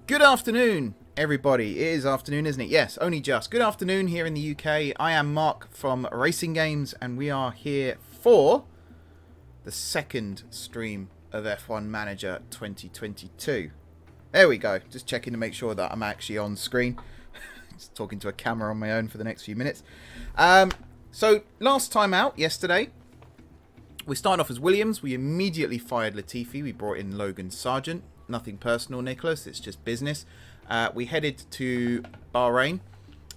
Good afternoon, everybody. It is afternoon, isn't it? Yes, only just. Good afternoon here in the UK. I am Mark from RacingGames, and we are here for the second stream of F1 Manager 2022. There we go. Just checking to make sure that I'm actually on screen. Just talking to a camera on my own for the next few minutes. So, last time out, yesterday, we started off as Williams. We immediately fired Latifi. We brought in Logan Sargent. Nothing personal, Nicholas. It's just business. We headed to Bahrain,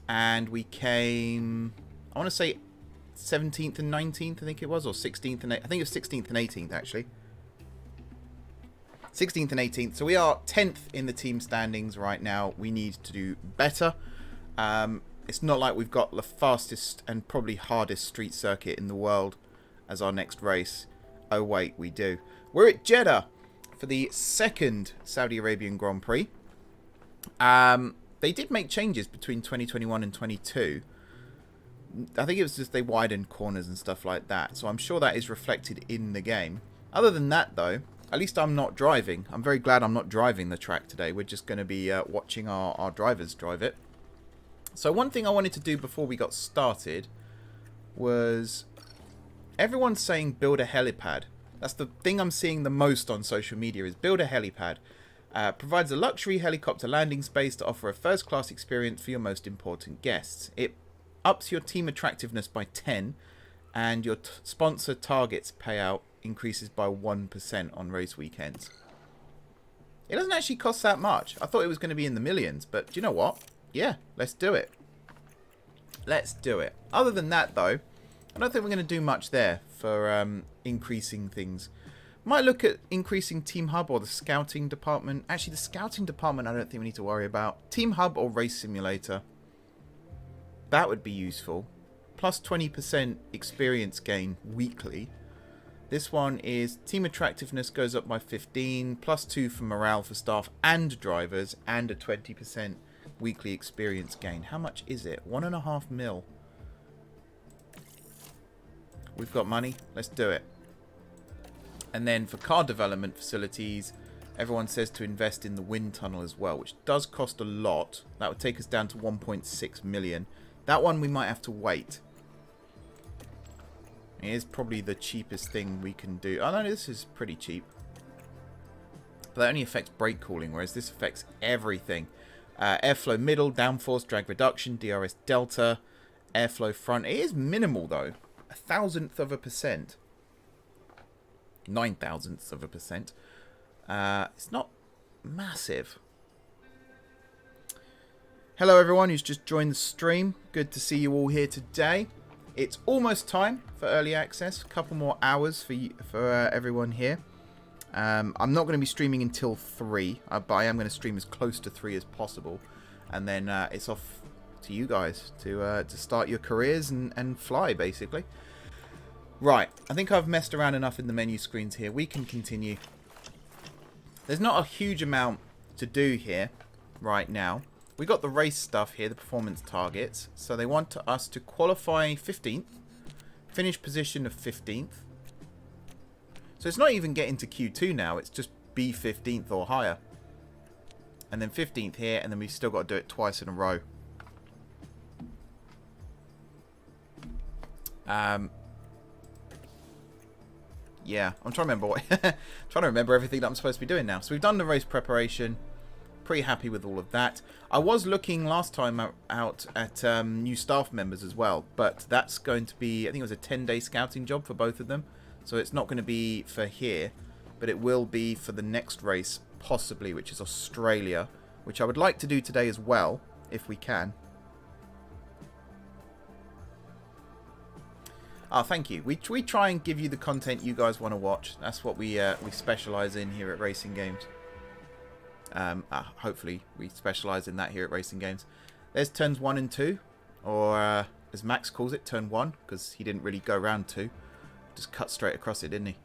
and we came, I want to say 17th and 19th, I think it was, or 16th and 18th. I think it was 16th and 18th, actually. 16th and 18th. So we are 10th in the team standings right now. We need to do better. It's not like we've got the fastest and probably hardest street circuit in the world as our next race. Oh, wait, we do. We're at Jeddah for the second Saudi Arabian Grand Prix. They did make changes between 2021 and 22. I think it was just they widened corners and stuff like that. So I'm sure that is reflected in the game. Other than that, though, at least I'm not driving. I'm very glad I'm not driving the track today. We're just going to be watching our drivers drive it. So one thing I wanted to do before we got started was everyone's saying build a helipad. That's the thing I'm seeing the most on social media is build a helipad. Provides a luxury helicopter landing space to offer a first-class experience for your most important guests. It ups your team attractiveness by 10, and your sponsor targets payout increases by 1% on race weekends. It doesn't actually cost that much. I thought it was going to be in the millions, but do you know what? Yeah, let's do it. Let's do it. Other than that, though, I don't think we're going to do much there for increasing things. Might look at increasing Team Hub or the Scouting Department. Actually, the Scouting Department I don't think we need to worry about. Team Hub or Race Simulator. That would be useful. Plus 20% experience gain weekly. This one is Team Attractiveness goes up by 15. Plus 2 for morale for staff and drivers. And a 20% weekly experience gain. How much is it? 1.5 mil. We've got money. Let's do it. And then for car development facilities, everyone says to invest in the wind tunnel as well, which does cost a lot. That would take us down to 1.6 million. That one we might have to wait. It is probably the cheapest thing we can do. Oh no, this is pretty cheap. But that only affects brake cooling, whereas this affects everything. Airflow middle, downforce, drag reduction, DRS delta, airflow front. It is minimal though. 0.001%. 0.009%. It's not massive. Hello everyone who's just joined the stream. Good to see you all here today. It's almost time for early access. A couple more hours for everyone here. I'm not going to be streaming until 3, but I am going to stream as close to 3 as possible, and then it's off to you guys to start your careers and fly basically. Right, I think I've messed around enough in the menu screens here. We can continue. There's not a huge amount to do here right now. We got the race stuff here, the performance targets. So they want us to qualify 15th, finish position of 15th. So it's not even getting to Q2 now, it's just be 15th or higher. And then 15th here, and then we've still got to do it twice in a row. Yeah, I'm trying to remember what trying to remember everything that I'm supposed to be doing now. So we've done the race preparation. Pretty happy with all of that. I was looking last time out at new staff members as well, but that's going to be, I think it was a 10-day scouting job for both of them. So it's not going to be for here, but it will be for the next race possibly, which is Australia, which I would like to do today as well if we can. Oh, thank you. We try and give you the content you guys want to watch. That's what we specialise in here at RacingGames. Hopefully we specialise in that here at RacingGames. There's turns 1 and 2, or as Max calls it, turn 1, because he didn't really go round 2. Just cut straight across it, didn't he?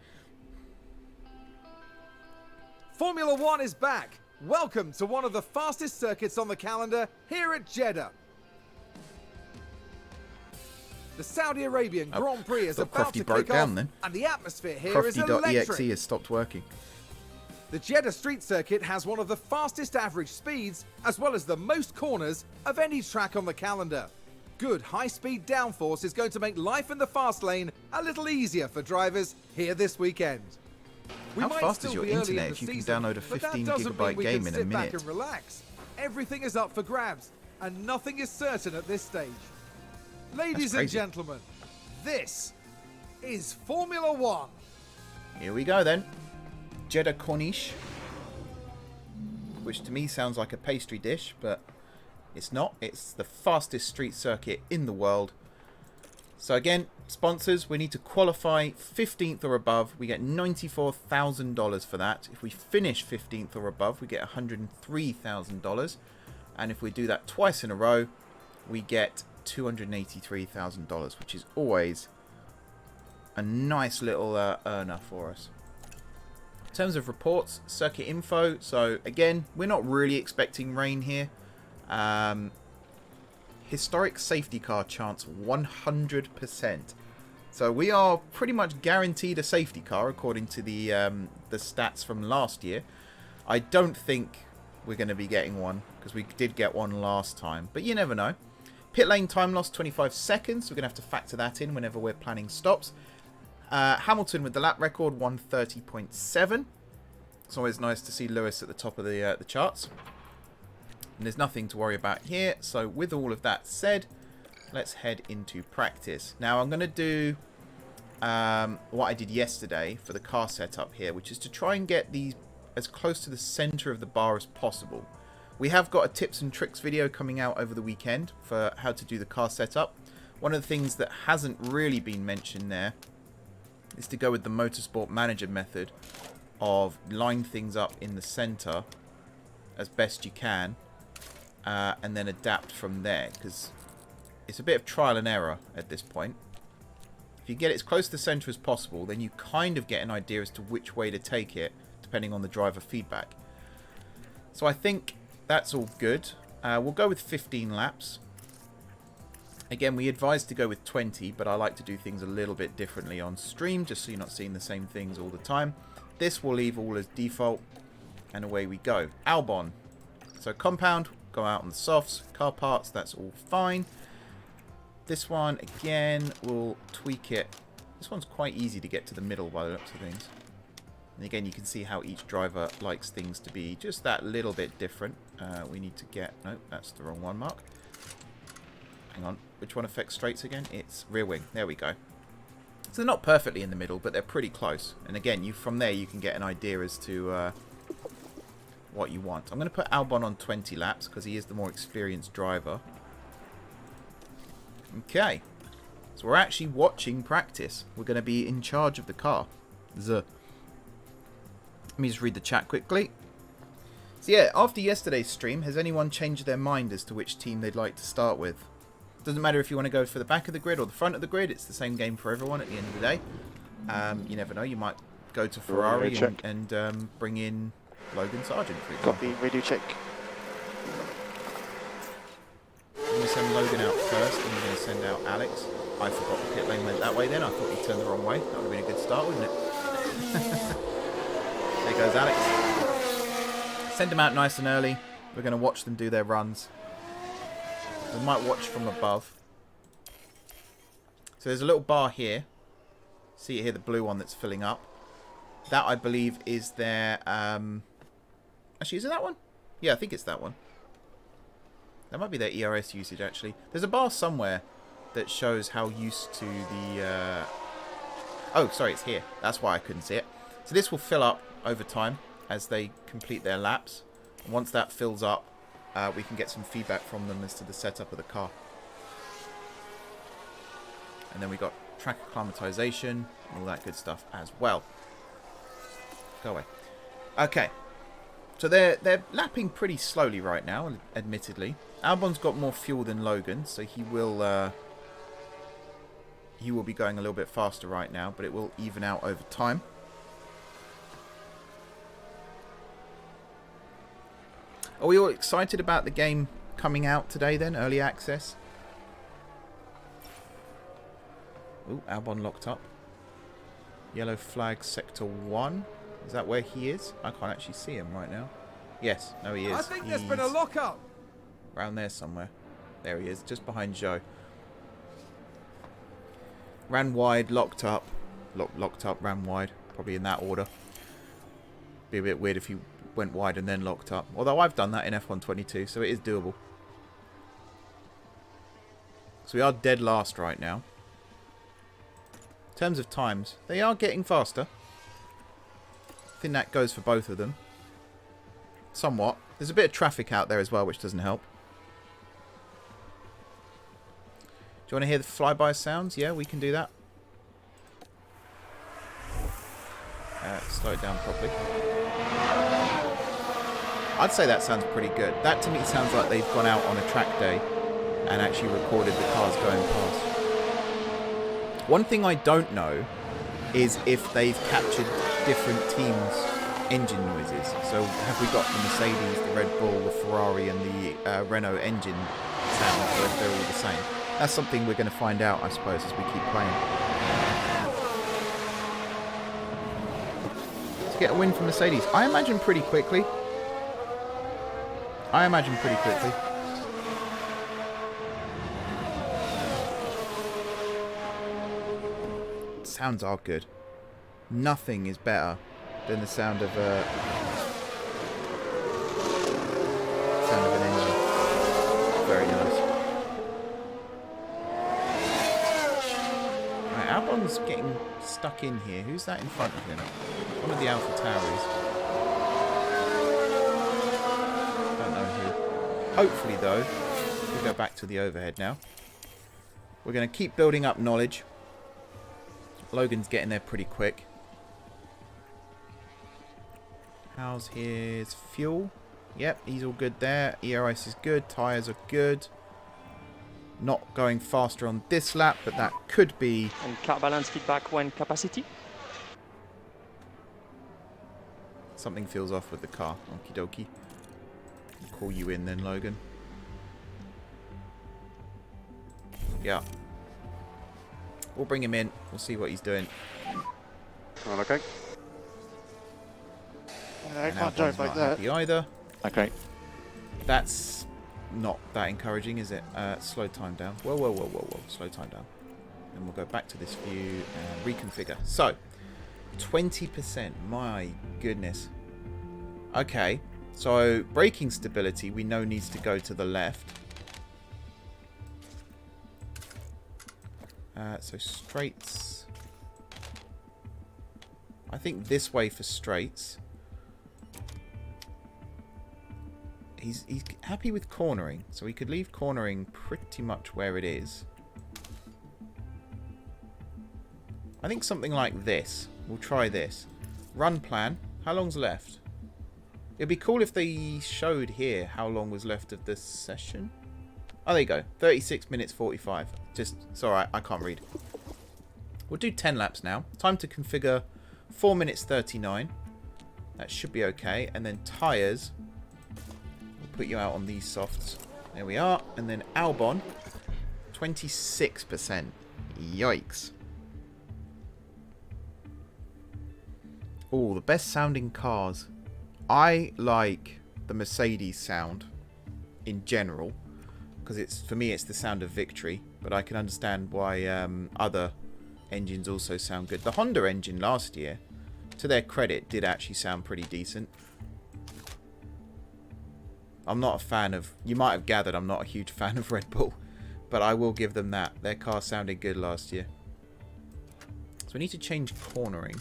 Formula 1 is back. Welcome to one of the fastest circuits on the calendar here at Jeddah. The Saudi Arabian Grand Prix is about to kick off, and the atmosphere here is electric. Crofty.exe has stopped working. The Jeddah Street Circuit has one of the fastest average speeds, as well as the most corners of any track on the calendar. Good high-speed downforce is going to make life in the fast lane a little easier for drivers here this weekend. How fast is your internet if you can download a 15 gigabyte game in a minute? Back and relax. Everything is up for grabs, and nothing is certain at this stage. Ladies and gentlemen, this is Formula One. Here we go then. Jeddah Corniche, which to me sounds like a pastry dish, but it's not. It's the fastest street circuit in the world. So again, sponsors, we need to qualify 15th or above. We get $94,000 for that. If we finish 15th or above, we get $103,000. And if we do that twice in a row, we get $283,000, which is always a nice little earner for us. In terms of reports, circuit info. So again, we're not really expecting rain here. Historic safety car chance 100%. So we are pretty much guaranteed a safety car according to the stats from last year. I don't think we're going to be getting one because we did get one last time, but you never know. Pit lane time loss 25 seconds. We're going to have to factor that in whenever we're planning stops. Hamilton with the lap record 130.7. It's always nice to see Lewis at the top of the charts. And there's nothing to worry about here. So with all of that said, let's head into practice. Now I'm going to do what I did yesterday for the car setup here, which is to try and get these as close to the center of the bar as possible. We have got a tips and tricks video coming out over the weekend for how to do the car setup. One of the things that hasn't really been mentioned there is to go with the Motorsport Manager method of line things up in the center as best you can. And then adapt from there, because it's a bit of trial and error at this point. If you get it as close to the center as possible, then you kind of get an idea as to which way to take it, depending on the driver feedback. So I think that's all good. We'll go with 15 laps. Again, we advise to go with 20, but I like to do things a little bit differently on stream, just so you're not seeing the same things all the time. This will leave all as default, and away we go. Albon. So compound. Go out on the softs, car parts, that's all fine. This one, again, we'll tweak it. This one's quite easy to get to the middle by the looks of things. And again, you can see how each driver likes things to be just that little bit different. We need to get... No, that's the wrong one, Mark. Hang on. Which one affects straights again? It's rear wing. There we go. So they're not perfectly in the middle, but they're pretty close. And again, from there, you can get an idea as to... what you want. I'm going to put Albon on 20 laps because he is the more experienced driver. Okay. So we're actually watching practice. We're going to be in charge of the car. Let me just read the chat quickly. So yeah, after yesterday's stream, has anyone changed their mind as to which team they'd like to start with? Doesn't matter if you want to go for the back of the grid or the front of the grid. It's the same game for everyone at the end of the day. You never know. You might go to Ferrari and bring in Logan Sargent, for example. Copy, radio check. I'm going to send Logan out first, and I'm going to send out Alex. I forgot the pit lane went that way then. I thought he turned the wrong way. That would have been a good start, wouldn't it? There goes Alex. Send them out nice and early. We're going to watch them do their runs. We might watch from above. So there's a little bar here. See here, the blue one that's filling up. That, I believe, is their... Actually, is it that one? Yeah, I think it's that one. That might be their ERS usage, actually. There's a bar somewhere that shows how used to the... Oh, sorry, it's here. That's why I couldn't see it. So this will fill up over time as they complete their laps. And once that fills up, we can get some feedback from them as to the setup of the car. And then we got track acclimatization, all that good stuff as well. Go away. Okay. So they're lapping pretty slowly right now, admittedly. Albon's got more fuel than Logan, so he will be going a little bit faster right now, but it will even out over time. Are we all excited about the game coming out today then? Early access? Ooh, Albon locked up. Yellow flag sector 1. Is that where he is? I can't actually see him right now. Yes, no he is. I think there's been a lock-up. Around there somewhere. There he is, just behind Joe. Ran wide, locked up. Locked up, ran wide. Probably in that order. Be a bit weird if he went wide and then locked up. Although I've done that in F122, so it is doable. So we are dead last right now. In terms of times, they are getting faster. I think that goes for both of them. Somewhat. There's a bit of traffic out there as well, which doesn't help. Do you want to hear the flyby sounds? Yeah, we can do that. Slow it down properly. I'd say that sounds pretty good. That to me sounds like they've gone out on a track day and actually recorded the cars going past. One thing I don't know is if they've captured different teams' engine noises. So have we got the Mercedes, the Red Bull, the Ferrari and the Renault engine sounds, or if they're all the same? That's something we're going to find out, I suppose, as we keep playing. To get a win for Mercedes, I imagine pretty quickly. Sounds are good. Nothing is better than the sound of an engine. Very nice. Right, Albon's getting stuck in here. Who's that in front of him? One of the Alpha Tauris. Don't know who. Hopefully, though, we'll go back to the overhead now. We're going to keep building up knowledge. Logan's getting there pretty quick. How's his fuel? Yep, he's all good there. ERS is good. Tyres are good. Not going faster on this lap, but that could be... And car balance feedback when capacity. Something feels off with the car. Okie dokie. I'll call you in then, Logan. Yeah. We'll bring him in. We'll see what he's doing. Well, okay. I can't drive like that. Either. Okay. That's not that encouraging, is it? Slow time down. Whoa. Slow time down. And we'll go back to this view and reconfigure. So, 20%. My goodness. Okay. So, braking stability we know needs to go to the left. So, straights. I think this way for straights. He's happy with cornering, so we could leave cornering pretty much where it is. I think something like this. We'll try this. Run plan. How long's left? It'd be cool if they showed here how long was left of this session. Oh, there you go. 36 minutes 45. It's alright, I can't read. We'll do 10 laps now. Time to configure 4 minutes 39. That should be okay. And then tyres. Put you out on these softs. There we are. And then Albon, 26%. Yikes. Oh, the best sounding cars. I like the Mercedes sound in general, because it's, for me, it's the sound of victory. But I can understand why other engines also sound good. The Honda engine last year, to their credit, did actually sound pretty decent. I'm not a fan of... You might have gathered I'm not a huge fan of Red Bull. But I will give them that. Their car sounded good last year. So we need to change cornering.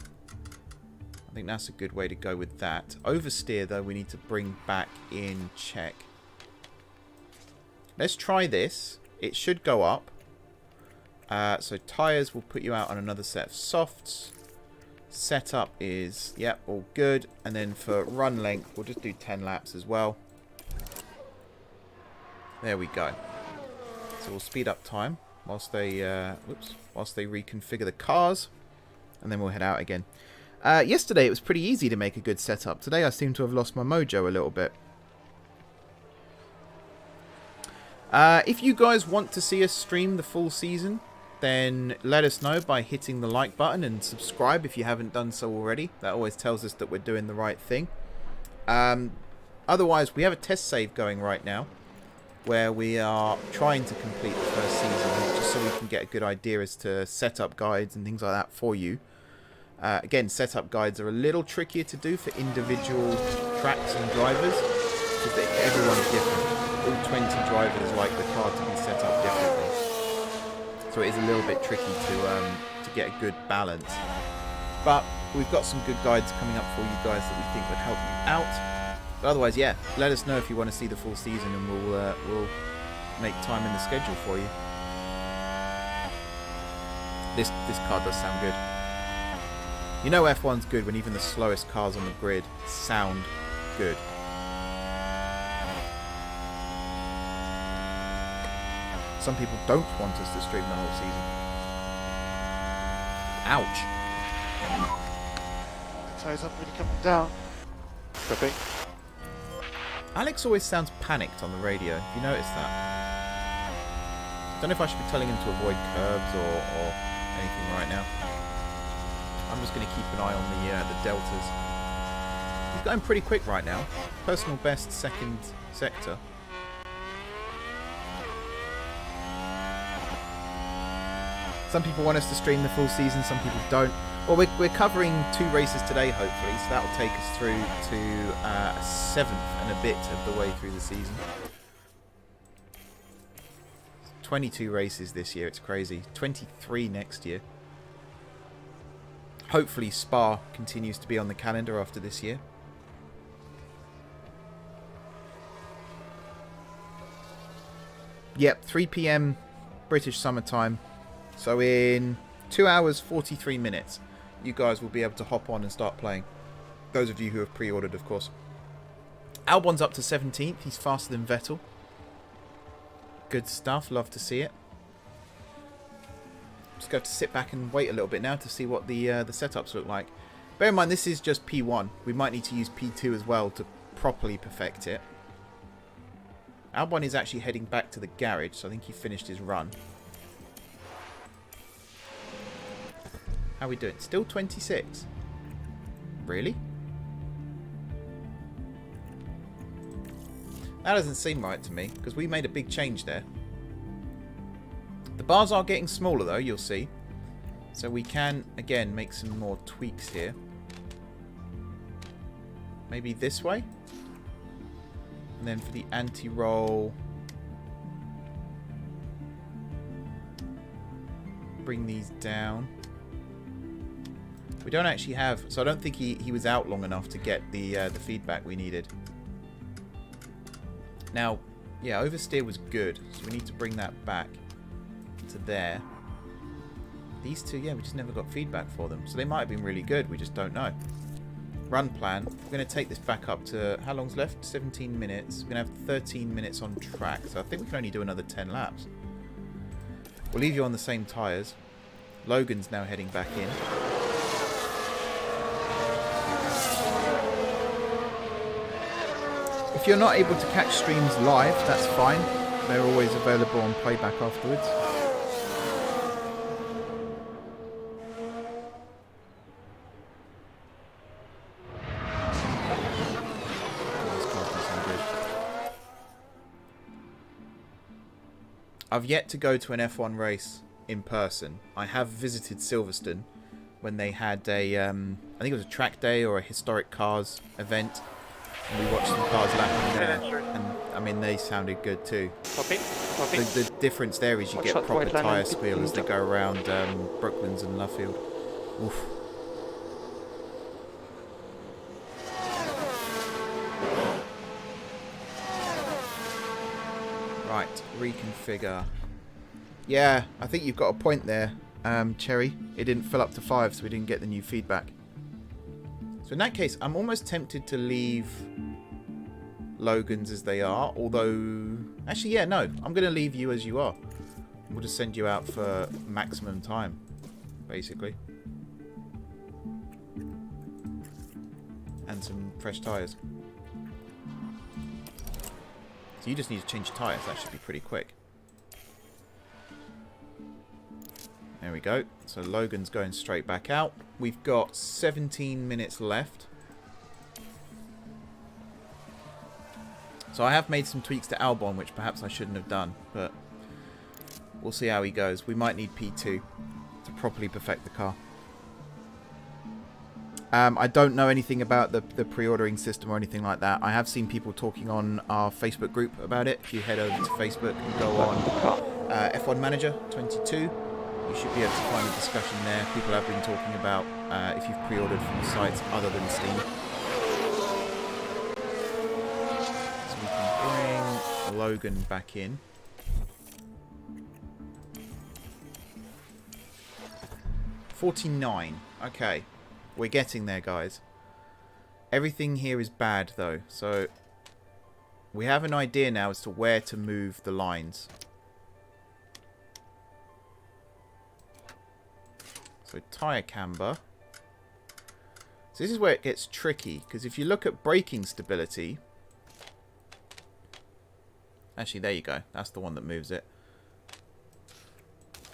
I think that's a good way to go with that. Oversteer, though, we need to bring back in check. Let's try this. It should go up. So tyres will put you out on another set of softs. Setup is... Yep, all good. And then for run length, we'll just do 10 laps as well. There we go. So we'll speed up time whilst they reconfigure the cars, and then we'll head out again. Yesterday it was pretty easy to make a good setup. Today I seem to have lost my mojo a little bit. If you guys want to see us stream the full season, then let us know by hitting the like button and subscribe if you haven't done so already. That always tells us that we're doing the right thing. Otherwise, we have a test save going right now where we are trying to complete the first season just so we can get a good idea as to setup guides and things like that for you. Again, setup guides are a little trickier to do for individual tracks and drivers because everyone's different. All 20 drivers like the car to be set up differently. So it is a little bit tricky to get a good balance. But we've got some good guides coming up for you guys that we think would help you out. But otherwise, yeah, let us know if you want to see the full season and we'll make time in the schedule for you. This car does sound good. You know F1's good when even the slowest cars on the grid sound good. Some people don't want us to stream the whole season. Ouch. Tires aren't really coming down. Copy. Alex always sounds panicked on the radio. Have you noticed that? I don't know if I should be telling him to avoid curbs or anything right now. I'm just going to keep an eye on the deltas. He's going pretty quick right now. Personal best second sector. Some people want us to stream the full season, some people don't. Well, we're covering 2 races today, hopefully, so that will take us through to a 7th and a bit of the way through the season. 22 races this year, it's crazy. 23 next year. Hopefully Spa continues to be on the calendar after this year. Yep, 3 PM British summertime. So in 2 hours, 43 minutes, you guys will be able to hop on and start playing. Those of you who have pre-ordered, of course. Albon's up to 17th. He's faster than Vettel. Good stuff. Love to see it. Just going to have to sit back and wait a little bit now to see what the setups look like. Bear in mind, this is just P1. We might need to use P2 as well to properly perfect it. Albon is actually heading back to the garage, so I think he finished his run. How are we doing? Still 26? Really? That doesn't seem right to me, because we made a big change there. The bars are getting smaller though, you'll see. So we can, again, make some more tweaks here. Maybe this way? And then for the anti-roll, bring these down. We don't actually have, so I don't think he was out long enough to get the feedback we needed. Now, yeah, oversteer was good, so we need to bring that back to there. These two, yeah, we just never got feedback for them, so they might have been really good. We just don't know. Run plan. We're going to take this back up to, how long's left? 17 minutes. We're going to have 13 minutes on track, so I think we can only do another 10 laps. We'll leave you on the same tyres. Logan's now heading back in. If you're not able to catch streams live, that's fine. They're always available on playback afterwards. I've yet to go to an F1 race in person. I have visited Silverstone when they had a, I think it was a track day or a historic cars event. And we watched some cars lapping there, and I mean they sounded good too. Copy. Copy. The difference there is you get proper tyre squeal as they go around Brooklands and Luffield. Oof. Right, reconfigure. Yeah, I think you've got a point there, Cherry. It didn't fill up to 5, so we didn't get the new feedback. So in that case, I'm almost tempted to leave Logan's as they are, although... Actually, yeah, no. I'm going to leave you as you are. We'll just send you out for maximum time, basically. And some fresh tyres. So you just need to change your tyres. That should be pretty quick. There we go. So Logan's going straight back out. We've got 17 minutes left. So I have made some tweaks to Albon, which perhaps I shouldn't have done, but we'll see how he goes. We might need P2 to properly perfect the car. I don't know anything about the pre-ordering system or anything like that. I have seen people talking on our Facebook group about it. If you head over to Facebook and go on F1 Manager 22, you should be able to find a discussion there. People have been talking about if you've pre-ordered from sites other than Steam. So we can bring Logan back in. $49. Okay. We're getting there, guys. Everything here is bad, though. So we have an idea now as to where to move the lines. So tyre camber. So this is where it gets tricky, because if you look at braking stability... Actually, there you go. That's the one that moves it.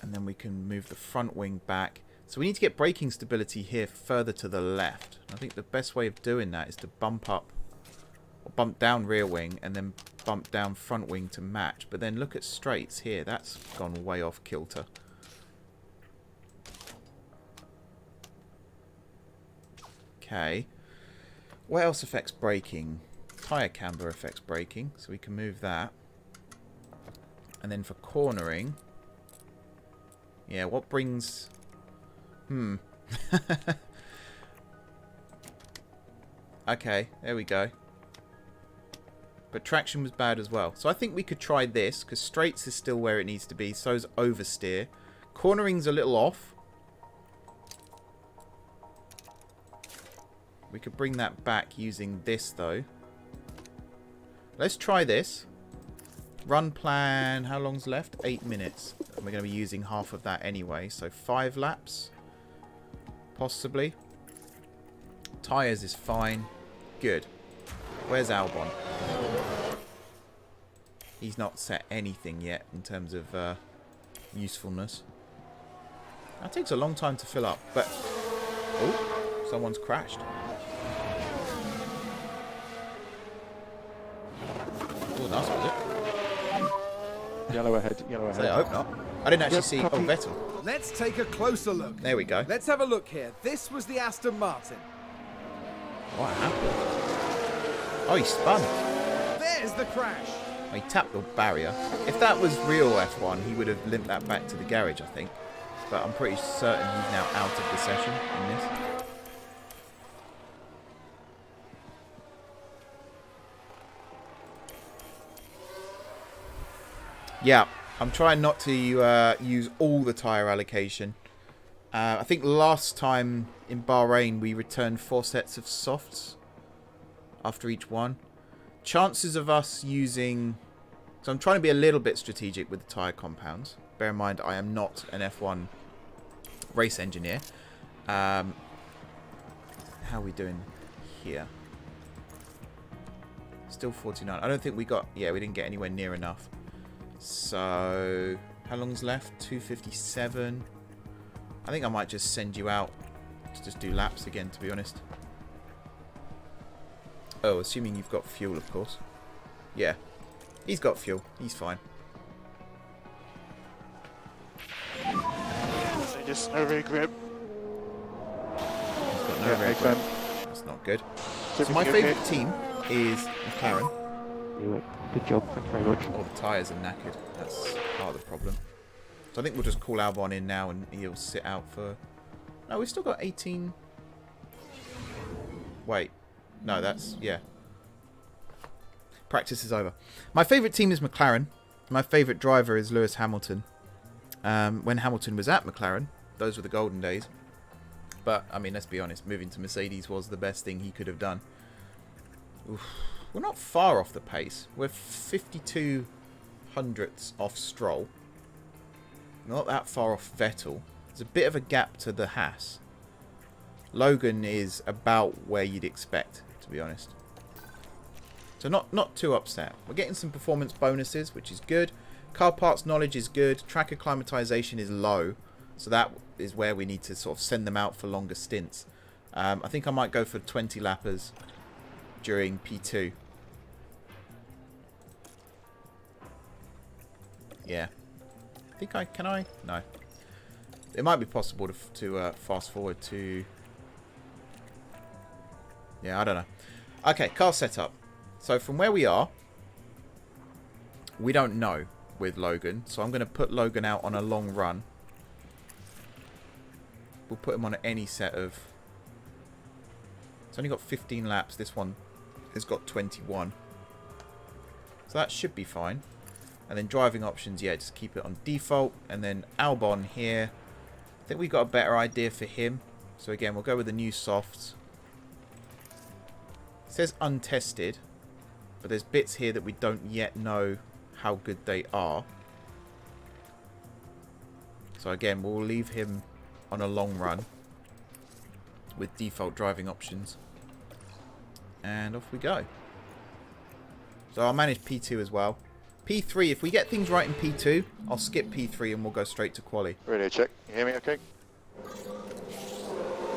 And then we can move the front wing back. So we need to get braking stability here further to the left. I think the best way of doing that is to bump up or bump down rear wing and then bump down front wing to match. But then look at straights here. That's gone way off kilter. Okay. What else affects braking? Tyre camber affects braking, so we can move that. And then for cornering... Yeah, what brings... Okay, there we go. But traction was bad as well. So I think we could try this, because straights is still where it needs to be. So's oversteer. Cornering's a little off. We could bring that back using this, though. Let's try this. Run plan, how long's left? 8 minutes. And we're going to be using half of that anyway. So 5 laps. Possibly. Tyres is fine. Good. Where's Albon? He's not set anything yet in terms of usefulness. That takes a long time to fill up. But... Oh, someone's crashed. Oh, nice, was it? Yellow ahead, yellow ahead. I hope not. I didn't actually see... copy. Oh, Vettel. Let's take a closer look. There we go. Let's have a look here. This was the Aston Martin. What happened? Oh, he spun. There's the crash. Oh, he tapped the barrier. If that was real F1, he would have limped that back to the garage, I think. But I'm pretty certain he's now out of the session in this. Yeah, I'm trying not to use all the tyre allocation. I think last time in Bahrain we returned 4 sets of softs after each one. Chances of us using... So I'm trying to be a little bit strategic with the tyre compounds. Bear in mind I am not an F1 race engineer. How are we doing here? Still 49. I don't think we got... Yeah, we didn't get anywhere near enough. So, how long's left? 2:57. I think I might just send you out to just do laps again, to be honest. Oh, assuming you've got fuel, of course. Yeah, he's got fuel. He's fine. So just no rear grip. He's got no rear grip. That's not good. So my favourite team is McLaren. Good job, thank you very much. Oh, the tyres are knackered. That's part of the problem. So I think we'll just call Albon in now and he'll sit out for... No, we've still got 18... Wait. No, that's... Yeah. Practice is over. My favourite team is McLaren. My favourite driver is Lewis Hamilton. When Hamilton was at McLaren, those were the golden days. But, I mean, let's be honest. Moving to Mercedes was the best thing he could have done. Oof. We're not far off the pace. We're 52 hundredths off Stroll. Not that far off Vettel. There's a bit of a gap to the Haas. Logan is about where you'd expect, to be honest. So not too upset. We're getting some performance bonuses, which is good. Car parts knowledge is good. Track acclimatization is low. So that is where we need to sort of send them out for longer stints. I think I might go for 20 lappers during P2. Yeah. I think I... Can I? No. It might be possible to fast forward to... Yeah, I don't know. Okay, car setup. So from where we are, we don't know with Logan. So I'm going to put Logan out on a long run. We'll put him on any set of... It's only got 15 laps. This one has got 21. So that should be fine. And then driving options, yeah, just keep it on default. And then Albon here. I think we've got a better idea for him. So again, we'll go with the new softs. It says untested. But there's bits here that we don't yet know how good they are. So again, we'll leave him on a long run with default driving options. And off we go. So I'll manage P2 as well. P3, if we get things right in P2, I'll skip P3 and we'll go straight to quali. Radio check. You hear me okay?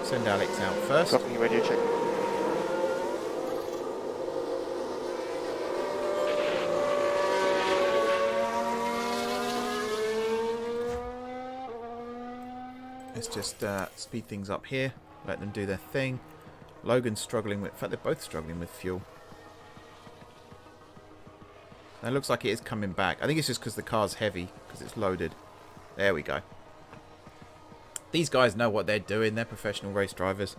Send Alex out first. Copy, radio check. Let's just speed things up here. Let them do their thing. Logan's struggling with... In fact, they're both struggling with fuel. That looks like it is coming back. I think it's just because the car's heavy, because it's loaded. There we go. These guys know what they're doing. They're professional race drivers.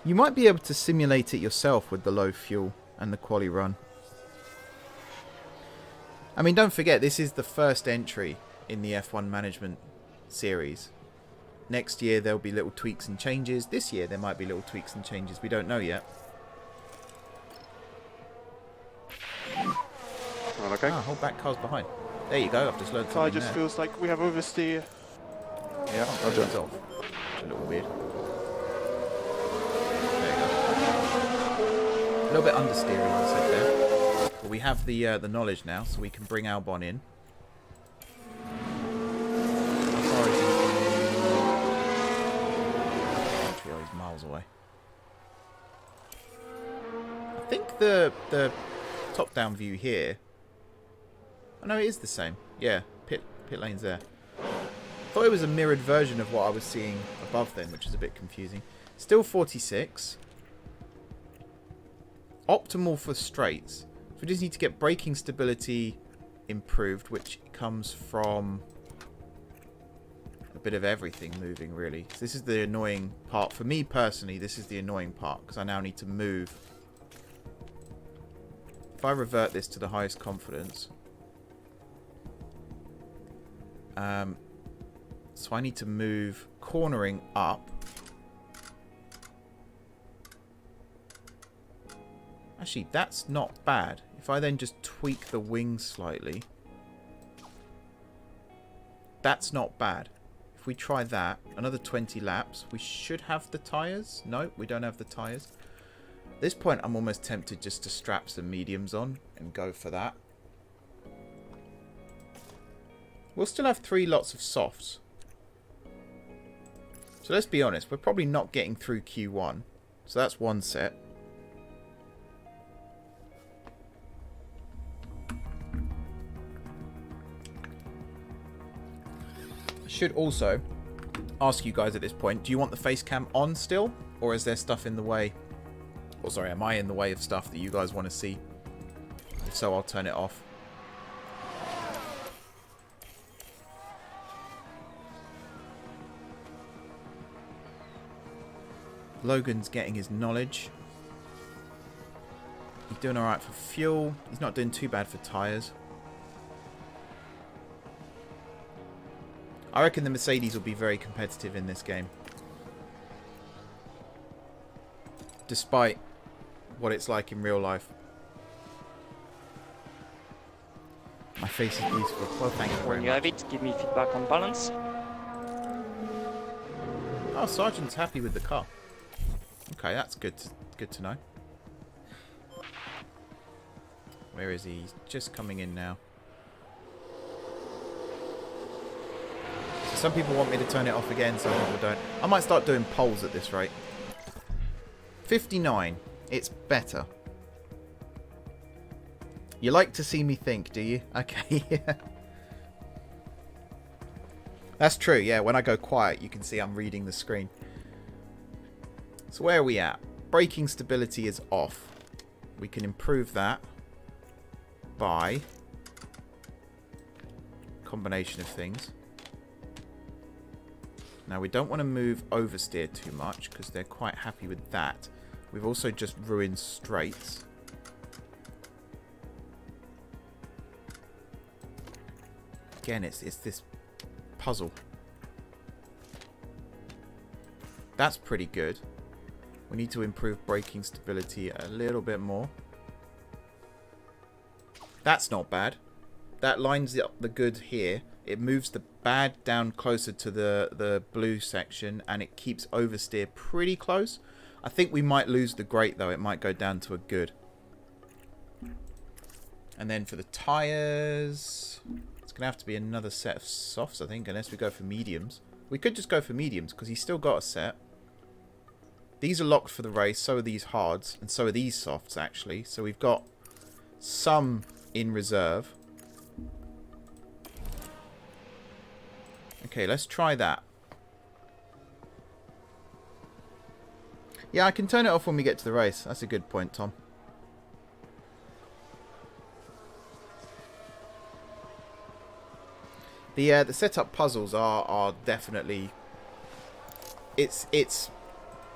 You might be able to simulate it yourself with the low fuel and the quali run. I mean, don't forget, this is the first entry in the F1 management series. Next year, there'll be little tweaks and changes. This year, there might be little tweaks and changes. We don't know yet. All okay? Ah, hold back, cars behind. There you go, I've just learned Car something just there. feels like we have oversteer. Yeah, Roger. it's off. It's a little weird. There you go. A little bit understeering, I said there. But we have the knowledge now, so we can bring Albon in. How far is he? Oh, he's miles away. I think the top-down view here... Oh, no, it is the same. Yeah, pit lane's there. I thought it was a mirrored version of what I was seeing above then, which is a bit confusing. Still 46. Optimal for straights. So we just need to get braking stability improved, which comes from a bit of everything moving, really. So this is the annoying part. For me personally, this is the annoying part, because I now need to move. If I revert this to the highest confidence... so I need to move cornering up. Actually, that's not bad. If I then just tweak the wings slightly. That's not bad. If we try that, another 20 laps, we should have the tyres. No, we don't have the tyres. At this point, I'm almost tempted just to strap some mediums on and go for that. We'll still have 3 lots of softs. So let's be honest, we're probably not getting through Q1. So that's one set. I should also ask you guys at this point, do you want the face cam on still? Or is there stuff in the way? Or sorry, am I in the way of stuff that you guys want to see? If so, I'll turn it off. Logan's getting his knowledge. He's doing alright for fuel. He's not doing too bad for tyres. I reckon the Mercedes will be very competitive in this game. Despite what it's like in real life. My face is beautiful. Well, thank you very When you much. have it, give me feedback on balance. Oh, Sergeant's happy with the car. Okay, that's good to know. Where is he? He's just coming in now. Some people want me to turn it off again, some people don't. I might start doing polls at this rate. 59. It's better. You like to see me think, do you? Okay. That's true, yeah. When I go quiet, you can see I'm reading the screen. So where are we at? Braking stability is off. We can improve that by a combination of things. Now, we don't want to move oversteer too much because they're quite happy with that. We've also just ruined straights. Again, it's this puzzle. That's pretty good. We need to improve braking stability a little bit more. That's not bad. That lines up the good here. It moves the bad down closer to the blue section, and it keeps oversteer pretty close. I think we might lose the great, though. It might go down to a good. And then for the tyres, it's going to have to be another set of softs, I think, unless we go for mediums. We could just go for mediums, because he's still got a set. These are locked for the race, so are these hards, and so are these softs, actually. So we've got some in reserve. Okay, let's try that. Yeah, I can turn it off when we get to the race. That's a good point, Tom. The setup puzzles are definitely... It's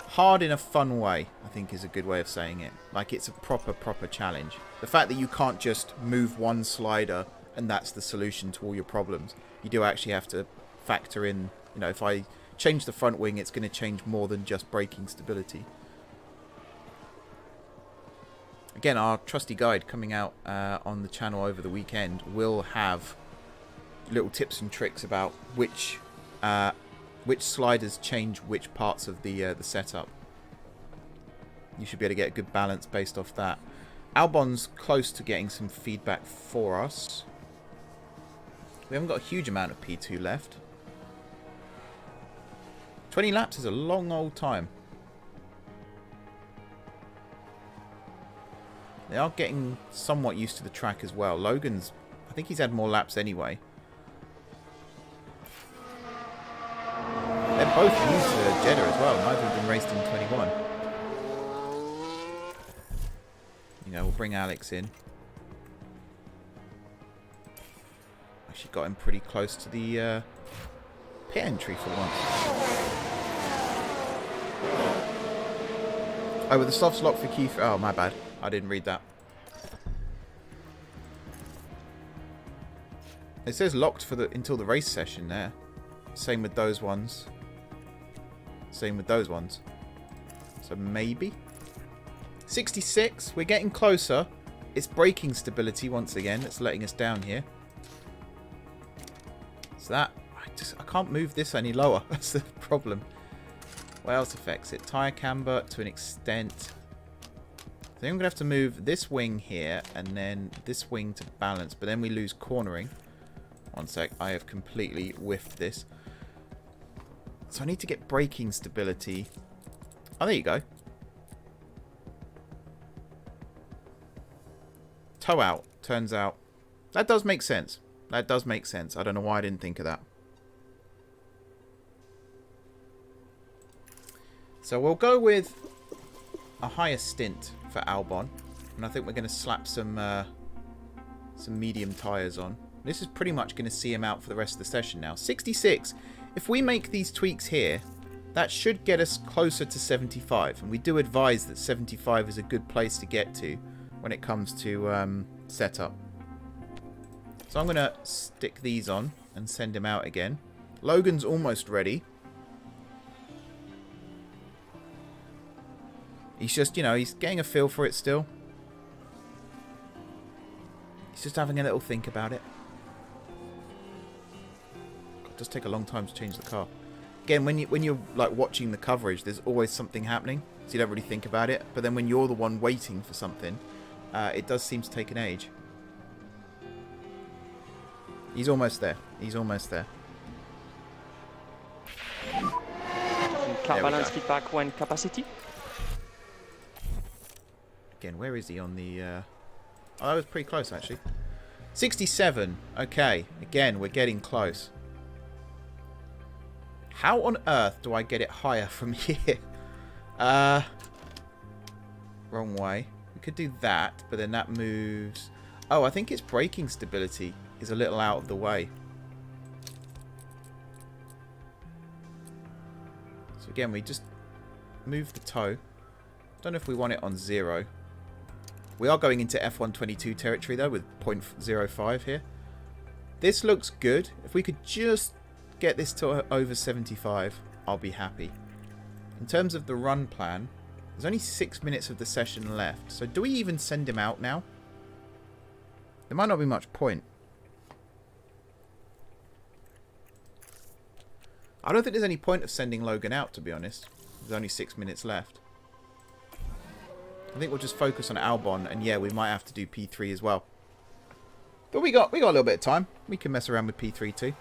hard in a fun way, I think is a good way of saying it. Like, it's a proper challenge. The fact that you can't just move one slider and that's the solution to all your problems. You do actually have to factor in, you know, if I change the front wing, it's going to change more than just braking stability. Again, our trusty guide coming out on the channel over the weekend will have little tips and tricks about which sliders change which parts of the setup. You should be able to get a good balance based off that. Albon's close to getting some feedback for us. We haven't got a huge amount of P2 left. 20 laps is a long old time. They are getting somewhat used to the track as well. Logan's, I think he's had more laps anyway. They're both new to Jeddah as well. Neither of them raced in 21. You know, we'll bring Alex in. Actually got him pretty close to the pit entry for once. Oh, with the softs locked for Q3. Oh, my bad. I didn't read that. It says locked for the until the race session there. Same with those ones. Same with those ones. So maybe. 66. We're getting closer. It's braking stability once again that's letting us down here. So that... I can't move this any lower. That's the problem. What else affects it? Tyre camber to an extent. I think I'm going to have to move this wing here and then this wing to balance. But then we lose cornering. One sec. I have completely whiffed this. So I need to get braking stability. Oh, there you go. Toe out, turns out. That does make sense. That does make sense. I don't know why I didn't think of that. So we'll go with a higher stint for Albon. And I think we're going to slap some medium tyres on. This is pretty much going to see him out for the rest of the session now. 66. If we make these tweaks here, that should get us closer to 75. And we do advise that 75 is a good place to get to when it comes to setup. So I'm going to stick these on and send him out again. Logan's almost ready. He's just, you know, he's getting a feel for it still. He's just having a little think about it. It does take a long time to change the car. Again, when you're like watching the coverage, there's always something happening, so you don't really think about it. But then when you're the one waiting for something, it does seem to take an age. He's almost there. He's almost there. car There we balance go. feedback when capacity. Again, where is he on the... Oh, that was pretty close, actually. 67. Okay. Again, we're getting close. How on earth do I get it higher from here? Wrong way. We could do that, but then that moves... Oh, I think its braking stability is a little out of the way. So again, we just move the toe. Don't know if we want it on 0. We are going into F122 territory, though, with 0.05 here. This looks good. If we could just get this to over 75, I'll be happy. In terms of the run plan, there's only 6 minutes of the session left. So do we even send him out now? There might not be much point. I don't think there's any point of sending Logan out, to be honest. There's only 6 minutes left. I think we'll just focus on Albon, and yeah, we might have to do P3 as well. But we got a little bit of time. We can mess around with P3 too.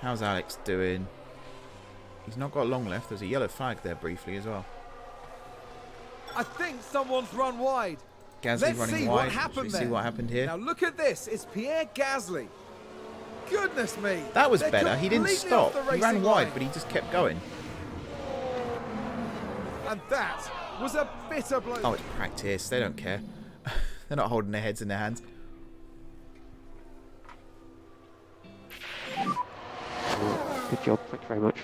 How's Alex doing? He's not got long left. There's a yellow flag there briefly as well. I think someone's run wide. Gasly Let's running see wide. what happened Should we see there. what happened here? Now look at this. It's Pierre Gasly. Goodness me. That was They're better. He didn't completely stop. off the He ran racing wide, line. but he just kept going. And that was a bitter blow. Oh, it's practice. They don't care. They're not holding their heads in their hands. Good job, thanks very much.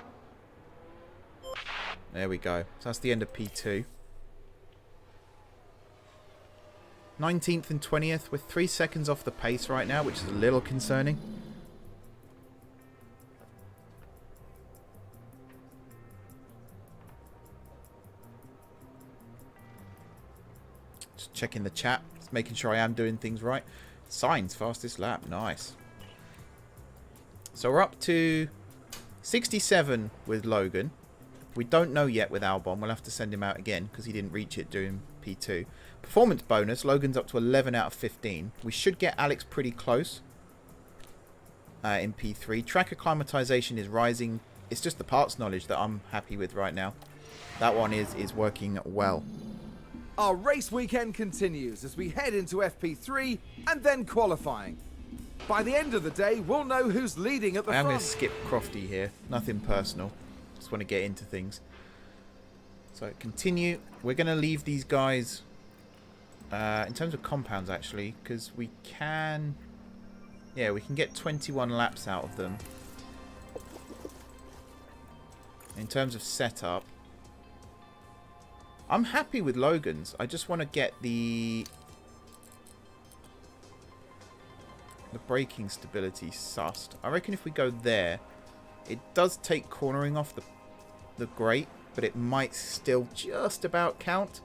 There we go. So that's the end of P2. 19th and 20th. We're 3 seconds off the pace right now, which is a little concerning. Just checking the chat. Just making sure I am doing things right. Signs, fastest lap. Nice. So we're up to 67 with Logan. We don't know yet with Albon. We'll have to send him out again because he didn't reach it during P2. Performance bonus. Logan's up to 11 out of 15. We should get Alex pretty close in P3. Track acclimatization is rising. It's just the parts knowledge that I'm happy with right now. That one is working well. Our race weekend continues as we head into FP3 and then qualifying. By the end of the day, we'll know who's leading at the I am going front. to skip Crofty here. Nothing personal. Just want to get into things. So continue. We're going to leave these guys in terms of compounds actually, because we can... Yeah, we can get 21 laps out of them. In terms of setup, I'm happy with Logan's. I just want to get the braking stability sussed. I reckon if we go there, it does take cornering off the grate, but it might still just about count.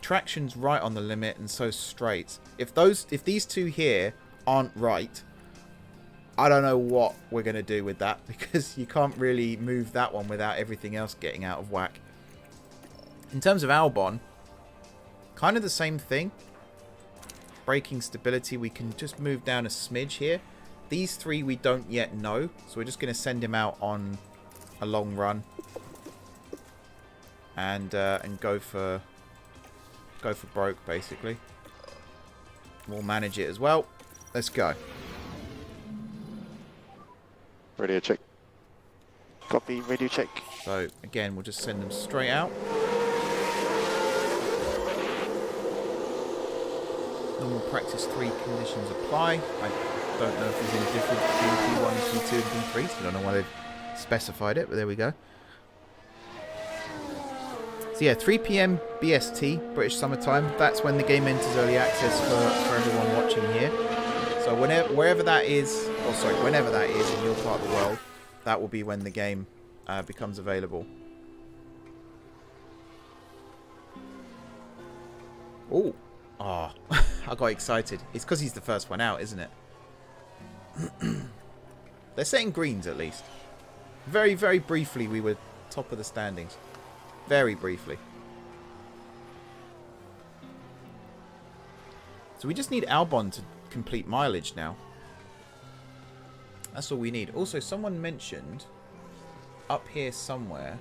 Traction's right on the limit, and so straights. If these two here aren't right, I don't know what we're going to do with that, because you can't really move that one without everything else getting out of whack. In terms of Albon, kind of the same thing. Braking stability, we can just move down a smidge here. These three we don't yet know, so we're just going to send him out on a long run and go for broke basically. We'll manage it as well. Let's go. Radio check. Copy, radio check. So again, we'll just send them straight out. Normal practice 3 conditions apply. I don't know if there's any difference between P1, P2 and P3, so I don't know why they've specified it, but there we go. So yeah, 3 PM BST, British Summertime. That's when the game enters early access for everyone watching here. So wherever that is, or sorry, whenever that is in your part of the world, that will be when the game becomes available. Oh, I got excited. It's because he's the first one out, isn't it? They're setting greens at least. Very, very briefly, we were top of the standings. Very briefly. So we just need Albon to complete mileage now. That's all we need. Also, someone mentioned up here somewhere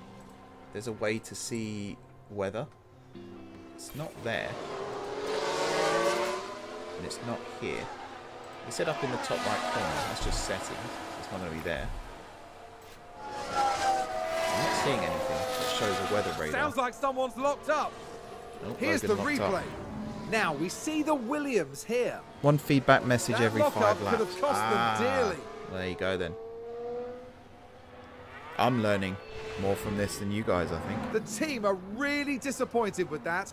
there's a way to see weather. It's not there. And it's not here. They said up in the top right corner. That's just settings. It's not going to be there. I'm not seeing anything that shows a weather radar. Sounds like someone's locked up. Oh, Here's the Logan locked replay. up. Now we see the Williams here. One feedback message That every 5 lockup laps. could have cost them dearly. There you go then. I'm learning more from this than you guys, I think. The team are really disappointed with that.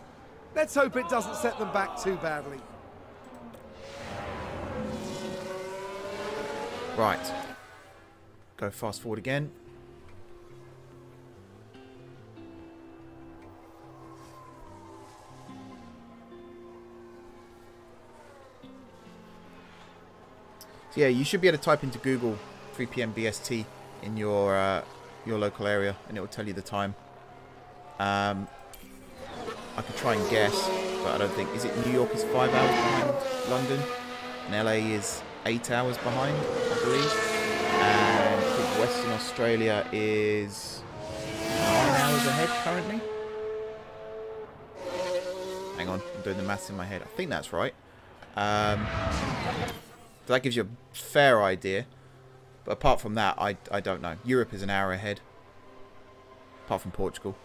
Let's hope it doesn't set them back too badly. Right. Go fast forward again. So yeah, you should be able to type into Google 3 p.m. BST in your local area, and it will tell you the time. I could try and guess, but I don't think. Is it New York is 5 hours behind London, and LA is 8 hours behind, I believe. And I think Western Australia is 9 hours ahead currently. Hang on, I'm doing the maths in my head. I think that's right. So that gives you a fair idea. But apart from that, I don't know. Europe is an hour ahead. Apart from Portugal.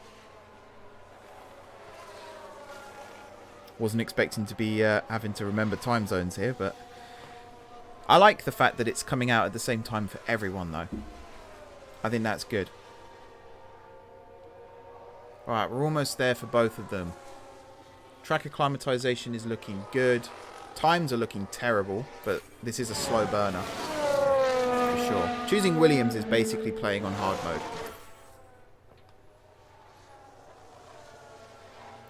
Wasn't expecting to be having to remember time zones here, but I like the fact that it's coming out at the same time for everyone, though. I think that's good. Alright, we're almost there for both of them. Track acclimatization is looking good. Times are looking terrible, but this is a slow burner. For sure. Choosing Williams is basically playing on hard mode.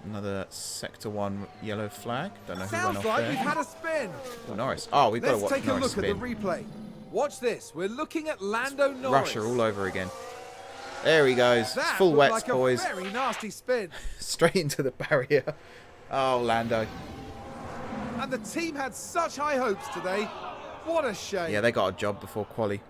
Another Sector 1 yellow flag. Don't know who went Sounds off like there. we've had a spin. Oh, Norris. Oh, we've got to Let's watch take a Norris look spin. at the replay. Watch this. We're looking at Lando Norris. Russia all over again. There he goes. It's That full looked wets, like boys. a very nasty spin. Straight into the barrier. Oh, Lando. And the team had such high hopes today. What a shame. Yeah, they got a job before quali.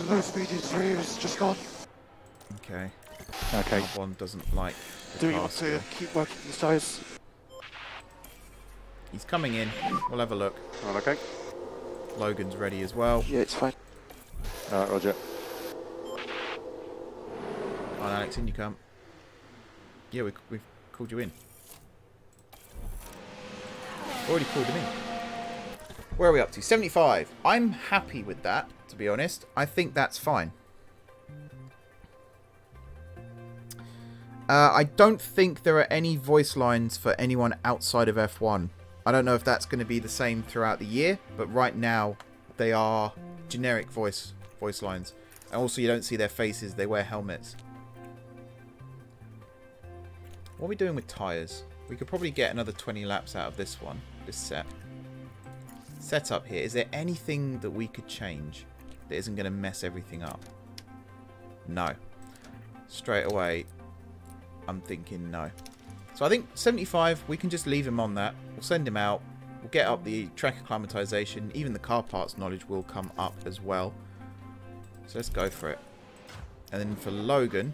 Low speed in 3 is just gone. Okay. Okay. One doesn't like the Do you want task. to keep working these tyres? He's coming in. We'll have a look. Right, okay. Logan's ready as well. Yeah, it's fine. Alright, Roger. Right, Alex, in you come. Yeah, we've called you in. Already called him in. Where are we up to? 75. I'm happy with that, to be honest. I think that's fine. I don't think there are any voice lines for anyone outside of F1. I don't know if that's going to be the same throughout the year, but right now they are generic voice lines. And also you don't see their faces, they wear helmets. What are we doing with tyres? We could probably get another 20 laps out of this one, this set. Setup here. Is there anything that we could change that isn't going to mess everything up? No. Straight away, I'm thinking no. So I think 75, we can just leave him on that. We'll send him out. We'll get up the track acclimatization. Even the car parts knowledge will come up as well. So let's go for it. And then for Logan,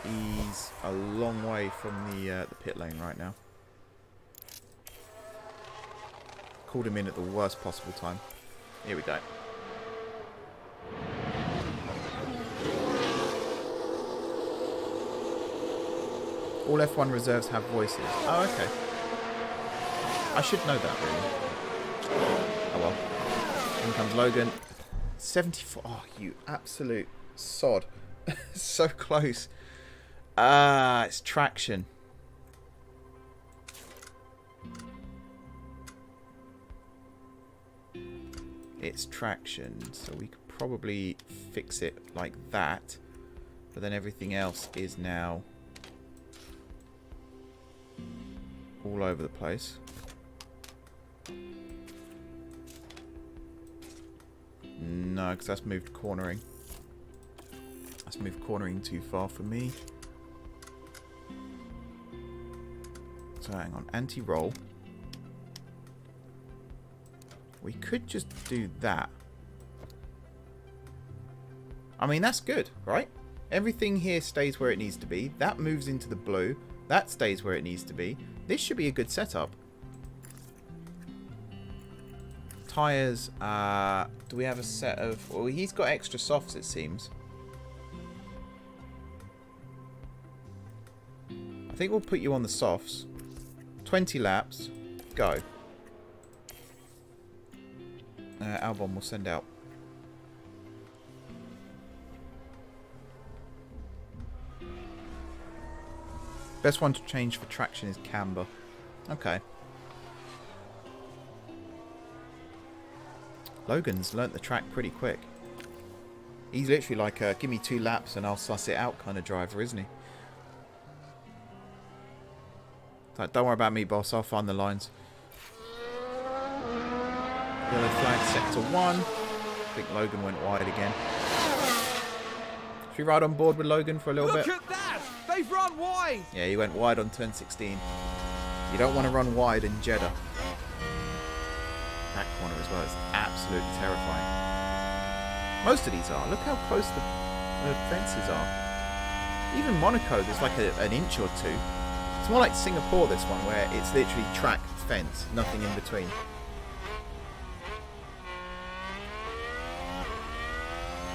he's a long way from the pit lane right now. Called him in at the worst possible time. Here we go. All F1 reserves have voices. Oh, okay. I should know that, really. Oh, well. In comes Logan. 74. Oh, you absolute sod. So close. It's traction. It's traction. So we could probably fix it like that. But then everything else is now all over the place. No, because that's moved cornering. That's moved cornering too far for me. So hang on, anti-roll. We could just do that. I mean, that's good, right? Everything here stays where it needs to be. That moves into the blue. That stays where it needs to be. This should be a good setup. Tyres, do we have a set of... Well, he's got extra softs, it seems. I think we'll put you on the softs. 20 laps. Go. Albon will send out. Best one to change for traction is camber. Okay. Logan's learnt the track pretty quick. He's literally like a give me 2 laps and I'll suss it out kind of driver, isn't he? Like, don't worry about me, boss. I'll find the lines. Yellow flag sector 1. I think Logan went wide again. Should we ride on board with Logan for a little bit? Look at that! They've run wide! Yeah, he went wide on turn 16. You don't want to run wide in Jeddah. That corner as well is absolutely terrifying. Most of these are. Look how close the fences are. Even Monaco, there's like an inch or two. It's more like Singapore, this one, where it's literally track, fence, nothing in between.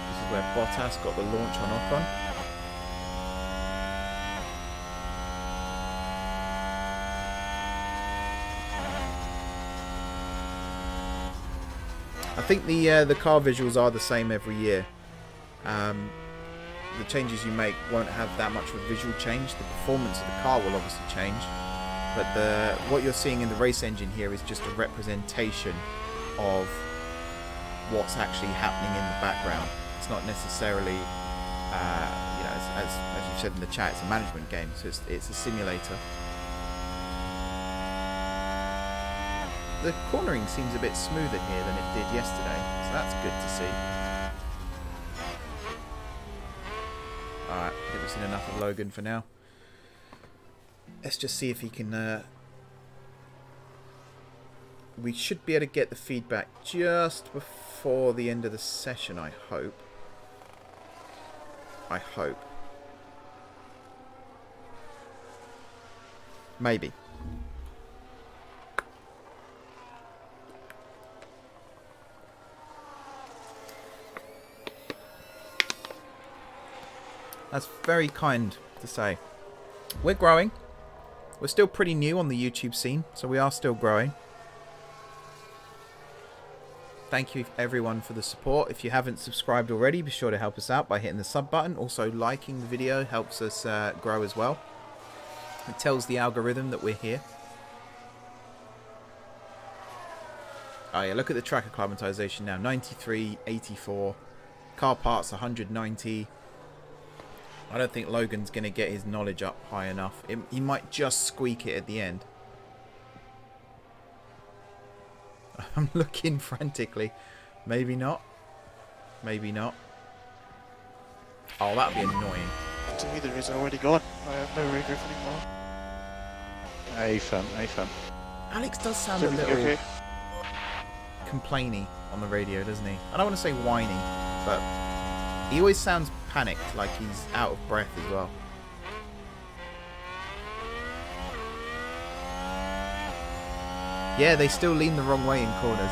This is where Bottas got the launch on Ocon. I think the car visuals are the same every year. The changes you make won't have that much of a visual change. The performance of the car will obviously change, but what you're seeing in the race engine here is just a representation of what's actually happening in the background. It's not necessarily, you know, as you've said in the chat, it's a management game, so it's a simulator. The cornering seems a bit smoother here than it did yesterday, so that's good to see. Alright, I think we've seen enough of Logan for now. Let's just see if he can... We should be able to get the feedback just before the end of the session, I hope. I hope. Maybe. That's very kind to say. We're growing. We're still pretty new on the YouTube scene, so we are still growing. Thank you everyone for the support. If you haven't subscribed already, be sure to help us out by hitting the sub button. Also, liking the video helps us grow as well. It tells the algorithm that we're here. Oh yeah, look at the track acclimatization now. 93, 84. Car parts 190. I don't think Logan's going to get his knowledge up high enough. He might just squeak it at the end. I'm looking frantically. Maybe not. Maybe not. Oh, that would be annoying. To me, the race is already gone. I have no regret anymore. A-fun. Alex does sound a Is little everything okay? complainy on the radio, doesn't he? I don't want to say whiny, but he always sounds panicked, like he's out of breath as well. Yeah, they still lean the wrong way in corners.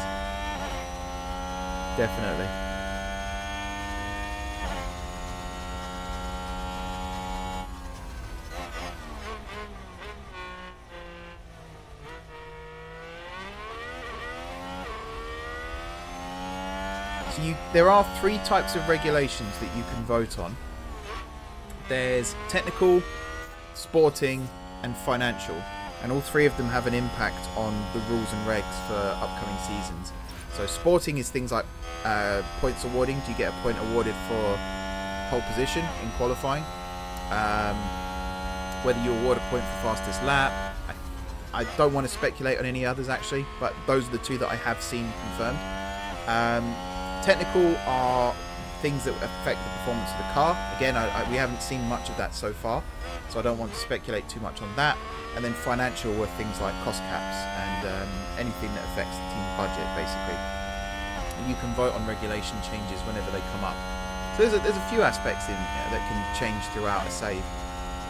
Definitely. So there are 3 types of regulations that you can vote on. There's technical, sporting, and financial. And all 3 of them have an impact on the rules and regs for upcoming seasons. So sporting is things like points awarding. Do you get a point awarded for pole position in qualifying? Whether you award a point for fastest lap. I don't want to speculate on any others actually, but those are the 2 that I have seen confirmed. Technical are things that affect the performance of the car. Again, we haven't seen much of that so far, so I don't want to speculate too much on that. And then financial were things like cost caps and anything that affects the team budget, basically. And you can vote on regulation changes whenever they come up. So there's a few aspects in that can change throughout a save.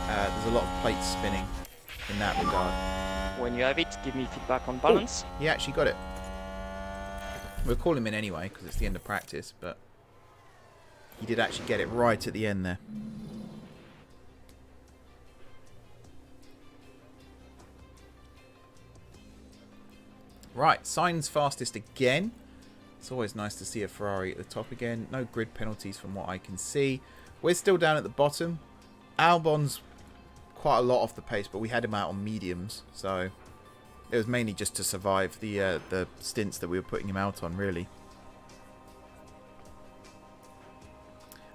There's a lot of plates spinning in that regard. When you have it, give me feedback on balance. Ooh, he actually got it. We'll call him in anyway because it's the end of practice, but he did actually get it right at the end there. Right, Sainz fastest again. It's always nice to see a Ferrari at the top again. No grid penalties from what I can see. We're still down at the bottom. Albon's quite a lot off the pace, but we had him out on mediums, so it was mainly just to survive the stints that we were putting him out on, really.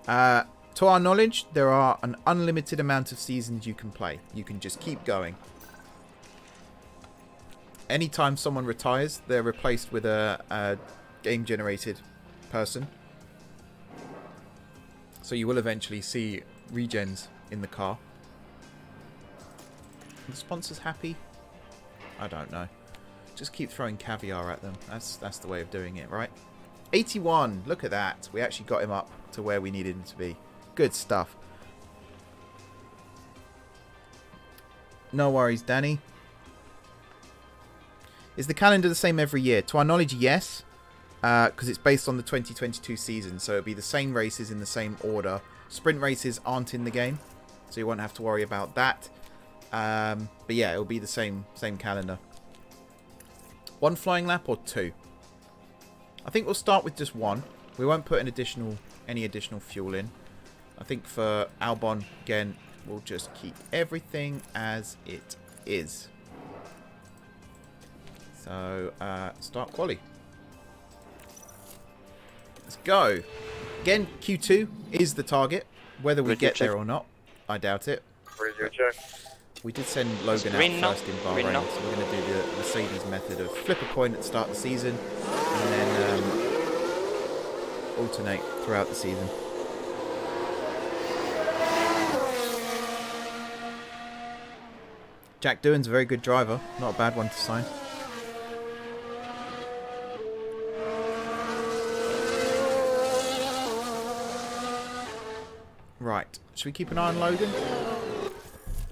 To our knowledge, there are an unlimited amount of seasons you can play. You can just keep going. Anytime someone retires, they're replaced with a game-generated person. So you will eventually see regens in the car. Are the sponsors happy? I don't know. Just keep throwing caviar at them. That's the way of doing it, right? 81. Look at that. We actually got him up to where we needed him to be. Good stuff. No worries, Danny. Is the calendar the same every year? To our knowledge, yes. Because it's based on the 2022 season. So it'll be the same races in the same order. Sprint races aren't in the game, so you won't have to worry about that. But yeah, it'll be the same calendar. 1 flying lap or 2? I think we'll start with just 1. We won't put any additional fuel in. I think for Albon, again, we'll just keep everything as it is. So, start quali. Let's go. Again, Q2 is the target. Whether we get there or not, I doubt it. We did send Logan out first in Bahrain, so we're going to do the Mercedes method of flip a coin at the start of the season and then alternate throughout the season. Jack Doohan's a very good driver, not a bad one to sign. Right, should we keep an eye on Logan?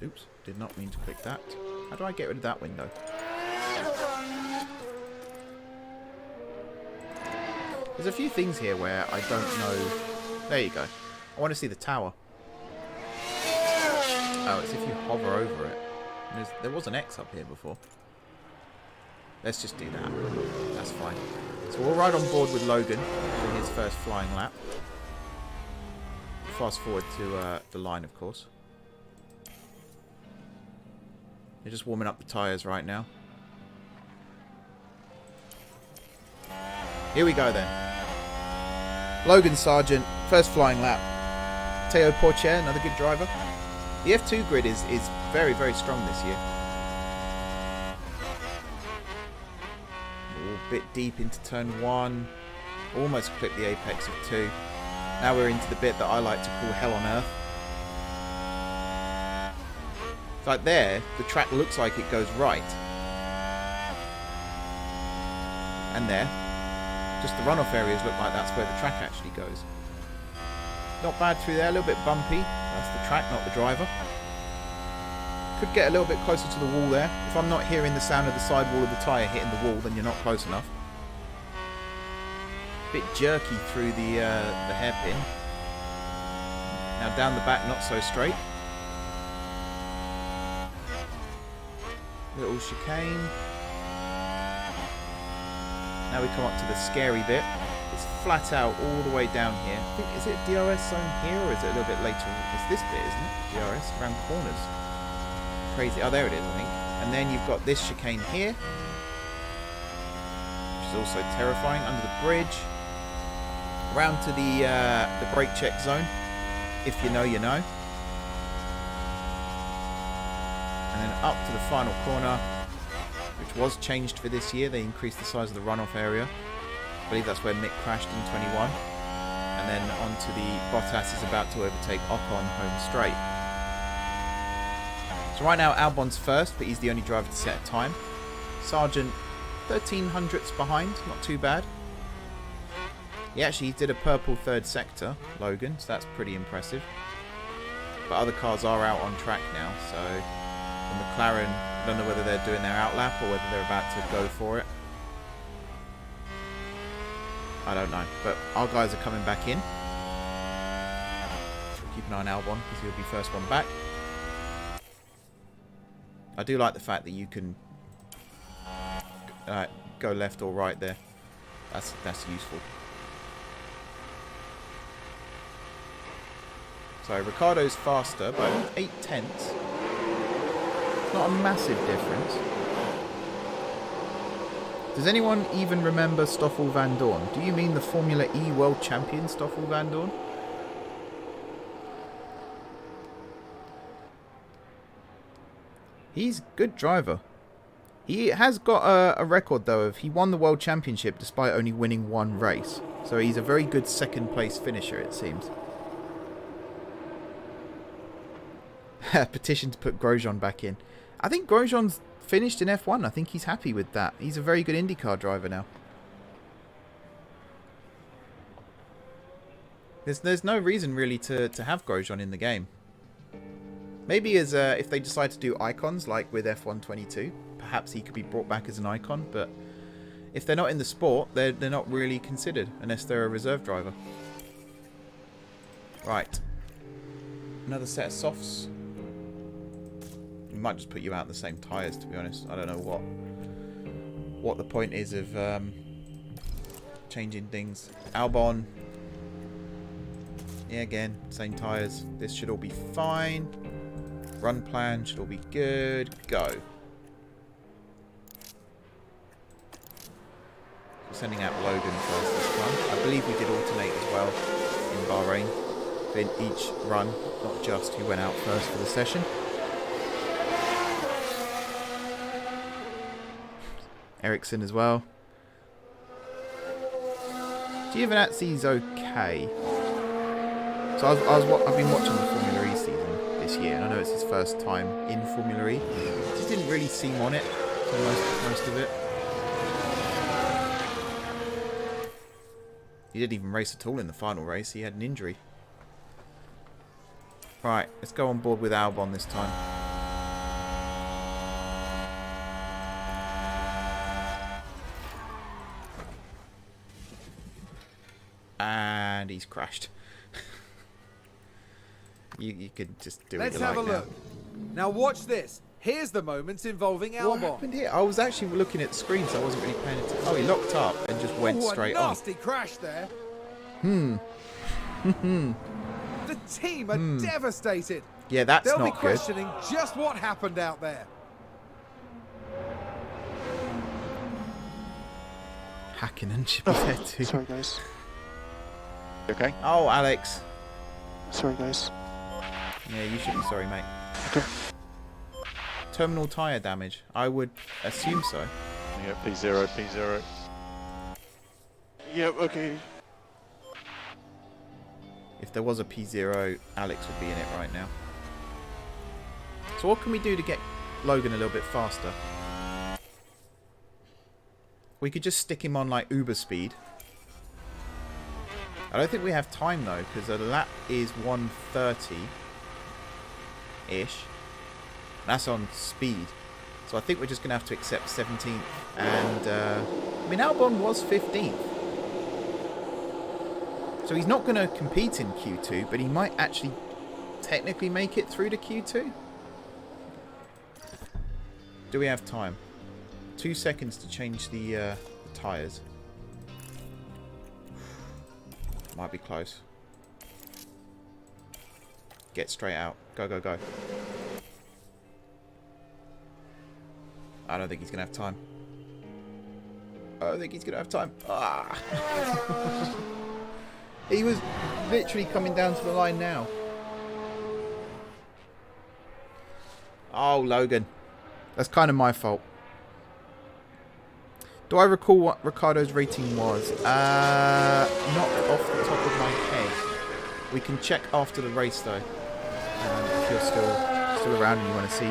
Oops, did not mean to click that. How do I get rid of that window? There's a few things here where I don't know. There you go. I want to see the tower. Oh, it's if you hover over it. There was an X up here before. Let's just do that. That's fine. So we'll ride on board with Logan for his first flying lap. Fast forward to the line, of course. They're just warming up the tyres right now. Here we go then. Logan Sargent, first flying lap. Teo Porcher, another good driver. The F2 grid is very, very strong this year. A bit deep into turn 1. Almost clipped the apex of 2. Now we're into the bit that I like to call hell on earth. Like there, the track looks like it goes right. And there, just the runoff areas look like that's where the track actually goes. Not bad through there, a little bit bumpy. That's the track, not the driver. Could get a little bit closer to the wall there. If I'm not hearing the sound of the sidewall of the tyre hitting the wall, then you're not close enough. Bit jerky through the hairpin. Now down the back, not so straight. Little chicane. Now we come up to the scary bit. It's flat out all the way down here. I think, is it DRS zone here or is it a little bit later? It's this bit, isn't it? DRS, around corners. Crazy. Oh, there it is, I think. And then you've got this chicane here, which is also terrifying. Under the bridge. Round to the brake check zone. If you know, you know. And then up to the final corner, which was changed for this year. They increased the size of the runoff area. I believe that's where Mick crashed in 21. And And then onto the Bottas is about to overtake Ocon home straight. So right now Albon's first, but he's the only driver to set a time. Sargent 1300ths behind, not too bad. He actually did a purple third sector, Logan, so that's pretty impressive. But other cars are out on track now, so the McLaren, I don't know whether they're doing their outlap or whether they're about to go for it. I don't know, but our guys are coming back in. Keep an eye on Albon because he'll be first one back. I do like the fact that you can go left or right there. That's useful. So Ricciardo's faster by 0.8. Not a massive difference. Does anyone even remember Stoffel Van Dorn? Do you mean the Formula E World Champion Stoffel Van Dorn? He's a good driver. He has got a record though of he won the World Championship despite only winning one race. So he's a very good second place finisher, it seems. Petition to put Grosjean back in. I think Grosjean's finished in F1. I think he's happy with that. He's a very good IndyCar driver now. There's no reason really to have Grosjean in the game. Maybe as if they decide to do icons like with F1 22, perhaps he could be brought back as an icon. But if they're not in the sport, they're not really considered unless they're a reserve driver. Right. Another set of softs. We might just put you out in the same tyres, to be honest. I don't know what the point is of changing things. Albon. Yeah, again, same tyres. This should all be fine. Run plan should all be good. Go. We're sending out Logan first this time. I believe we did alternate as well in Bahrain. In each run, not just who went out first for the session. Ericsson as well. Giovinazzi's okay. So I've been watching the Formula E season this year, and I know it's his first time in Formula E. Just didn't really seem on it for most of it. He didn't even race at all in the final race. He had an injury. Right, let's go on board with Albon this time. And he's crashed. you could just do Let's it. have like a look. Now watch this. Here's the moments involving Albon. What happened here? I was actually looking at the screen, so I wasn't really paying attention. Oh, he locked up and just went straight on. A nasty crash there. The team are devastated. Yeah, that's They'll be not good. questioning just what happened out there. Hakkinen should be there too. Sorry, guys. Okay. Oh, Alex. Sorry, guys. Yeah, you should be sorry, mate. Okay. Terminal tyre damage. I would assume so. Yeah, P0, P0. Yep, okay. If there was a P0, Alex would be in it right now. So what can we do to get Logan a little bit faster? We could just stick him on like Uber speed. I don't think we have time though, because a lap is 1:30-ish. That's on speed. So I think we're just going to have to accept 17th. And, I mean, Albon was 15th. So he's not going to compete in Q2, but he might actually technically make it through to Q2. Do we have time? 2 seconds to change the tyres. Might be close. Get straight out. Go, go, go. I don't think he's going to have time. I don't think he's going to have time. Ah. He was literally coming down to the line now. Oh, Logan. That's kind of my fault. Do I recall what Ricciardo's rating was? Not off the top of my head. We can check after the race though, if you're still around and you want to see.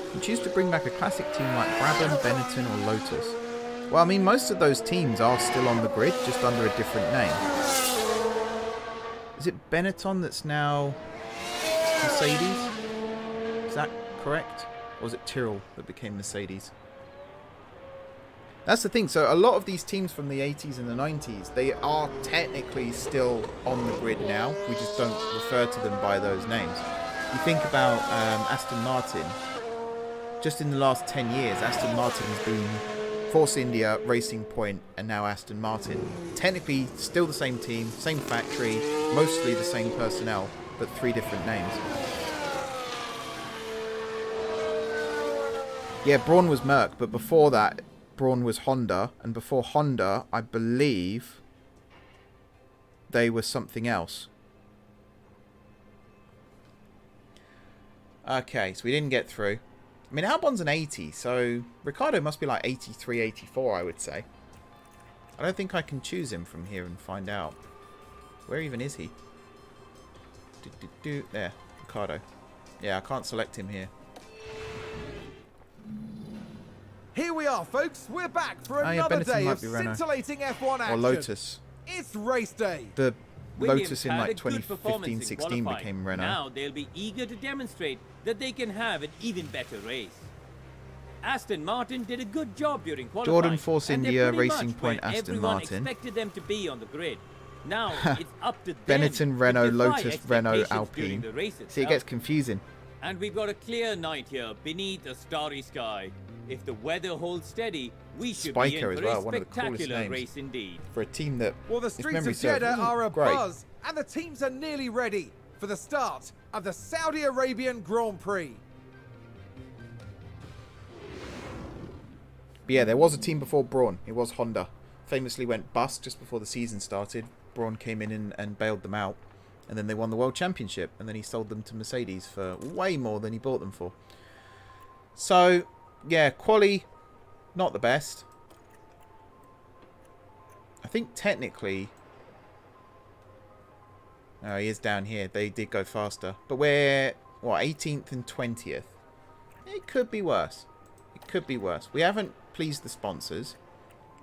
You can choose to bring back a classic team like Brabham, Benetton or Lotus. Well, I mean, most of those teams are still on the grid, just under a different name. Is it Benetton that's now Mercedes? Is that correct? Or was it Tyrrell that became Mercedes? That's the thing. So a lot of these teams from the 80s and the 90s, they are technically still on the grid now. We just don't refer to them by those names. You think about Aston Martin. Just in the last 10 years, Aston Martin has been Force India, Racing Point, and now Aston Martin. Technically still the same team, same factory, mostly the same personnel, but 3 different names. Yeah, Braun was Merc, but before that, Braun was Honda, and before Honda, I believe they were something else. Okay, so we didn't get through. I mean, Albon's an 80, so Ricciardo must be like 83, 84, I would say. I don't think I can choose him from here and find out. Where even is he? There, Ricciardo. Yeah, I can't select him here. Here we are, folks. We're back for another Benetton day might of be Renault. scintillating F1 action. Or Lotus. It's race day. The Williams Lotus in had like a good performance in 2015-16 qualifying. became Renault. Now they'll be eager to demonstrate that they can have an even better race. Aston Martin did a good job during qualifying. Jordan, Force and they're India, pretty Racing much Point, where Aston everyone Martin. expected them to be on the grid. Now it's up to them Benetton, Renault, to defy Lotus, Renault, expectations during Alpine. the race See, it itself. gets confusing. And we've got a clear night here beneath a starry sky. If the weather holds steady, we should be Spiker in as for well, a one of the coolest spectacular names. race indeed. For a team that, Well, the if streets memory of serves, Jeddah wasn't are a great. buzz, and the teams are nearly ready for the start of the Saudi Arabian Grand Prix. But yeah, there was a team before Braun. It was Honda. Famously went bust just before the season started. Braun came in and bailed them out. And then they won the World Championship. And then he sold them to Mercedes for way more than he bought them for. So, yeah, quali, not the best. I think technically... Oh, he is down here. They did go faster. But we're, what, 18th and 20th? It could be worse. It could be worse. We haven't pleased the sponsors,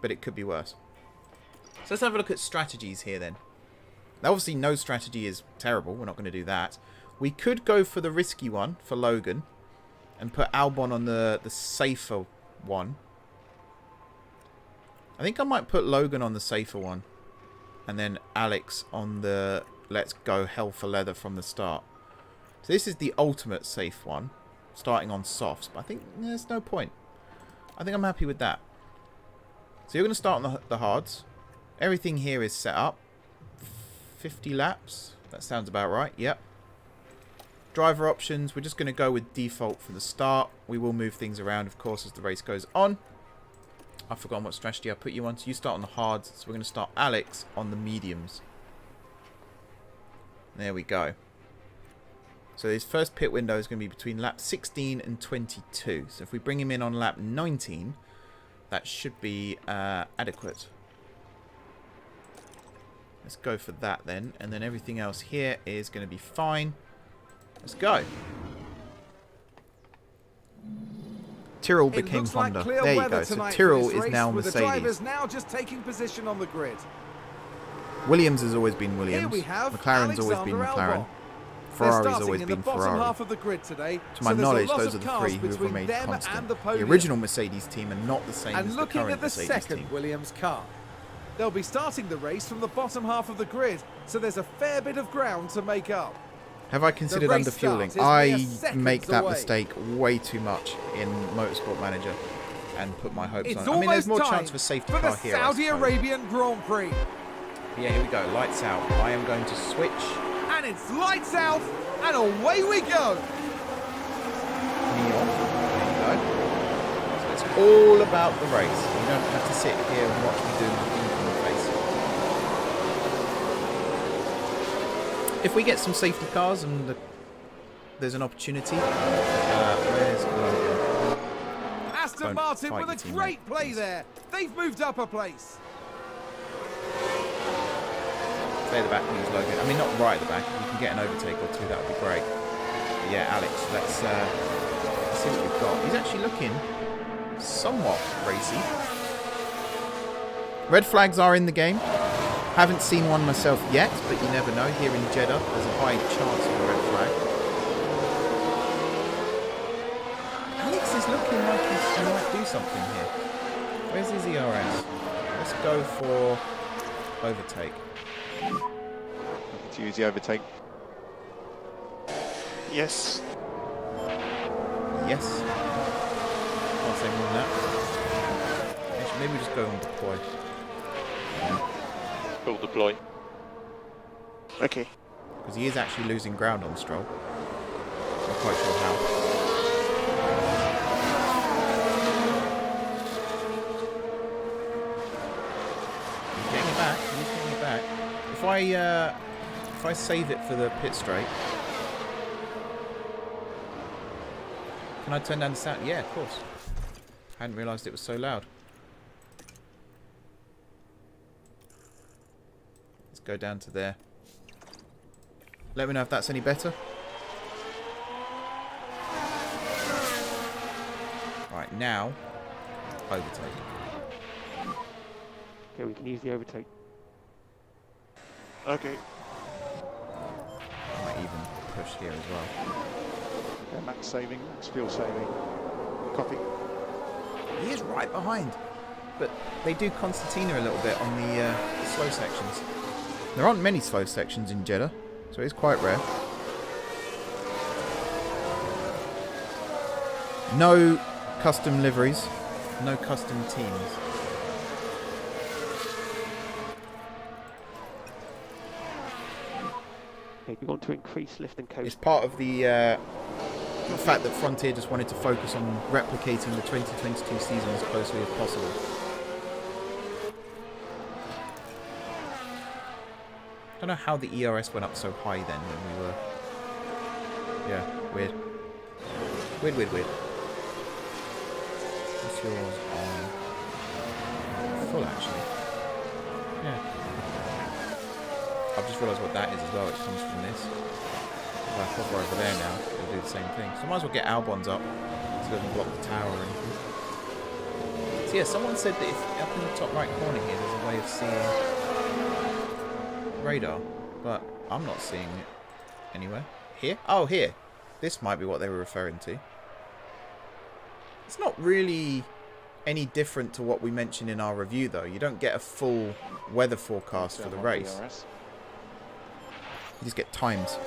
but it could be worse. So let's have a look at strategies here then. Now, obviously, no strategy is terrible. We're not going to do that. We could go for the risky one for Logan and put Albon on the safer one. I think I might put Logan on the safer one and then Alex on the let's go hell for leather from the start. So this is the ultimate safe one, starting on softs, but I think there's no point. I think I'm happy with that. So you're going to start on the hards. Everything here is set up. 50 laps. That sounds about right. Yep. Driver options. We're just going to go with default for the start. We will move things around, of course, as the race goes on. I've forgotten what strategy I put you on. So you start on the hards. So we're going to start Alex on the mediums. There we go. So his first pit window is going to be between lap 16 and 22. So if we bring him in on lap 19, that should be adequate. Let's go for that then. And then everything else here is going to be fine. Let's go. Tyrrell became Honda. There you go. So Tyrrell is now with Mercedes. the drivers now just taking position on the grid. Williams has always been Williams. Here we have McLaren's always been Alexander McLaren. Albon. Ferrari's always in been the bottom Ferrari. half of the grid today, To my so there's a knowledge, lot those of are the cars three who have between remained them constant. and the The podium. original Mercedes team are not the same And as the looking current at the Mercedes second team. Williams car. They'll be starting the race from the bottom half of the grid, so there's a fair bit of ground to make up. Have I considered race underfueling? start is I mere seconds make that away. mistake way too much in Motorsport Manager and put my hopes It's on. I mean, there's more almost chance time for safety for the car here. I Saudi suppose. Arabian Grand Prix. Yeah, here we go. Lights out. I am going to switch. And it's lights out, and away we go. Neon. There you go. So it's all about the race. You don't have to sit here and watch me do my ink on the face. If we get some safety cars and there's an opportunity, where's Logan? Aston Don't Martin fight with a your teammate, great play please. there. They've moved up a place. stay at the back and use Logan. I mean, not right at the back. If you can get an overtake or two, that would be great. But yeah, Alex, let's see what we've got. He's actually looking somewhat racy. Red flags are in the game. Haven't seen one myself yet, but you never know. Here in Jeddah, there's a high chance of a red flag. Alex is looking like he might do something here. Where's his ERS? Let's go for overtake. Looking to use the overtake. Yes. Yes. Can't say more than that. Actually, maybe we just go on deploy. Full deploy. Okay. Because he is actually losing ground on Stroll. Not quite sure how. He's getting it back. He's getting it back. If I save it for the pit straight, can I turn down the sound? Yeah, of course. Hadn't realised it was so loud. Let's go down to there. Let me know if that's any better. Right, now, overtake. Okay, we can use the overtake. Okay. I might even push here as well. Okay, max saving, max fuel saving. Copy. He is right behind. But they do concertina a little bit on the slow sections. There aren't many slow sections in Jeddah, so it's quite rare. No custom liveries, no custom teams. Okay, we want to increase lift and coast. It's part of the fact that Frontier just wanted to focus on replicating the 2022 season as closely as possible. I don't know how the ERS went up so high then when we were... Yeah, weird. Weird. What's yours on... Full, actually. Yeah. I've just realised what that is as well. It comes from this. If I hover over there now, it'll do the same thing. So I might as well get Albon's up so it doesn't block the tower or anything. So yeah, someone said that if up in the top right corner here there's a way of seeing radar, but I'm not seeing it anywhere. Here? Oh, here. This might be what they were referring to. It's not really any different to what we mentioned in our review, though. You don't get a full weather forecast for the race. You just get times.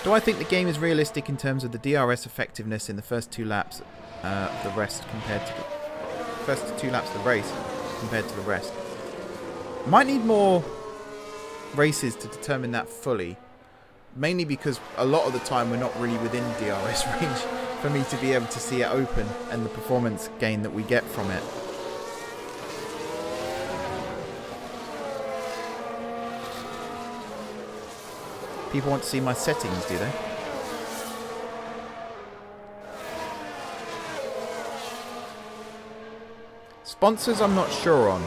Do I think the game is realistic in terms of the DRS effectiveness in the first 2 laps of the rest compared to the first 2 laps of the race compared to the rest? Might need more races to determine that fully. Mainly because a lot of the time we're not really within DRS range for me to be able to see it open and the performance gain that we get from it. People want to see my settings, do they? Sponsors, I'm not sure on.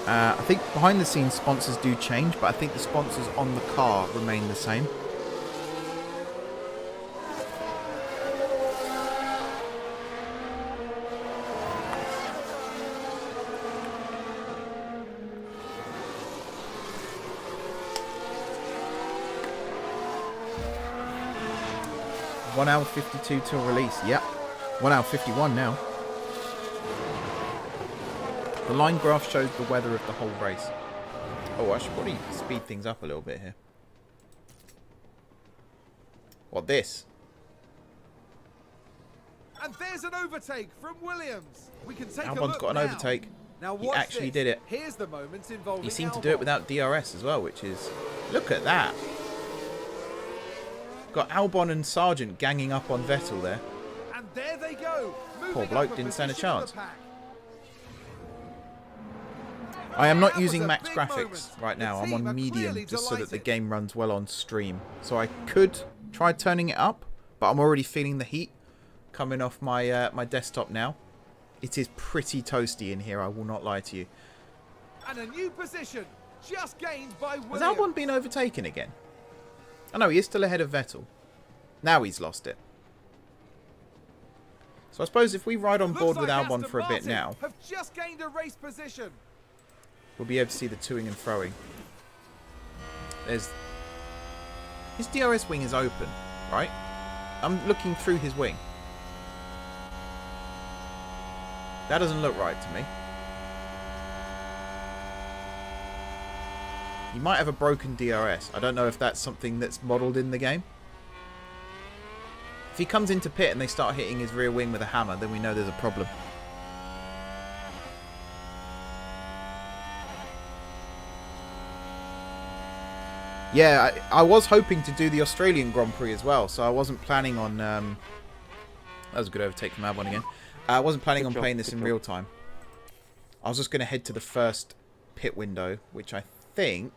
I think behind the scenes sponsors do change, but I think the sponsors on the car remain the same. One hour 52 till release. Yep. 1 hour 51 now. The line graph shows the weather of the whole race. Oh, I should probably speed things up a little bit here. What, this? And there's an overtake from Williams. We can take a Albon's look got an now. overtake. Now He watch actually this. did it. Here's the moments involving He seemed to Albon. do it without DRS as well, which is... Look at that. Got Albon and Sargent ganging up on Vettel there. And there they go. Poor moving bloke up didn't stand a position in the chance. pack. I am not That was using a max big graphics moment. right now. The I'm team on are medium clearly just so that the delighted. game runs well on stream. So I could try turning it up, but I'm already feeling the heat coming off my my desktop now. It is pretty toasty in here, I will not lie to you. And a new position, just gained by Has Williams. Albon been overtaken again? Oh no, he is still ahead of Vettel. Now he's lost it. So I suppose if we ride on board with Albon for a bit now, have just gained a race position. we'll be able to see the toing and froing. There's... His DRS wing is open, right? I'm looking through his wing. That doesn't look right to me. He might have a broken DRS. I don't know if that's something that's modelled in the game. If he comes into pit and they start hitting his rear wing with a hammer, then we know there's a problem. Yeah, I was hoping to do the Australian Grand Prix as well, so I wasn't planning on... that was a good overtake from Albon again. I wasn't planning on playing this in real time. I was just going to head to the first pit window, which I think...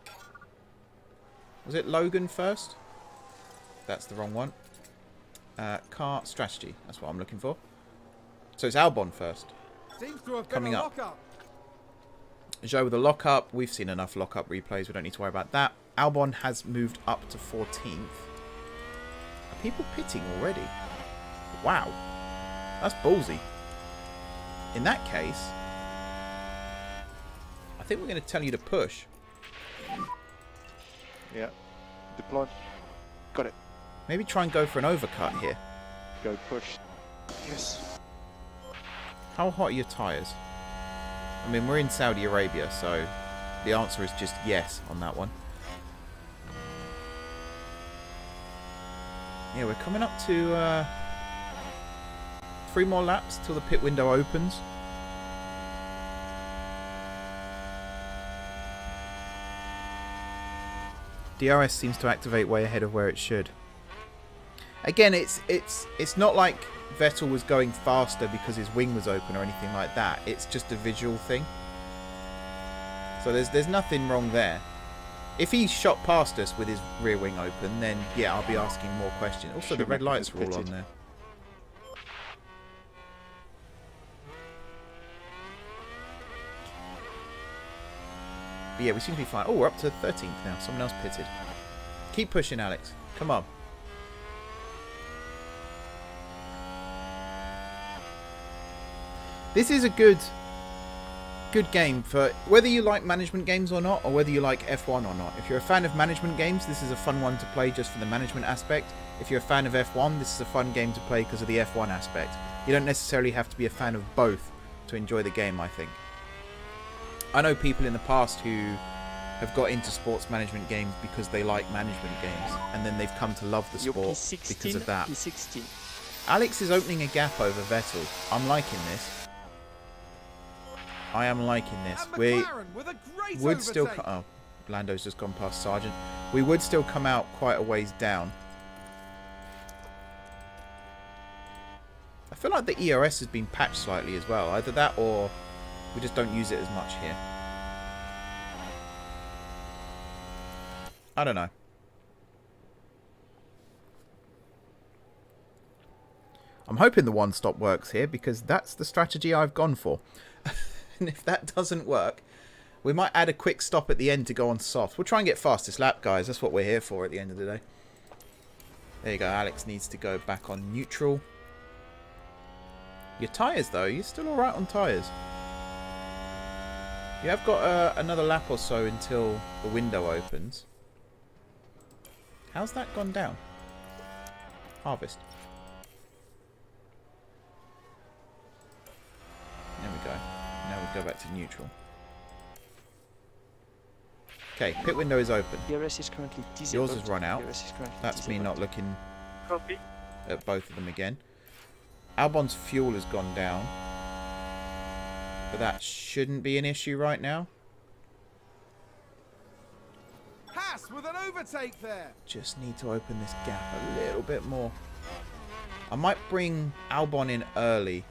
Was it Logan first? That's the wrong one. Car strategy. That's what I'm looking for. So it's Albon first. Seems to have been Coming a up. lockup. Zhou with a lockup. We've seen enough lockup replays. We don't need to worry about that. Albon has moved up to 14th. Are people pitting already? Wow. That's ballsy. In that case, I think we're going to tell you to push. Yeah. Deploy. Got it. Maybe try and go for an overcut here. Go push. Yes. How hot are your tyres? I mean, we're in Saudi Arabia, so the answer is just yes on that one. Yeah, we're coming up to 3 more laps till the pit window opens. DRS seems to activate way ahead of where it should. Again, it's not like Vettel was going faster because his wing was open or anything like that. It's just a visual thing. So there's nothing wrong there. If he shot past us with his rear wing open, then yeah, I'll be asking more questions. Also, the red lights are all on there. But yeah, we seem to be fine. Oh, we're up to 13th now. Someone else pitted. Keep pushing, Alex. Come on. This is a good game for whether you like management games or not, or whether you like F1 or not. If you're a fan of management games, this is a fun one to play just for the management aspect. If you're a fan of F1, this is a fun game to play because of the F1 aspect. You don't necessarily have to be a fan of both to enjoy the game, I think. I know people in the past who have got into sports management games because they like management games, and then they've come to love the sport because of that. P16. Alex is opening a gap over Vettel. I'm liking this. I am liking this. And We McLaren with a great would still... overtake. Oh, Lando's just gone past Sargent. We would still come out quite a ways down. I feel like the ERS has been patched slightly as well. Either that or we just don't use it as much here. I don't know. I'm hoping the one stop works here because that's the strategy I've gone for. And if that doesn't work, we might add a quick stop at the end to go on soft. We'll try and get fastest lap, guys. That's what we're here for at the end of the day. There you go. Alex needs to go back on neutral. Your tyres, though. You're still alright on tyres. You have got another lap or so until the window opens. How's that gone down? Harvest. There we go. Now we go back to neutral. Okay, pit window is open. DRS is currently disabled. Yours has run out. DRS is currently That's me not looking Copy. at both of them again. Albon's fuel has gone down. But that shouldn't be an issue right now. Haas with an overtake there. Just need to open this gap a little bit more. I might bring Albon in early.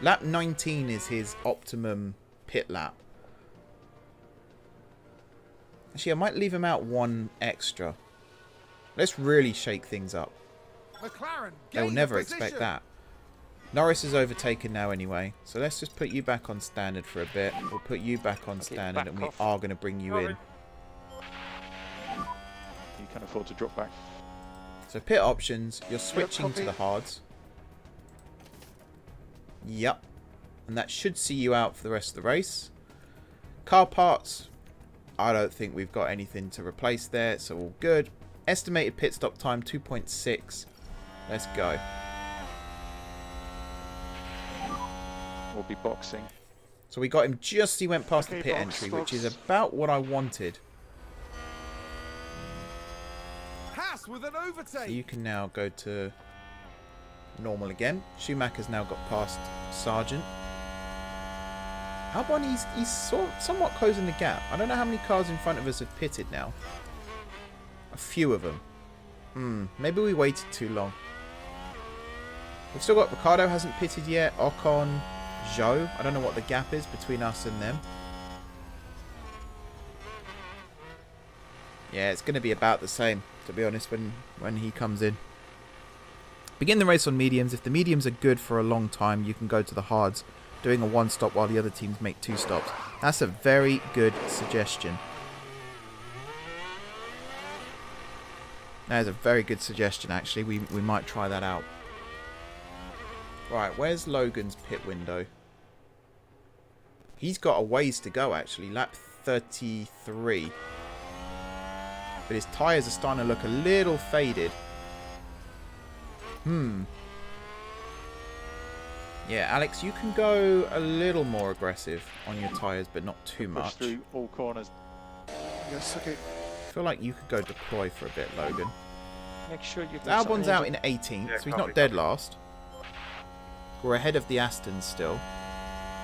Lap 19 is his optimum pit lap. Actually, I might leave him out one extra. Let's really shake things up. McLaren They'll gained never position. expect that. Norris is overtaken now anyway. So let's just put you back on standard for a bit. We'll put you back on standard back and we off. are going to bring you in. You can afford to drop back. So pit options, you're switching to copy. the hards. Yep. And that should see you out for the rest of the race. Car parts, I don't think we've got anything to replace there, so all good. Estimated pit stop time 2.6. Let's go. We'll be boxing. So we got him just as he went past the Okay, pit box, entry, box. which is about what I wanted. Haas with an So overtake. you can now go to normal again. Schumacher's now got past Sargent. Albon, he's somewhat closing the gap. I don't know how many cars in front of us have pitted now. A few of them. Maybe we waited too long. We've still got Ricardo hasn't pitted yet. Ocon, Zhou. I don't know what the gap is between us and them. Yeah, it's going to be about the same, to be honest, when he comes in. Begin the race on mediums. If the mediums are good for a long time, you can go to the hards, doing a one stop while the other teams make two stops. That's a very good suggestion. That is a very good suggestion, actually. We might try that out. Right, where's Logan's pit window? He's got a ways to go, actually. Lap 33. But his tyres are starting to look a little faded. Yeah, Alex, you can go a little more aggressive on your tyres, but not too Push much. through all corners. Yes, okay. I feel like you could go deploy for a bit, Logan. Make sure you. Albon's out in 18th, Yeah, so he's copy, not dead copy. last. We're ahead of the Astons still.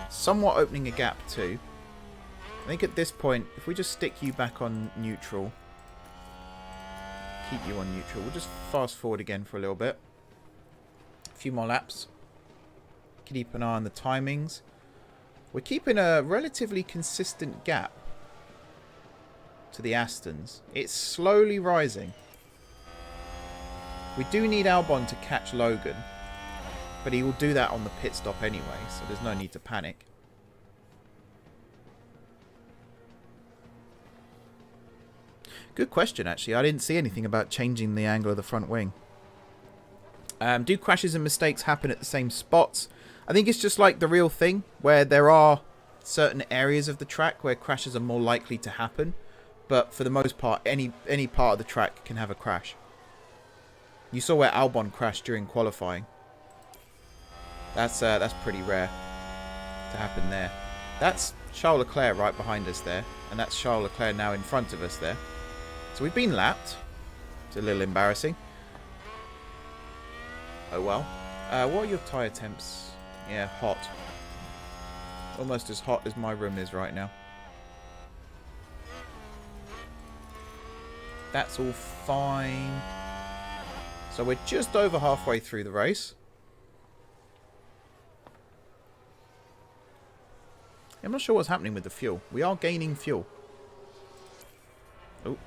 Somewhat opening a gap too. I think at this point, if we just stick you back on neutral, keep you on neutral, we'll just fast forward again for a little bit. A few more laps. Keep an eye on the timings. We're keeping a relatively consistent gap to the Astons. It's slowly rising. We do need Albon to catch Logan, but he will do that on the pit stop anyway, so there's no need to panic. Good question, actually. I didn't see anything about changing the angle of the front wing. Do crashes and mistakes happen at the same spots? I think it's just like the real thing, where there are certain areas of the track where crashes are more likely to happen, but for the most part, any part of the track can have a crash. You saw where Albon crashed during qualifying. That's pretty rare to happen there. That's Charles Leclerc right behind us there, and that's Charles Leclerc now in front of us there. So we've been lapped. It's a little embarrassing. Oh well. What are your tyre temps? Yeah, hot. Almost as hot as my room is right now. That's all fine. So we're just over halfway through the race. I'm not sure what's happening with the fuel. We are gaining fuel. Oh,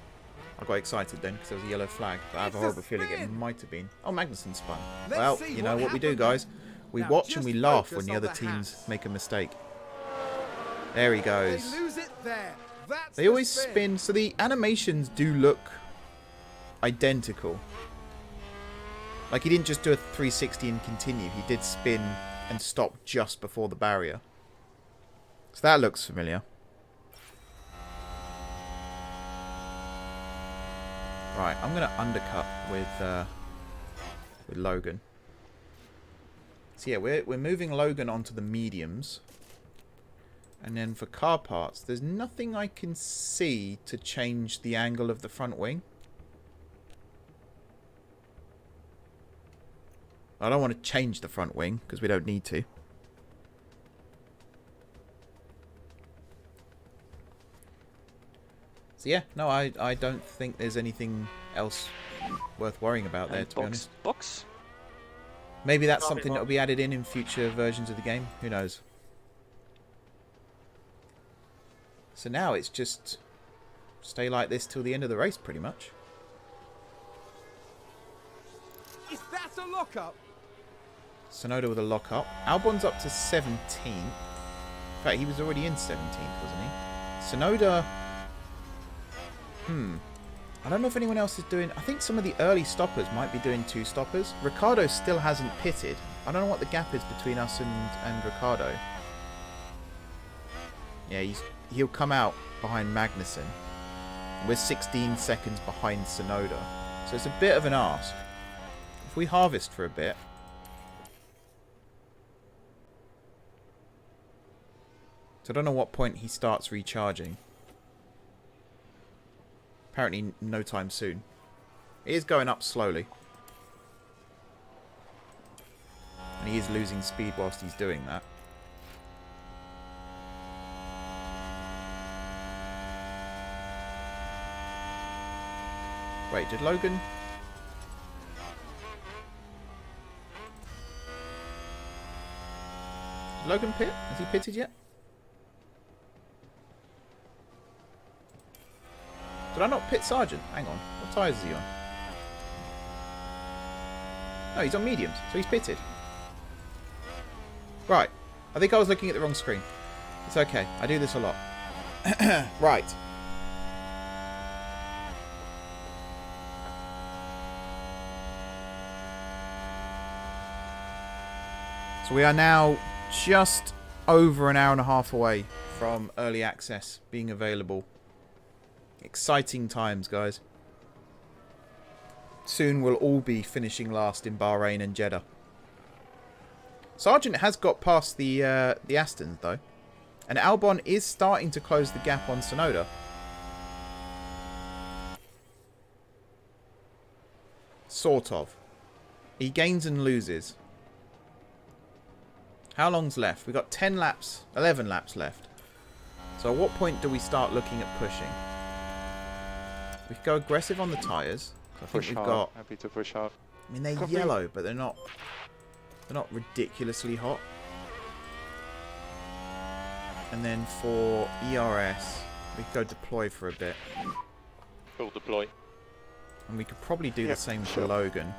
I got excited then because there was a yellow flag. But I have a horrible feeling it might have been. Oh, Magnussen spun. Let's Well, see you know what we do, happened guys. then. We Now watch and we just laugh focus when the on other the teams Haas. make a mistake. There he goes. They lose it there. That's They the always spin. So the animations do look identical. Like he didn't just do a 360 and continue. He did spin and stop just before the barrier. So that looks familiar. Right, I'm going to undercut with Logan. So yeah, we're moving Logan onto the mediums. And then for car parts, there's nothing I can see to change the angle of the front wing. I don't want to change the front wing because we don't need to. So yeah, no, I don't think there's anything else worth worrying about there, to be honest. Box. Maybe that's something that will be added in future versions of the game. Who knows? So now it's just stay like this till the end of the race, pretty much. Is that a lockup? Sonoda with a lock up. Albon's up to 17th. In fact, he was already in 17th, wasn't he? Sonoda... I don't know if anyone else is doing... I think some of the early stoppers might be doing 2 stoppers. Ricciardo still hasn't pitted. I don't know what the gap is between us and Ricciardo. Yeah, he'll come out behind Magnussen. We're 16 seconds behind Sonoda. So it's a bit of an ask. If we harvest for a bit... So I don't know what point he starts recharging. Apparently no time soon. It is going up slowly. And he is losing speed whilst he's doing that. Wait, did Logan... Did Logan pit? Has he pitted yet? Did I not pit Sargent? Hang on. What tyres is he on? No, he's on mediums, so he's pitted. Right. I think I was looking at the wrong screen. It's okay. I do this a lot. Right. So we are now just over an hour and a half away from early access being available. Exciting times, guys. Soon we'll all be finishing last in Bahrain and Jeddah. Sargent has got past the Astons, though. And Albon is starting to close the gap on Sonoda. Sort of. He gains and loses. How long's left? We've got 10 laps, 11 laps left. So at what point do we start looking at pushing? We could go aggressive on the tyres. I think we've got... Happy to push hard. I mean, they're yellow, but they're not ridiculously hot. And then for ERS, we could go deploy for a bit. Full deploy. And we could probably do the same for Logan.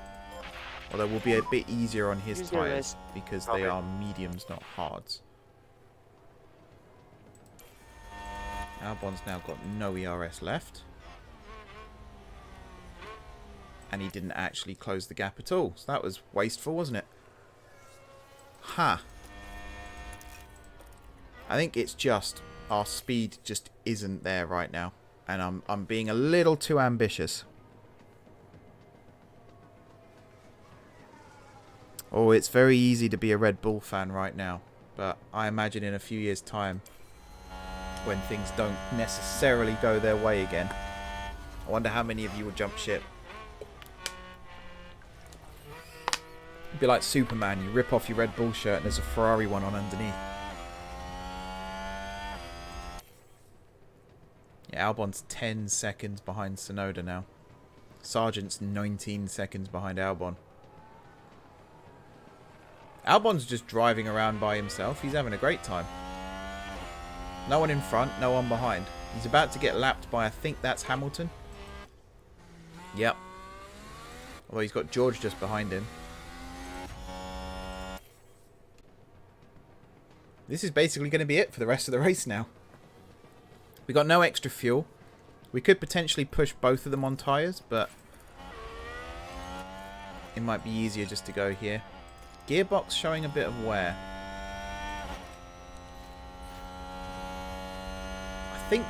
Although we'll be a bit easier on his Use tyres ERS. because they are mediums, not hards. Albon's now got no ERS left. And he didn't actually close the gap at all. So that was wasteful, wasn't it? Ha. I think it's just our speed just isn't there right now. And I'm being a little too ambitious. Oh, it's very easy to be a Red Bull fan right now. But I imagine in a few years' time, when things don't necessarily go their way again, I wonder how many of you will jump ship. It'd be like Superman. You rip off your Red Bull shirt and there's a Ferrari one on underneath. Yeah, Albon's 10 seconds behind Sonoda now. Sargent's 19 seconds behind Albon. Albon's just driving around by himself. He's having a great time. No one in front, no one behind. He's about to get lapped by, I think that's Hamilton. Yep. Although he's got George just behind him. This is basically going to be it for the rest of the race now. We got no extra fuel. We could potentially push both of them on tyres, but it might be easier just to go here. Gearbox showing a bit of wear. I think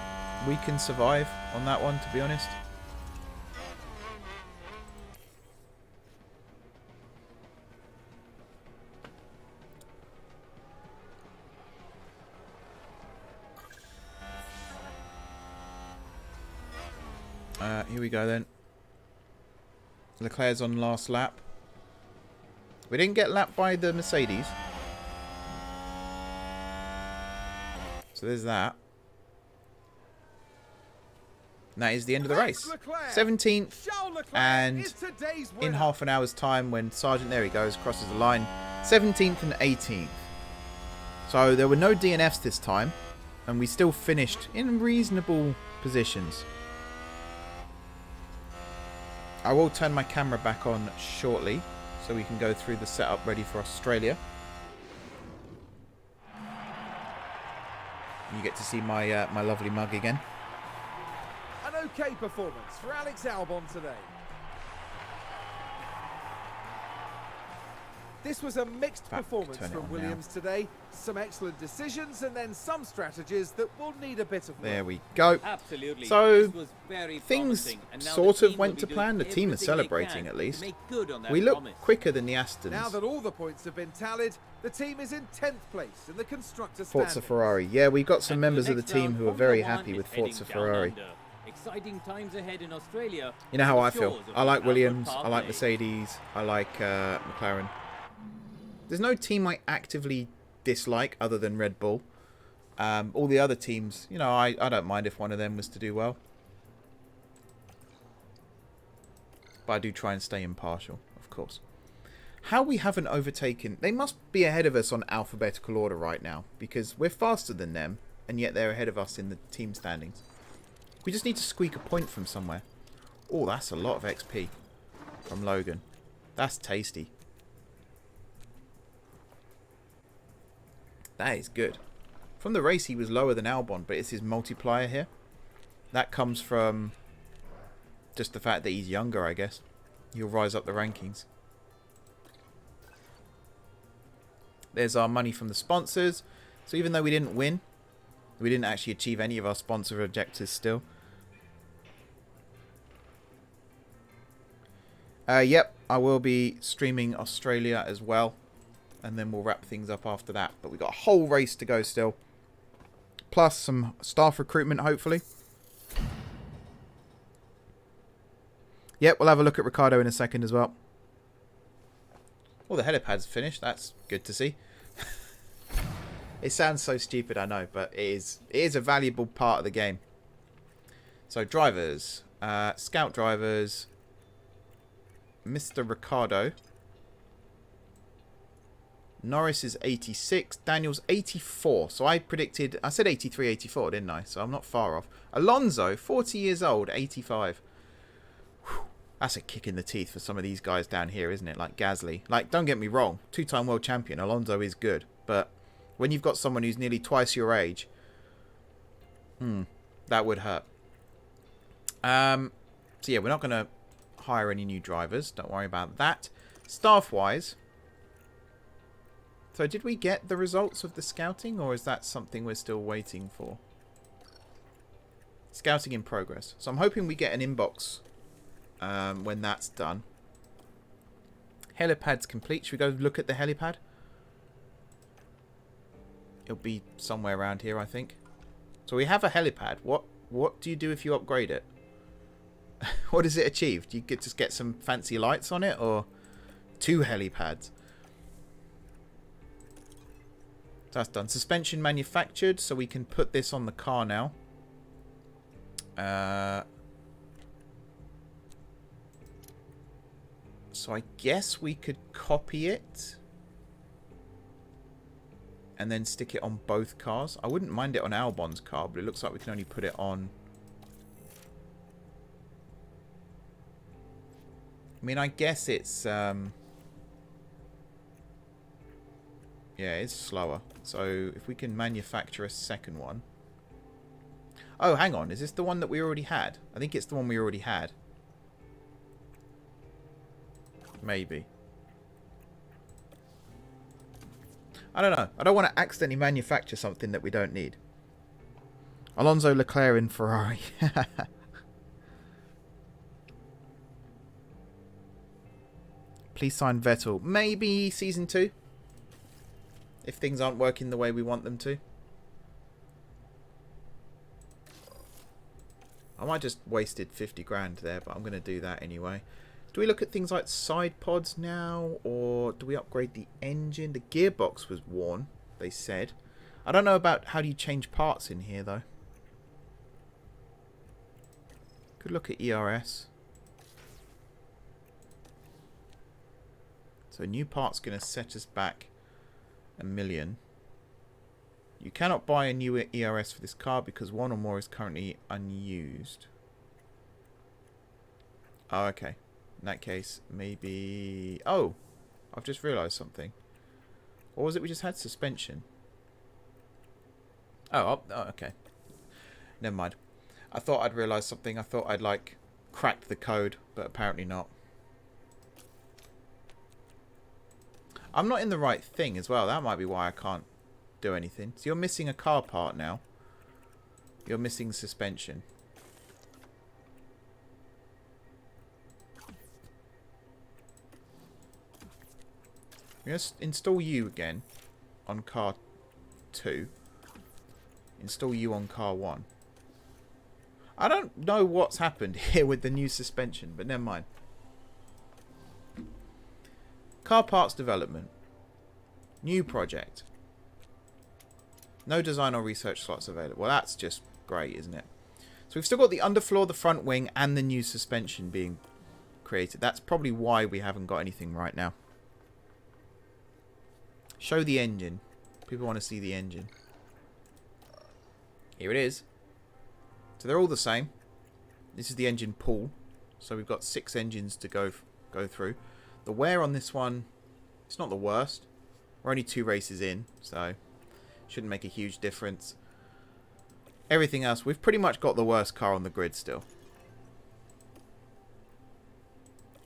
we can survive on that one, to be honest. Here we go then. Leclerc's on last lap. We didn't get lapped by the Mercedes. So there's that. And that is the end of the race. 17th. And in half an hour's time when Sargent, there he goes, crosses the line. 17th and 18th. So there were no DNFs this time. And we still finished in reasonable positions. I will turn my camera back on shortly, so we can go through the setup ready for Australia. You get to see my my lovely mug again. An okay performance for Alex Albon today. This was a mixed performance from Williams today. Some excellent decisions and then some strategies that will need a bit of work. There we go. Absolutely. So This was very things promising, and now sort the of team went will to be plan. The doing team is everything they celebrating can at to least. make good on that We look promise. quicker than the Astons. Now that all the points have been tallied, the team is in 10th place in the constructor Forza standings. Ferrari. Yeah, we've got some And members the of the next team round, who are Formula very One happy is with heading Forza down Ferrari. under. Exciting times ahead in Australia. You know how on I the feel. shores of I the like Albert Williams. I like Parkway. Mercedes. I like McLaren. There's no team I actively dislike other than Red Bull. All the other teams, you know, I don't mind if one of them was to do well. But I do try and stay impartial, of course. How we haven't overtaken... They must be ahead of us on alphabetical order right now, because we're faster than them, and yet they're ahead of us in the team standings. We just need to squeak a point from somewhere. Oh, that's a lot of XP from Logan. That's tasty. That is good. From the race, he was lower than Albon, but it's his multiplier here. That comes from just the fact that he's younger, I guess. He'll rise up the rankings. There's our money from the sponsors. So even though we didn't win, we didn't actually achieve any of our sponsor objectives still. Yep, I will be streaming Australia as well. And then we'll wrap things up after that. But we've got a whole race to go still. Plus some staff recruitment, hopefully. Yep, we'll have a look at Ricardo in a second as well. Oh, the helipad's finished. That's good to see. It sounds so stupid, I know, but it is a valuable part of the game. So, drivers. Scout drivers. Mr. Ricardo. Norris is 86. Daniel's 84. So I said 83, 84, didn't I? So I'm not far off. Alonso, 40 years old, 85. Whew. That's a kick in the teeth for some of these guys down here, isn't it? Like Gasly. Like, don't get me wrong. Two-time world champion. Alonso is good. But when you've got someone who's nearly twice your age, that would hurt. So yeah, we're not going to hire any new drivers. Don't worry about that. Staff-wise... So did we get the results of the scouting, or is that something we're still waiting for? Scouting in progress. So I'm hoping we get an inbox when that's done. Helipad's complete. Should we go look at the helipad? It'll be somewhere around here, I think. So we have a helipad. What do you do if you upgrade it? What does it achieve? Do you just get some fancy lights on it, or 2 helipads? That's done. Suspension manufactured, so we can put this on the car now. So I guess we could copy it and then stick it on both cars. I wouldn't mind it on Albon's car, but it looks like we can only put it on... I mean, I guess it's... Yeah, it's slower. So if we can manufacture a second one. Oh, hang on. Is this the one that we already had? I think it's the one we already had. Maybe. I don't know. I don't want to accidentally manufacture something that we don't need. Alonso, Leclerc in Ferrari. Please sign Vettel. Maybe Season 2. If things aren't working the way we want them to. I might just wasted 50 grand there, but I'm going to do that anyway. Do we look at things like side pods now, or do we upgrade the engine? The gearbox was worn, they said. I don't know about how do you change parts in here, though. Could look at ERS. So new part's going to set us back $1 million. You cannot buy a new ERS for this car because one or more is currently unused. Oh, okay. In that case, maybe... Oh, I've just realised something. Or was it we just had suspension? Oh, okay. Never mind. I thought I'd realised something. I thought I'd, like, cracked the code, but apparently not. I'm not in the right thing as well. That might be why I can't do anything. So you're missing a car part now. You're missing suspension. I'm going to install you again on car 2. Install you on car 1. I don't know what's happened here with the new suspension, but never mind. Car parts development. New project. No design or research slots available. Well, that's just great, isn't it? So we've still got the underfloor, the front wing, and the new suspension being created. That's probably why we haven't got anything right now. Show the engine. People want to see the engine. Here it is. So they're all the same. This is the engine pool. So we've got 6 engines to go through. The wear on this one, it's not the worst. We're only 2 races in, so shouldn't make a huge difference. Everything else, we've pretty much got the worst car on the grid still.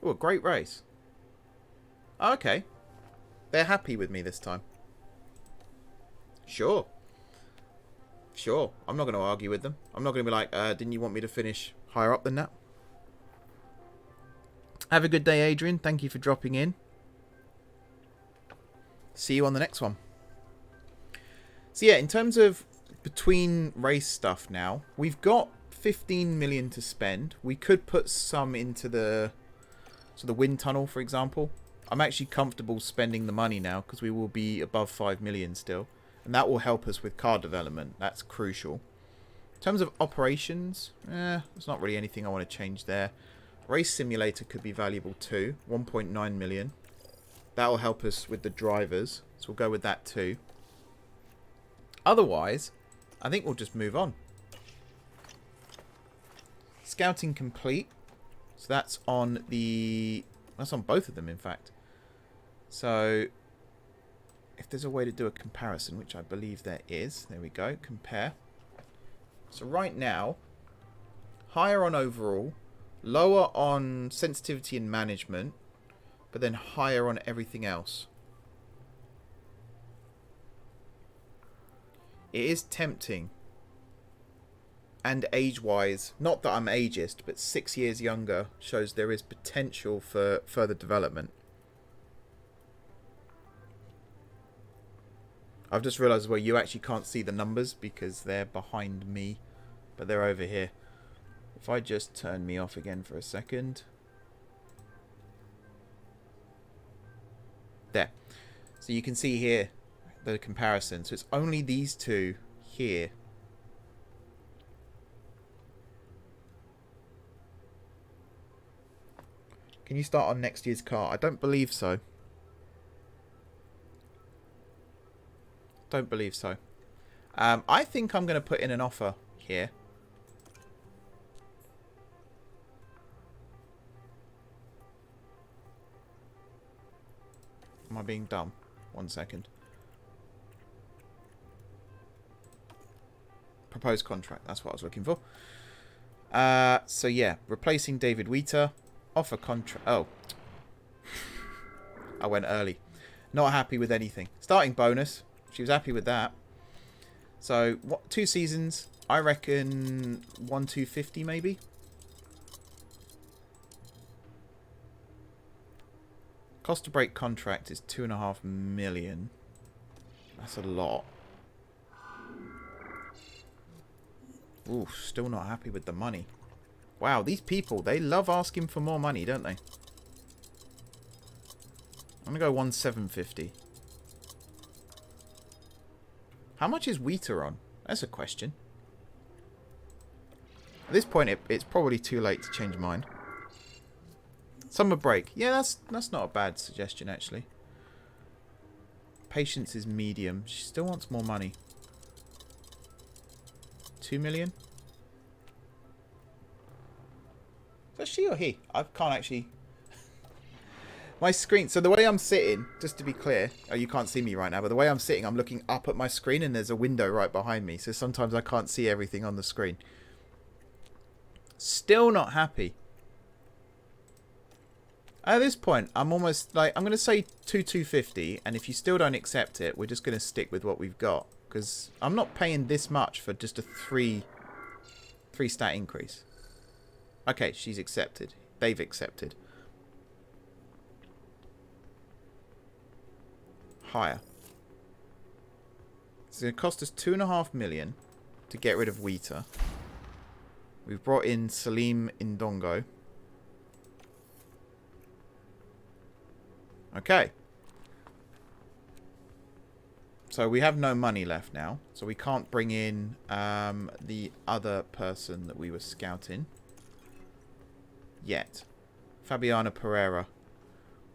Oh, a great race. Oh, okay. They're happy with me this time. Sure. Sure. I'm not going to argue with them. I'm not going to be like, didn't you want me to finish higher up than that? Have a good day, Adrian. Thank you for dropping in. See you on the next one. So yeah, in terms of between race stuff now, we've got 15 million to spend. We could put some into the wind tunnel, for example. I'm actually comfortable spending the money now because we will be above 5 million still. And that will help us with car development. That's crucial. In terms of operations, there's not really anything I want to change there. Race simulator could be valuable too. 1.9 million. That will help us with the drivers. So we'll go with that too. Otherwise, I think we'll just move on. Scouting complete. So that's on both of them, in fact. So if there's a way to do a comparison, which I believe there is. There we go. Compare. So right now, higher on overall, lower on sensitivity and management, but then higher on everything else. It is tempting. And age-wise, not that I'm ageist, but 6 years younger shows there is potential for further development. I've just realised where you actually can't see the numbers because they're behind me, but they're over here. If I just turn me off again for a second. There. So you can see here the comparison. So it's only these two here. Can you start on next year's car? I don't believe so. Don't believe so. I think I'm going to put in an offer here. Am I being dumb? 1 second. Proposed contract. That's what I was looking for. So yeah, replacing David Wheater. Offer contract. Oh. I went early. Not happy with anything. Starting bonus. She was happy with that. So, what? 2 seasons. I reckon 1,250 maybe. Cost to break contract is 2.5 million. That's a lot. Ooh, still not happy with the money. Wow, these people, they love asking for more money, don't they? I'm going to go 1,750. How much is Wheater on? That's a question. At this point, it's probably too late to change mine. Summer break. Yeah, that's not a bad suggestion, actually. Patience is medium. She still wants more money. 2 million? Is that she or he? I can't actually... My screen, so the way I'm sitting, just to be clear, oh, you can't see me right now, but the way I'm sitting, I'm looking up at my screen and there's a window right behind me. So sometimes I can't see everything on the screen. Still not happy. At this point, I'm almost like, I'm going to say 250, and if you still don't accept it, we're just going to stick with what we've got. Because I'm not paying this much for just a 3 stat increase. Okay, she's accepted. They've accepted. Higher. It's going to cost us 2.5 million to get rid of Wheater. We've brought in Salim Indongo. Okay. So we have no money left now. So we can't bring in the other person that we were scouting. Yet. Fabiana Pereira.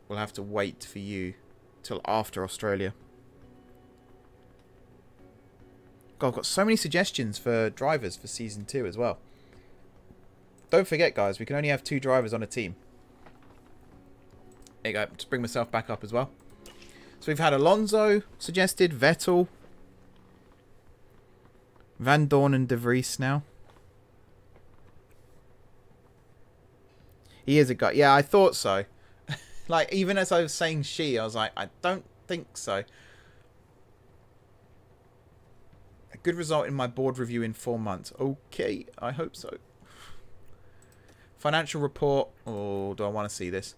We'll have to wait for you till after Australia. God, I've got so many suggestions for drivers for Season 2 as well. Don't forget, guys, we can only have 2 drivers on a team. There you go. Just bring myself back up as well. So we've had Alonso suggested, Vettel, Van Dorn and De Vries now. He is a guy. Yeah, I thought so. Like, even as I was saying she, I was like, I don't think so. A good result in my board review in 4 months. Okay, I hope so. Financial report. Oh, do I want to see this?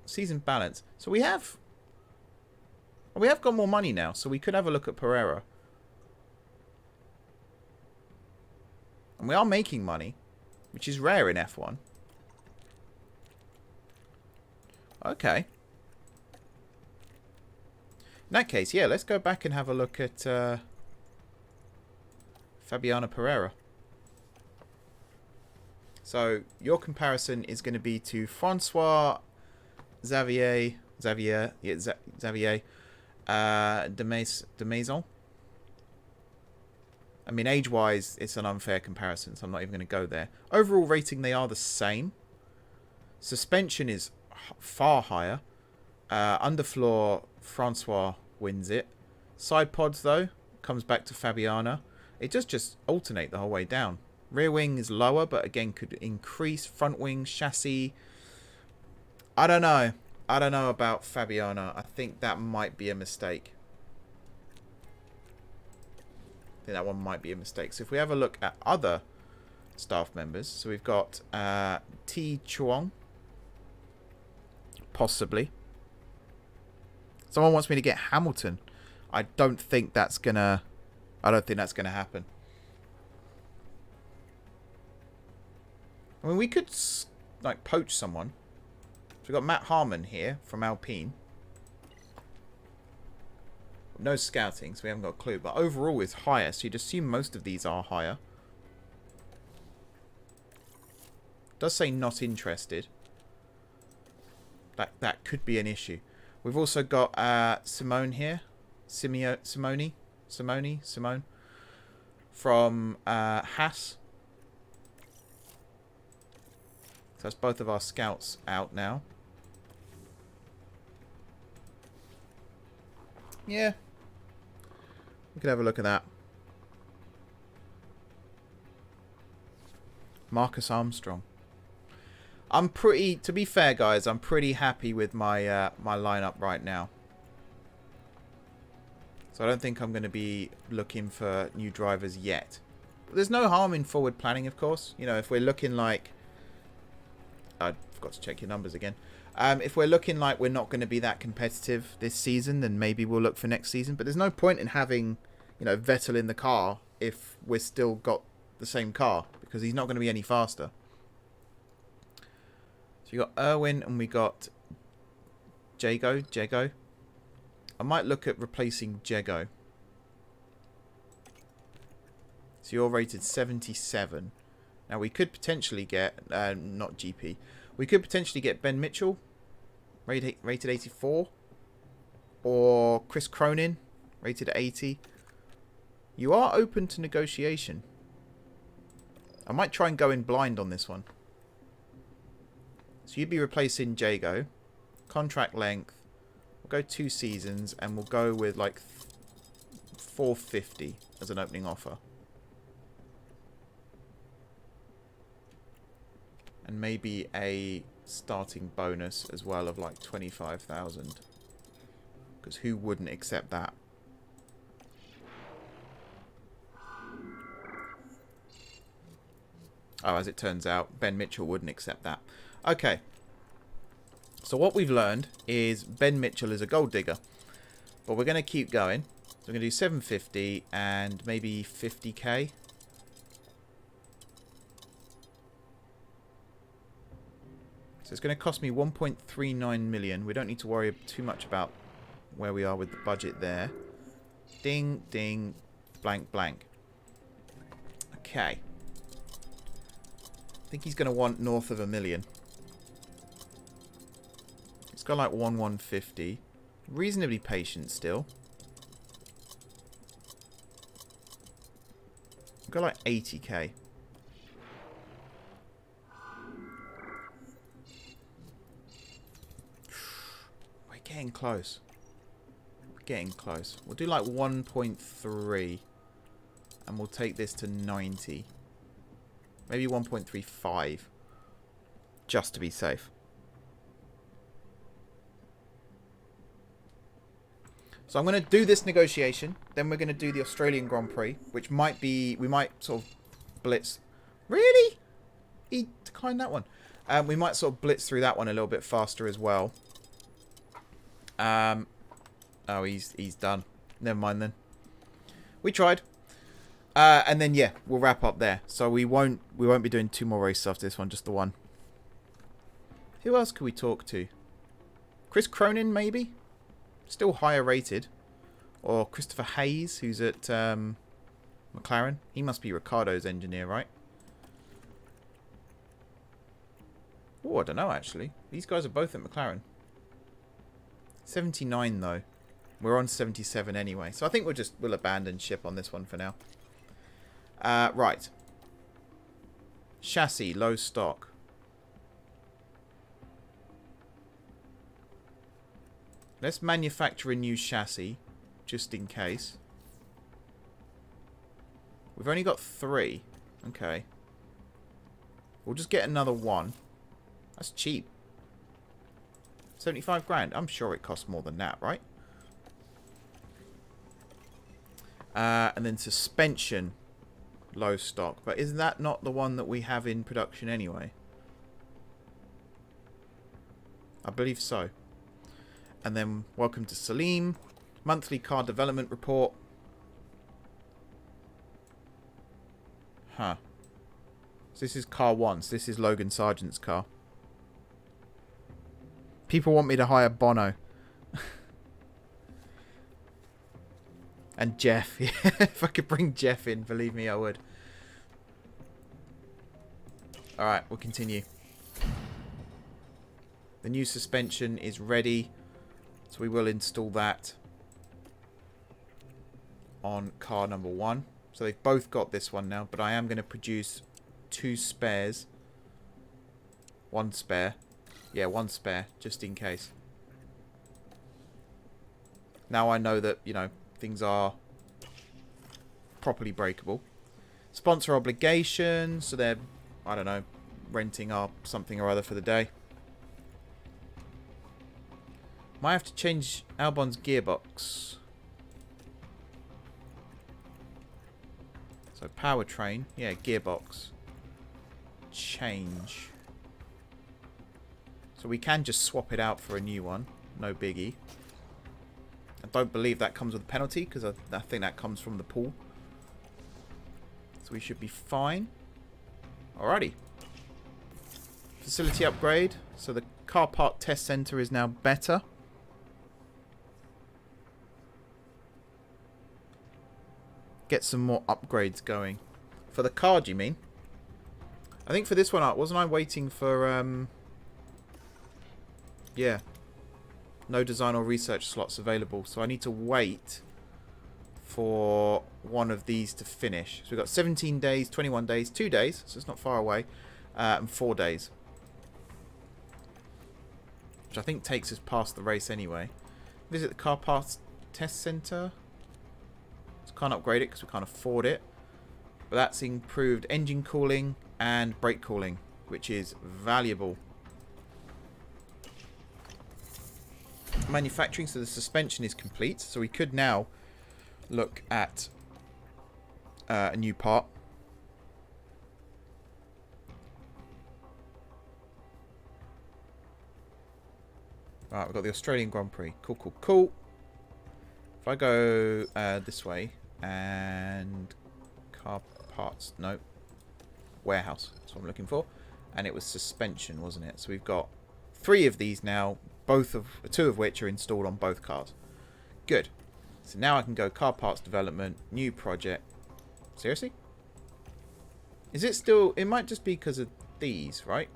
Season balance. So we have got more money now, so we could have a look at Pereira. And we are making money, which is rare in F1. Okay. In that case, yeah, let's go back and have a look at Fabiana Pereira. So your comparison is going to be to Francois Xavier de Maison. I mean, age-wise, it's an unfair comparison, so I'm not even going to go there. Overall rating, they are the same. Suspension is far higher. Underfloor, Francois wins it. Side pods, though, comes back to Fabiana. It does just alternate the whole way down. Rear wing is lower, but again could increase. Front wing, chassis. I don't know. I don't know about Fabiana. I think that might be a mistake. I think that one might be a mistake. So if we have a look at other staff members. So we've got T Chuang. Possibly. Someone wants me to get Hamilton. I don't think that's gonna happen. I mean, we could like poach someone. So we've got Matt Harmon here from Alpine. No scouting, so we haven't got a clue. But overall is higher, so you'd assume most of these are higher. Does say not interested. That could be an issue. We've also got Simone here. Simone from Haas. So that's both of our scouts out now. Yeah. We could have a look at that. Marcus Armstrong. I'm pretty, to be fair, guys, I'm pretty happy with my my lineup right now. So I don't think I'm going to be looking for new drivers yet. But there's no harm in forward planning, of course. You know, if we're looking like... I forgot to check your numbers again. If we're looking like we're not going to be that competitive this season, then maybe we'll look for next season. But there's no point in having, you know, Vettel in the car if we're still got the same car, because he's not going to be any faster. So you got Irwin and we got Jego. I might look at replacing Jego. So you're rated 77. Now we could potentially get, not GP, we could potentially get Ben Mitchell, rated 84. Or Chris Cronin, rated 80. You are open to negotiation. I might try and go in blind on this one. So you'd be replacing Jago. Contract length. We'll go 2 seasons, and we'll go with like 450 as an opening offer. And maybe a starting bonus as well of like 25,000. Because who wouldn't accept that? Oh, as it turns out, Ben Mitchell wouldn't accept that. Okay. So what we've learned is Ben Mitchell is a gold digger. But we're going to keep going. So we're going to do 750 and maybe 50k. So it's going to cost me 1.39 million. We don't need to worry too much about where we are with the budget there. Ding, ding, blank, blank. Okay. I think he's going to want north of 1 million. It's got like 150. Reasonably patient still. I've got like 80k. We're getting close. We're getting close. We'll do like 1.3. And we'll take this to 90. Maybe 1.35. Just to be safe. So I'm going to do this negotiation. Then we're going to do the Australian Grand Prix. Which might be... We might sort of blitz... Really? He declined that one. We might sort of blitz through that one a little bit faster as well. Oh, he's done. Never mind then. We tried. And then yeah, we'll wrap up there. So we won't be doing 2 more races after this one, just the one. Who else could we talk to? Chris Cronin maybe? Still higher rated. Or Christopher Hayes, who's at McLaren. He must be Ricardo's engineer, right? Oh, I don't know actually. These guys are both at McLaren. 79 though. We're on 77 anyway. So I think we'll abandon ship on this one for now. Right. Chassis, low stock. Let's manufacture a new chassis, just in case. We've only got 3. Okay. We'll just get another one. That's cheap. 75 grand. I'm sure it costs more than that, right? And then suspension. Low stock. But is that not the one that we have in production anyway? I believe so. And then welcome to Salim. Monthly car development report. Huh. So this is car 1. So this is Logan Sargent's car. People want me to hire Bono. And Jeff. Yeah, if I could bring Jeff in, believe me, I would. Alright, we'll continue. The new suspension is ready. So we will install that on car number 1. So they've both got this one now. But I am going to produce 2 spares. 1 spare. Yeah, 1 spare, just in case. Now I know that, you know, things are properly breakable. Sponsor obligation. So they're, I don't know, renting our something or other for the day. Might have to change Albon's gearbox. So powertrain. Yeah, gearbox. Change. So we can just swap it out for a new one. No biggie. I don't believe that comes with a penalty because I think that comes from the pool. So we should be fine. Alrighty. Facility upgrade. So the car part test center is now better. Get some more upgrades going. For the card, you mean? I think for this one, wasn't I waiting for... Yeah. No design or research slots available. So I need to wait for one of these to finish. So we've got 17 days, 21 days, 2 days. So it's not far away. And 4 days. which I think takes us past the race anyway. Visit the car parts test center. Can't upgrade it because we can't afford it. But that's improved engine cooling and brake cooling, which is valuable. Manufacturing, so the suspension is complete. So we could now look at a new part. Right, we've got the Australian Grand Prix. Cool, cool, cool. If I go this way and car parts, no, warehouse, that's what I'm looking for. And it was suspension, wasn't it? So we've got 3 of these now, 2 of which are installed on both cars. Good. So now I can go car parts development, new project. Seriously? Is it still, it might just be because of these, right?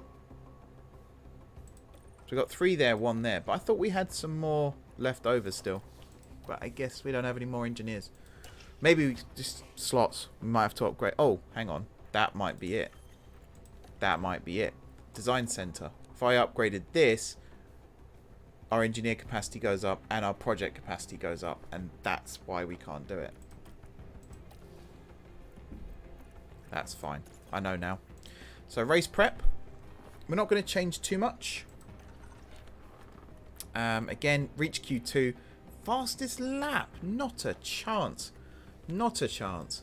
So we've got 3 there, 1 there. But I thought we had some more left over still. But I guess we don't have any more engineers. Maybe just slots. We might have to upgrade. Oh, hang on. That might be it. That might be it. Design center. If I upgraded this, our engineer capacity goes up and our project capacity goes up. And that's why we can't do it. That's fine. I know now. So race prep. We're not going to change too much. Again, reach Q2. Fastest lap. Not a chance. Not a chance.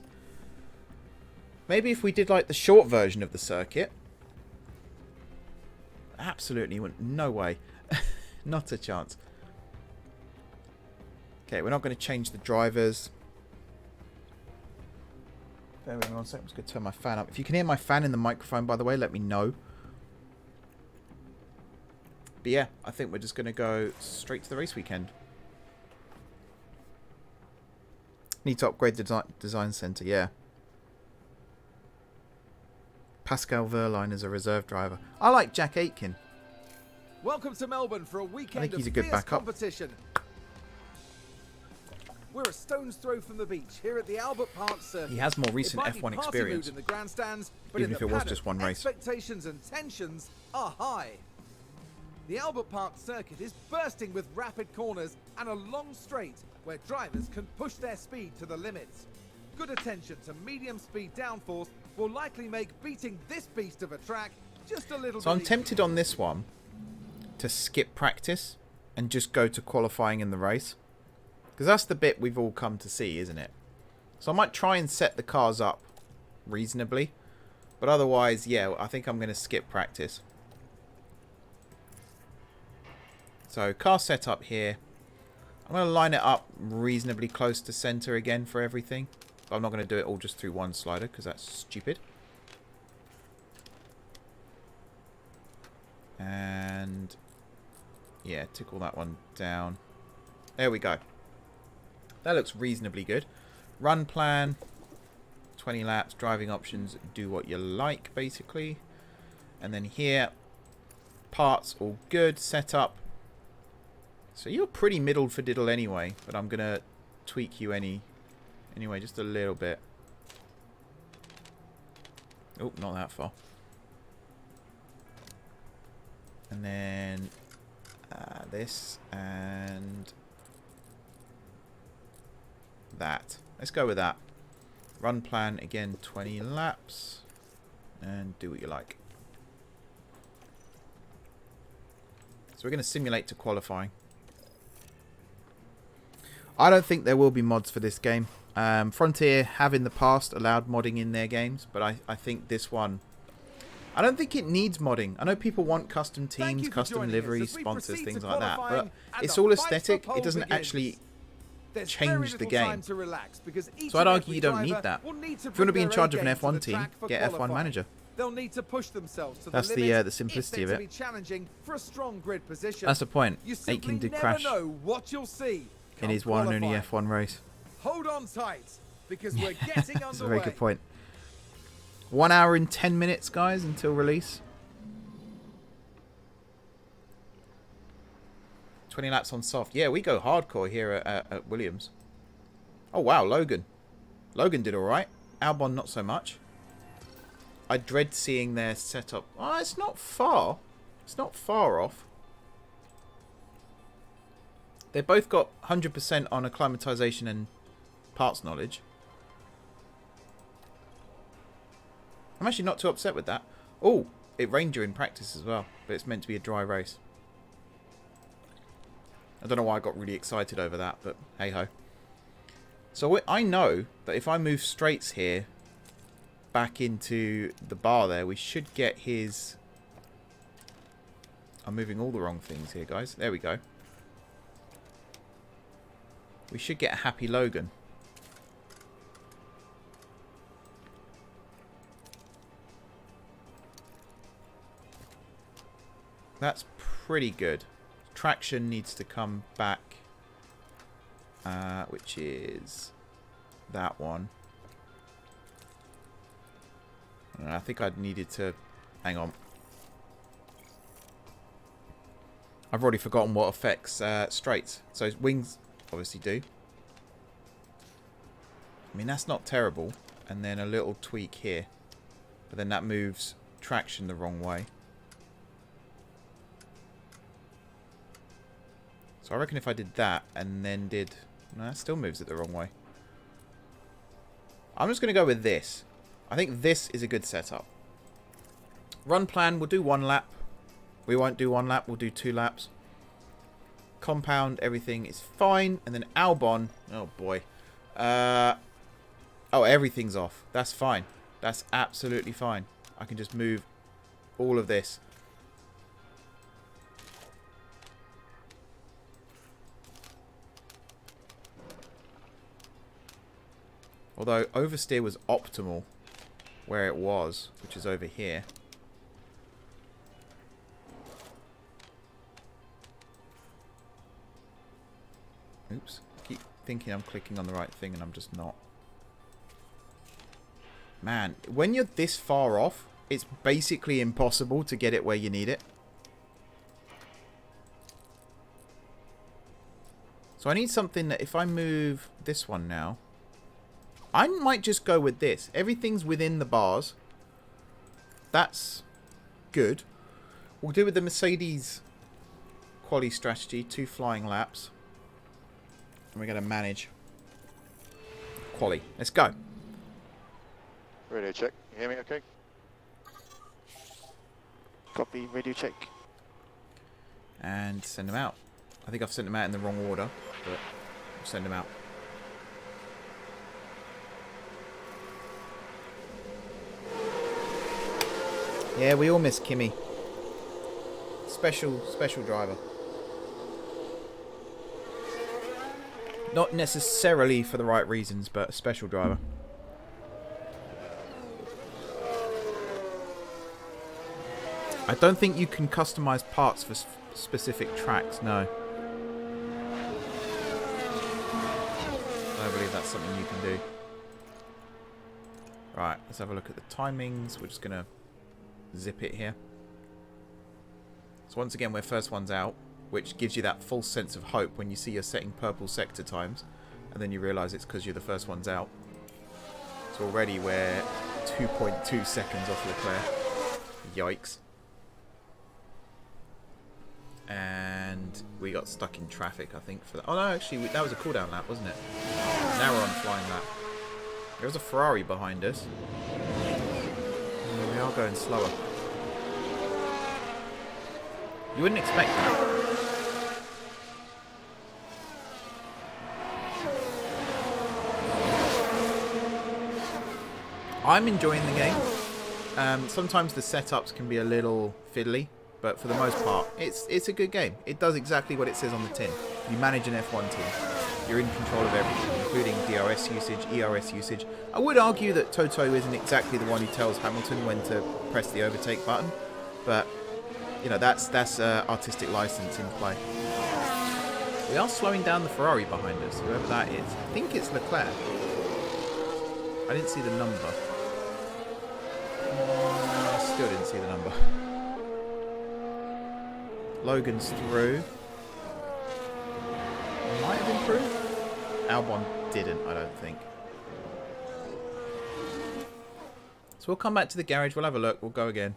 Maybe if we did like the short version of the circuit. Absolutely. No way. Not a chance. Okay, we're not going to change the drivers. Bear with me 1 second. I'm just going to turn my fan up. If you can hear my fan in the microphone, by the way, let me know. But yeah, I think we're just going to go straight to the race weekend. Need to upgrade the design center, yeah. Pascal Wehrlein is a reserve driver. I like Jack Aitken. Welcome to Melbourne for a weekend I think he's of a good fierce backup. competition. We're a stone's throw from the beach here at the Albert Park circuit. He has more recent It might be F1 party experience. mood in the grandstands, but Even in if the it was paddock, just one race. expectations and tensions are high. The Albert Park circuit is bursting with rapid corners and a long straight where drivers can push their speed to the limits. Good attention to medium speed downforce will likely make beating this beast of a track just a little So I'm bit tempted on this one to skip practice and just go to qualifying in the race. Because that's the bit we've all come to see, isn't it? So I might try and set the cars up reasonably. But otherwise, yeah, I think I'm going to skip practice. So car setup here. I'm going to line it up reasonably close to center again for everything. But I'm not going to do it all just through one slider because that's stupid. And yeah, tickle that one down. There we go. That looks reasonably good. Run plan, 20 laps, driving options, do what you like basically. And then here, parts all good, setup. So you're pretty middle for diddle anyway, but I'm going to tweak you anyway, just a little bit. Oh, not that far. And then this and that. Let's go with that. Run plan, again, 20 laps. And do what you like. So we're going to simulate to qualifying. I don't think there will be mods for this game. Frontier have in the past allowed modding in their games, but I think this one, I don't think it needs modding. I know people want custom teams, custom liveries, sponsors, things like that, but it's all aesthetic. It doesn't actually change the game. So I'd argue you don't need that. If you want to be in charge of an F1 team, get F1 Manager. They'll need to push themselves to That's the limit the simplicity of if they're it. to be challenging for a strong grid position. That's the point. You Aitken did never crash know what you'll see in his one and only F1 race. Hold on tight, because we're getting That's a underway. very good point. 1 hour and 10 minutes, guys, until release. 20 laps on soft. Yeah, we go hardcore here at Williams. Oh, wow, Logan. Logan did all right. Albon, not so much. I dread seeing their setup. Oh, it's not far. It's not far off. They both got 100% on acclimatization and parts knowledge. I'm actually not too upset with that. Oh, it rained during practice as well, but it's meant to be a dry race. I don't know why I got really excited over that, but hey ho. So I know that if I move straights here back into the bar there, we should get his... I'm moving all the wrong things here, guys. There we go. We should get a happy Logan. That's pretty good. Traction needs to come back, which is that one. I think I needed to... Hang on. I've already forgotten what affects straights. So wings obviously do. I mean, that's not terrible. And then a little tweak here. But then that moves traction the wrong way. So I reckon if I did that and then did... No, that still moves it the wrong way. I'm just going to go with this. I think this is a good setup. Run plan, we'll do 1 lap. We won't do 1 lap, we'll do 2 laps. Compound, everything is fine. And then Albon, oh boy. Oh, everything's off. That's fine. That's absolutely fine. I can just move all of this. Although oversteer was optimal where it was, which is over here. Oops. I keep thinking I'm clicking on the right thing and I'm just not. Man, when you're this far off, it's basically impossible to get it where you need it. So I need something that if I move this one now, I might just go with this. Everything's within the bars. That's good. We'll do with the Mercedes quali strategy, 2 flying laps. And we're going to manage quali. Let's go. Radio check. You hear me okay? Copy, radio check. And send them out. I think I've sent them out in the wrong order, but I'll send them out. Yeah, we all miss Kimmy. Special driver. Not necessarily for the right reasons, but a special driver. I don't think you can customize parts for specific tracks, no. I don't believe that's something you can do. Right, let's have a look at the timings. We're just going to zip it here. So once again, we're first ones out, which gives you that false sense of hope when you see you're setting purple sector times, and then you realise it's because you're the first ones out. So already we're 2.2 seconds off Leclerc. Yikes. And we got stuck in traffic, I think, for that. Oh no, actually, that was a cooldown lap, wasn't it? Now we're on flying lap. There was a Ferrari behind us. We are going slower. You wouldn't expect that. I'm enjoying the game. Sometimes the setups can be a little fiddly, but for the most part, it's a good game. It does exactly what it says on the tin. You manage an F1 team. You're in control of everything, including DRS usage, ERS usage. I would argue that Toto isn't exactly the one who tells Hamilton when to press the overtake button, but you know that's artistic license in play. We are slowing down the Ferrari behind us, whoever that is. I think it's Leclerc. I didn't see the number. I still didn't see the number. Logan's through. Might have improved. Albon didn't, I don't think. So we'll come back to the garage. We'll have a look. We'll go again.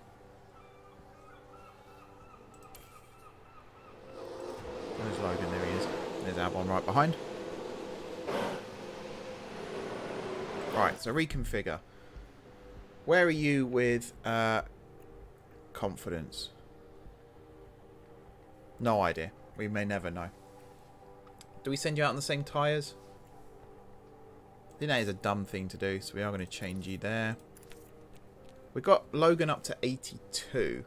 There's Logan. There he is. behind. Right, so reconfigure. Where are you with confidence? No idea. We may never know. Do we send you out on the same tyres? I think that is a dumb thing to do, so we are going to change you there. We got Logan up to 82.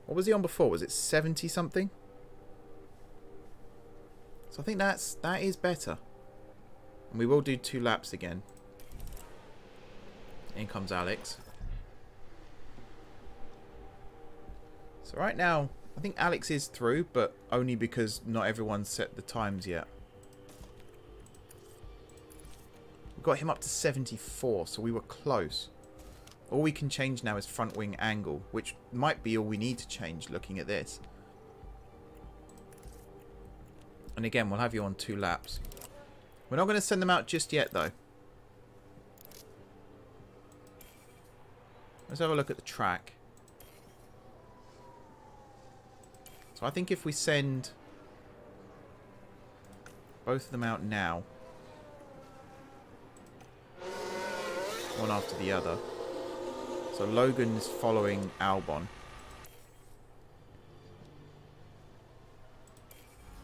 What was he on before? Was it 70 something? So I think that is better. And we will do 2 laps again. In comes Alex. So right now, I think Alex is through, but only because not everyone's set the times yet. We got him up to 74, so we were close. All we can change now is front wing angle, which might be all we need to change looking at this. And again, we'll have you on 2 laps. We're not going to send them out just yet, though. Let's have a look at the track. So I think if we send both of them out now, one after the other. So Logan's following Albon.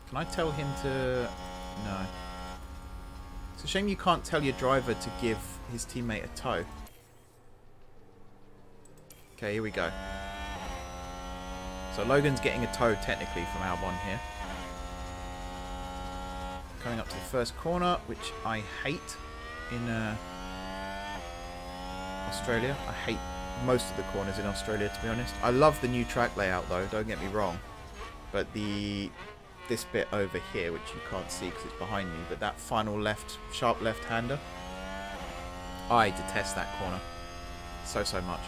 Can I tell him to... No. It's a shame you can't tell your driver to give his teammate a tow. Okay, here we go. So Logan's getting a tow technically from Albon here. Coming up to the first corner, which I hate in Australia. I hate most of the corners in Australia, to be honest. I love the new track layout though, don't get me wrong. But this bit over here, which you can't see because it's behind me, but that final left, sharp left-hander, I detest that corner so much.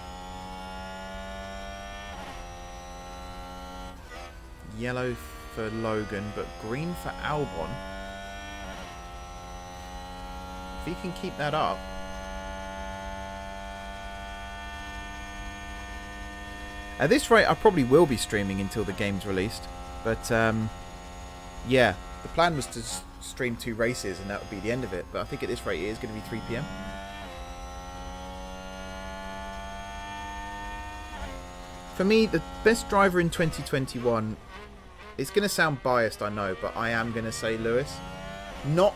Yellow for Logan, but green for Albon. If he can keep that up. At this rate, I probably will be streaming until the game's released. But, yeah, the plan was to stream 2 races and that would be the end of it. But I think at this rate, it is going to be 3 PM. For me, the best driver in 2021... It's going to sound biased, I know, but I am going to say Lewis. Not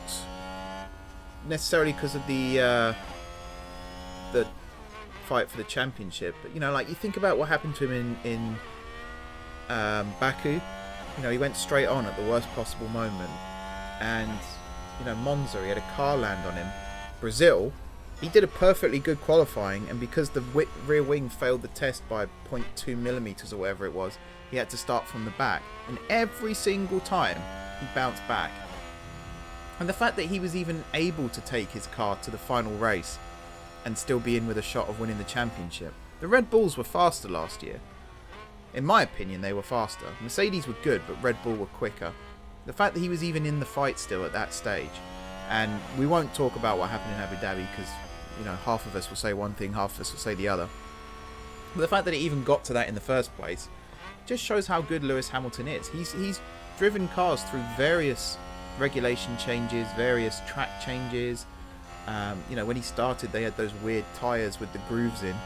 necessarily because of the fight for the championship, but, you know, like, you think about what happened to him in Baku. You know, he went straight on at the worst possible moment. And, you know, Monza, he had a car land on him. Brazil, he did a perfectly good qualifying, and because the rear wing failed the test by 0.2 millimeters or whatever it was, he had to start from the back. And every single time, he bounced back. And the fact that he was even able to take his car to the final race and still be in with a shot of winning the championship. The Red Bulls were faster last year. In my opinion, they were faster. Mercedes were good, but Red Bull were quicker. The fact that he was even in the fight still at that stage. And we won't talk about what happened in Abu Dhabi because, you know, half of us will say one thing, half of us will say the other. But the fact that he even got to that in the first place just shows how good Lewis Hamilton is. He's driven cars through various regulation changes, various track changes. You know, when he started, they had those weird tyres with the grooves in.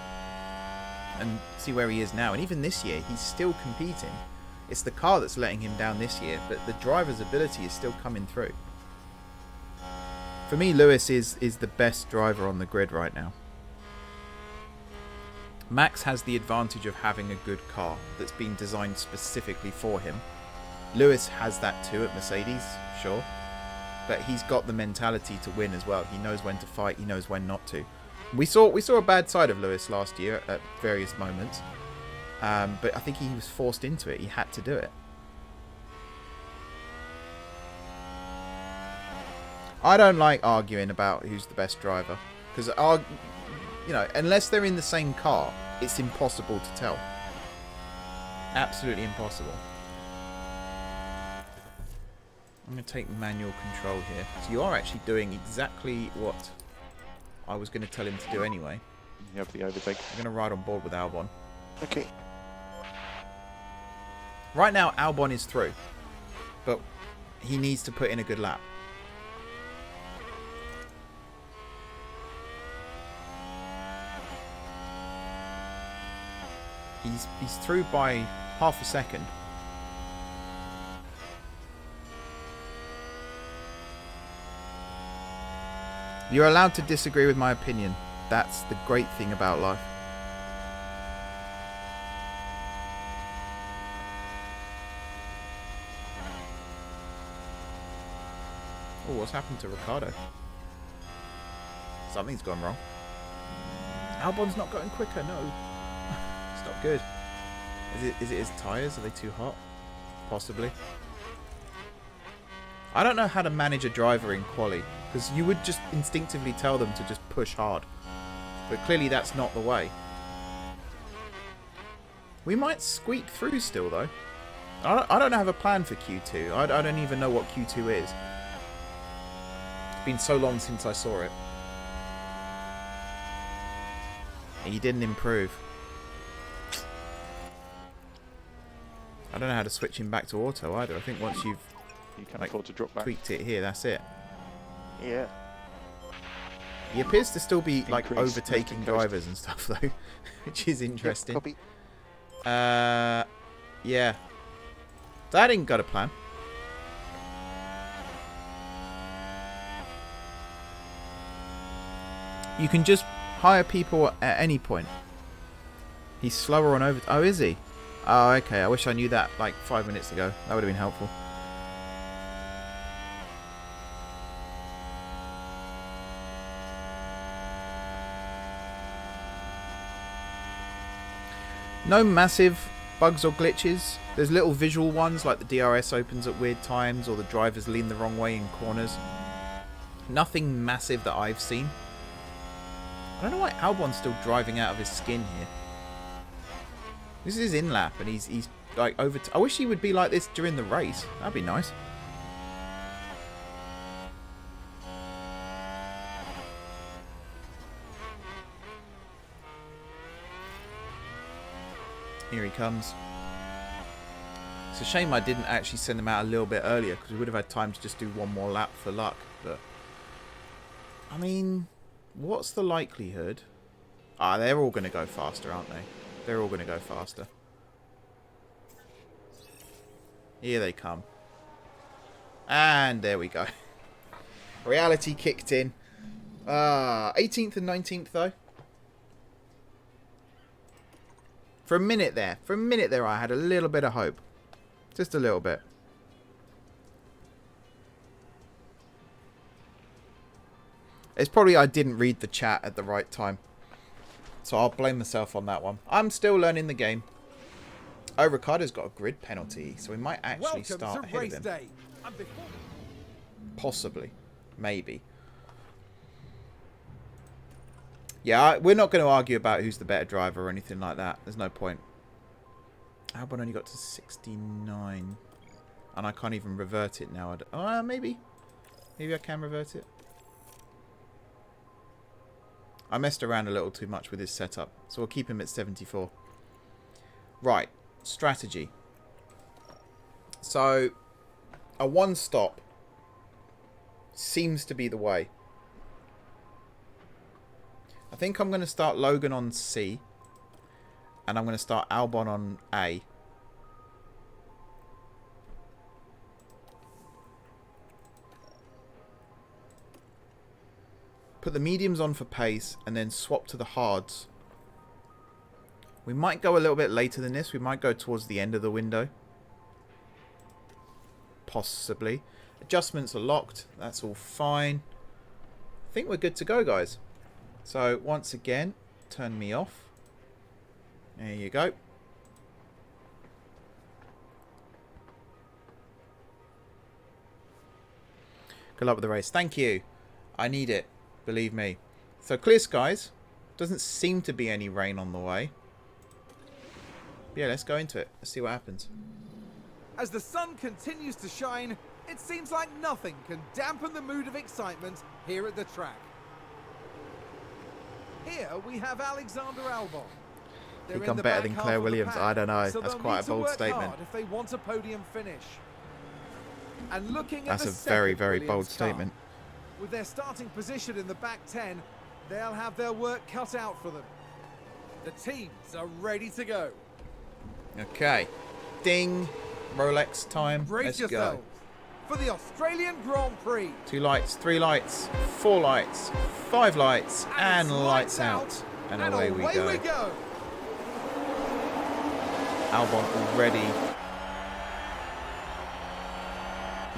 And see where he is now. And even this year, he's still competing. It's the car that's letting him down this year, but the driver's ability is still coming through. For me, Lewis is the best driver on the grid right now. Max has the advantage of having a good car that's been designed specifically for him. Lewis has that too at Mercedes, sure. But he's got the mentality to win as well. He knows when to fight, he knows when not to. We saw a bad side of Lewis last year at various moments. But I think he was forced into it. He had to do it. I don't like arguing about who's the best driver. Because, you know, unless they're in the same car, it's impossible to tell. Absolutely impossible. I'm going to take manual control here. So you are actually doing exactly what I was going to tell him to do anyway. You have the overtake. I'm going to ride on board with Albon. Okay. Right now, Albon is through. But he needs to put in a good lap. He's through by half a second. You're allowed to disagree with my opinion. That's the great thing about life. Oh, what's happened to Ricardo? Something's gone wrong. Albon's not going quicker, no. It's not good. Is it his tyres? Are they too hot? Possibly. I don't know how to manage a driver in quali, because you would just instinctively tell them to just push hard. But clearly that's not the way. We might squeak through still, though. I don't have a plan for Q2. I don't even know what Q2 is. It's been so long since I saw it. He didn't improve. I don't know how to switch him back to auto either. I think once you've You can afford to drop back. tweaked it here, that's it. Yeah. He appears to still be like Increase overtaking lifting coast. drivers and stuff though, which is interesting. Copy. Yeah. That ain't got a plan. You can just hire people at any point. He's slower on over... Oh, is he? Oh, okay. I wish I knew that like 5 minutes ago. That would have been helpful. No massive bugs or glitches. There's little visual ones like the DRS opens at weird times or the drivers lean the wrong way in corners. Nothing massive that I've seen. I don't know why Albon's still driving out of his skin here. This is his in-lap and he's like over... I wish he would be like this during the race. That'd be nice. Here he comes. It's a shame I didn't actually send him out a little bit earlier because we would have had time to just do one more lap for luck. But I mean, what's the likelihood? Ah, they're all going to go faster, aren't they? They're all going to go faster. Here they come. And there we go. Reality kicked in. 18th and 19th though. For a minute there, I had a little bit of hope. Just a little bit. It's probably I didn't read the chat at the right time. So I'll blame myself on that one. I'm still learning the game. Oh, Ricardo's got a grid penalty, so we might actually start ahead of him. Possibly. Maybe. Yeah, we're not going to argue about who's the better driver or anything like that. There's no point. Albon only got to 69. And I can't even revert it now. Maybe. Maybe I can revert it. I messed around a little too much with his setup. So we'll keep him at 74. Right. Strategy. So, a one stop seems to be the way. I think I'm going to start Logan on C. And I'm going to start Albon on A. Put the mediums on for pace and then swap to the hards. We might go a little bit later than this. We might go towards the end of the window. Possibly. Adjustments are locked. That's all fine. I think we're good to go, guys. So, once again, turn me off. There you go. Good luck with the race. Thank you. I need it. Believe me. So, clear skies. Doesn't seem to be any rain on the way. Yeah, let's go into it. Let's see what happens. As the sun continues to shine, it seems like nothing can dampen the mood of excitement here at the track. Here we have Alexander Albon. Think I'm better than Claire Williams? I don't know. So that's they'll quite need a to bold work statement. hard if they want a podium finish. And looking That's at a the very, second very Williams bold car. statement. With their starting position in the back 10, they'll have their work cut out for them. The teams are ready to go. Okay. Ding. Rolex time. Brace Let's yourselves go. for the Australian Grand Prix. 2 lights, 3 lights, 4 lights, 5 lights, and it's lights out. And away we go. Albon already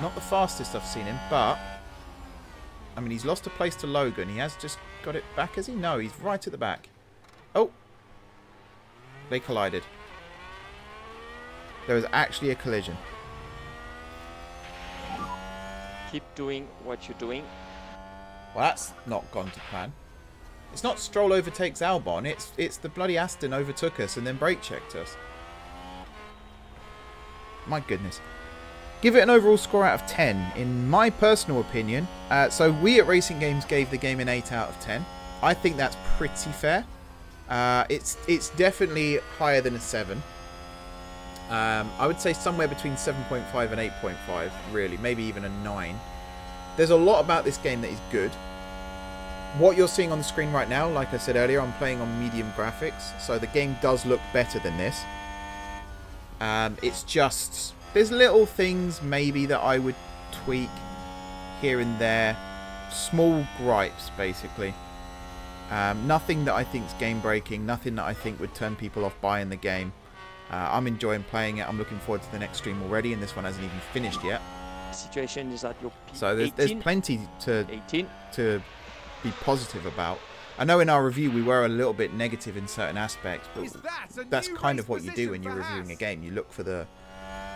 not the fastest I've seen him, but I mean, he's lost a place to Logan. He has just got it back, has he? No, he's right at the back. Oh, they collided. There was actually a collision. Keep doing what you're doing. Well, that's not gone to plan. It's not Stroll overtakes Albon. It's the bloody Aston overtook us and then brake checked us. My goodness. Give it an overall score out of 10. In my personal opinion, so we at Racing Games gave the game an 8 out of 10. I think that's pretty fair. It's definitely higher than a 7. I would say somewhere between 7.5 and 8.5, really. Maybe even a 9. There's a lot about this game that is good. What you're seeing on the screen right now, like I said earlier, I'm playing on medium graphics, so the game does look better than this. It's just, there's little things maybe that I would tweak here and there. Small gripes, basically. Nothing that I think is game breaking, nothing that I think would turn people off buying the game. I'm enjoying playing it. I'm looking forward to the next stream already, and this one hasn't even finished yet. The situation is that you're So there's plenty to be positive about. I know in our review we were a little bit negative in certain aspects, but that's kind of what you do when you're reviewing a game. You look for the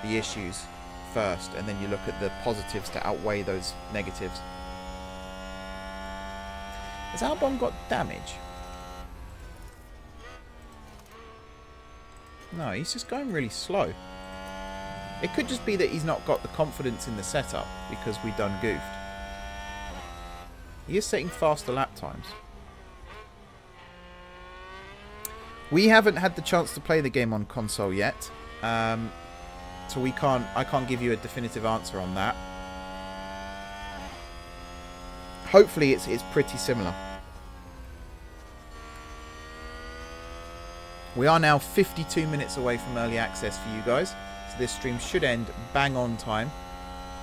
issues first, and then you look at the positives to outweigh those negatives. Has Albon got damage? No, he's just going really slow. It could just be that he's not got the confidence in the setup because we done goofed. He is setting faster lap times. We haven't had the chance to play the game on console yet, so I can't give you a definitive answer on that. Hopefully it's pretty similar. We are now 52 minutes away from early access for you guys, so this stream should end bang on time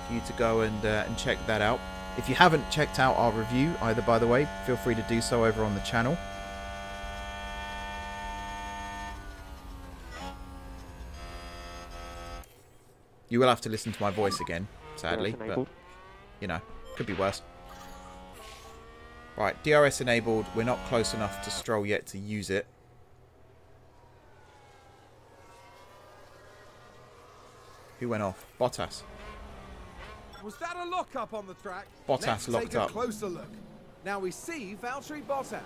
for you to go and check that out. If you haven't checked out our review either, by the way, feel free to do so over on the channel. You will have to listen to my voice again, sadly, but, you know, could be worse. Right, DRS enabled. We're not close enough to Stroll yet to use it. Who went off? Bottas. Was that a lock-up on the track? Bottas Let's locked take a up. closer look. Now we see Valtteri Bottas.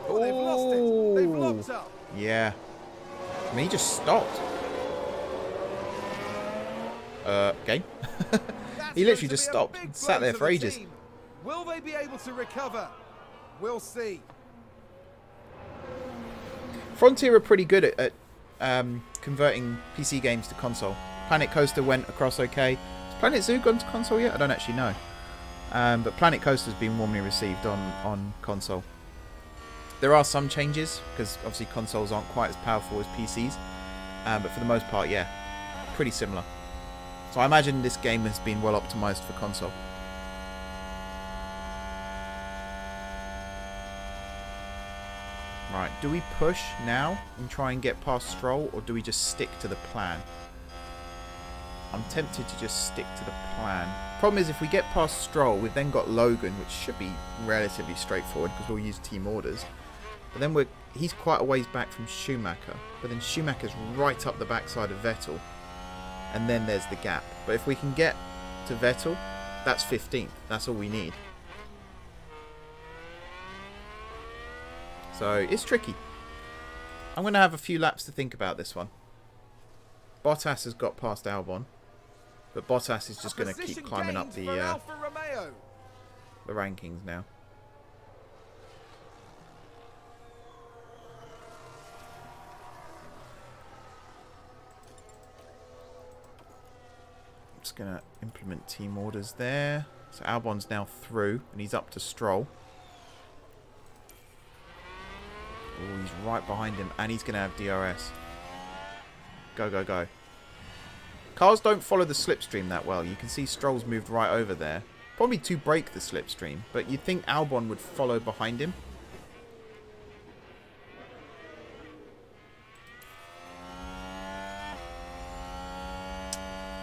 Oh, they've lost it. They've locked up. Yeah. I mean, he just stopped. Game. He literally just stopped and sat there for ages. Will they be able to recover? We'll see. Frontier are pretty good at converting PC games to console. Planet Coaster went across okay. Has Planet Zoo gone to console yet? I don't actually know. But Planet Coaster's been warmly received on console. There are some changes, because obviously consoles aren't quite as powerful as PCs. But for the most part, yeah, pretty similar. So I imagine this game has been well optimized for console. Right, do we push now and try and get past Stroll, or do we just stick to the plan? I'm tempted to just stick to the plan. Problem is, if we get past Stroll, we've then got Logan, which should be relatively straightforward because we'll use team orders. But then he's quite a ways back from Schumacher, but then Schumacher's right up the backside of Vettel, and then there's the gap. But if we can get to Vettel, that's 15th. That's all we need. So it's tricky. I'm going to have a few laps to think about this one. Bottas has got past Albon, but Bottas is just going to keep climbing up the rankings now. Just going to implement team orders there. So Albon's now through, and he's up to Stroll. Oh, he's right behind him, and he's going to have DRS. Go, go, go. Cars don't follow the slipstream that well. You can see Stroll's moved right over there. Probably to break the slipstream, but you'd think Albon would follow behind him.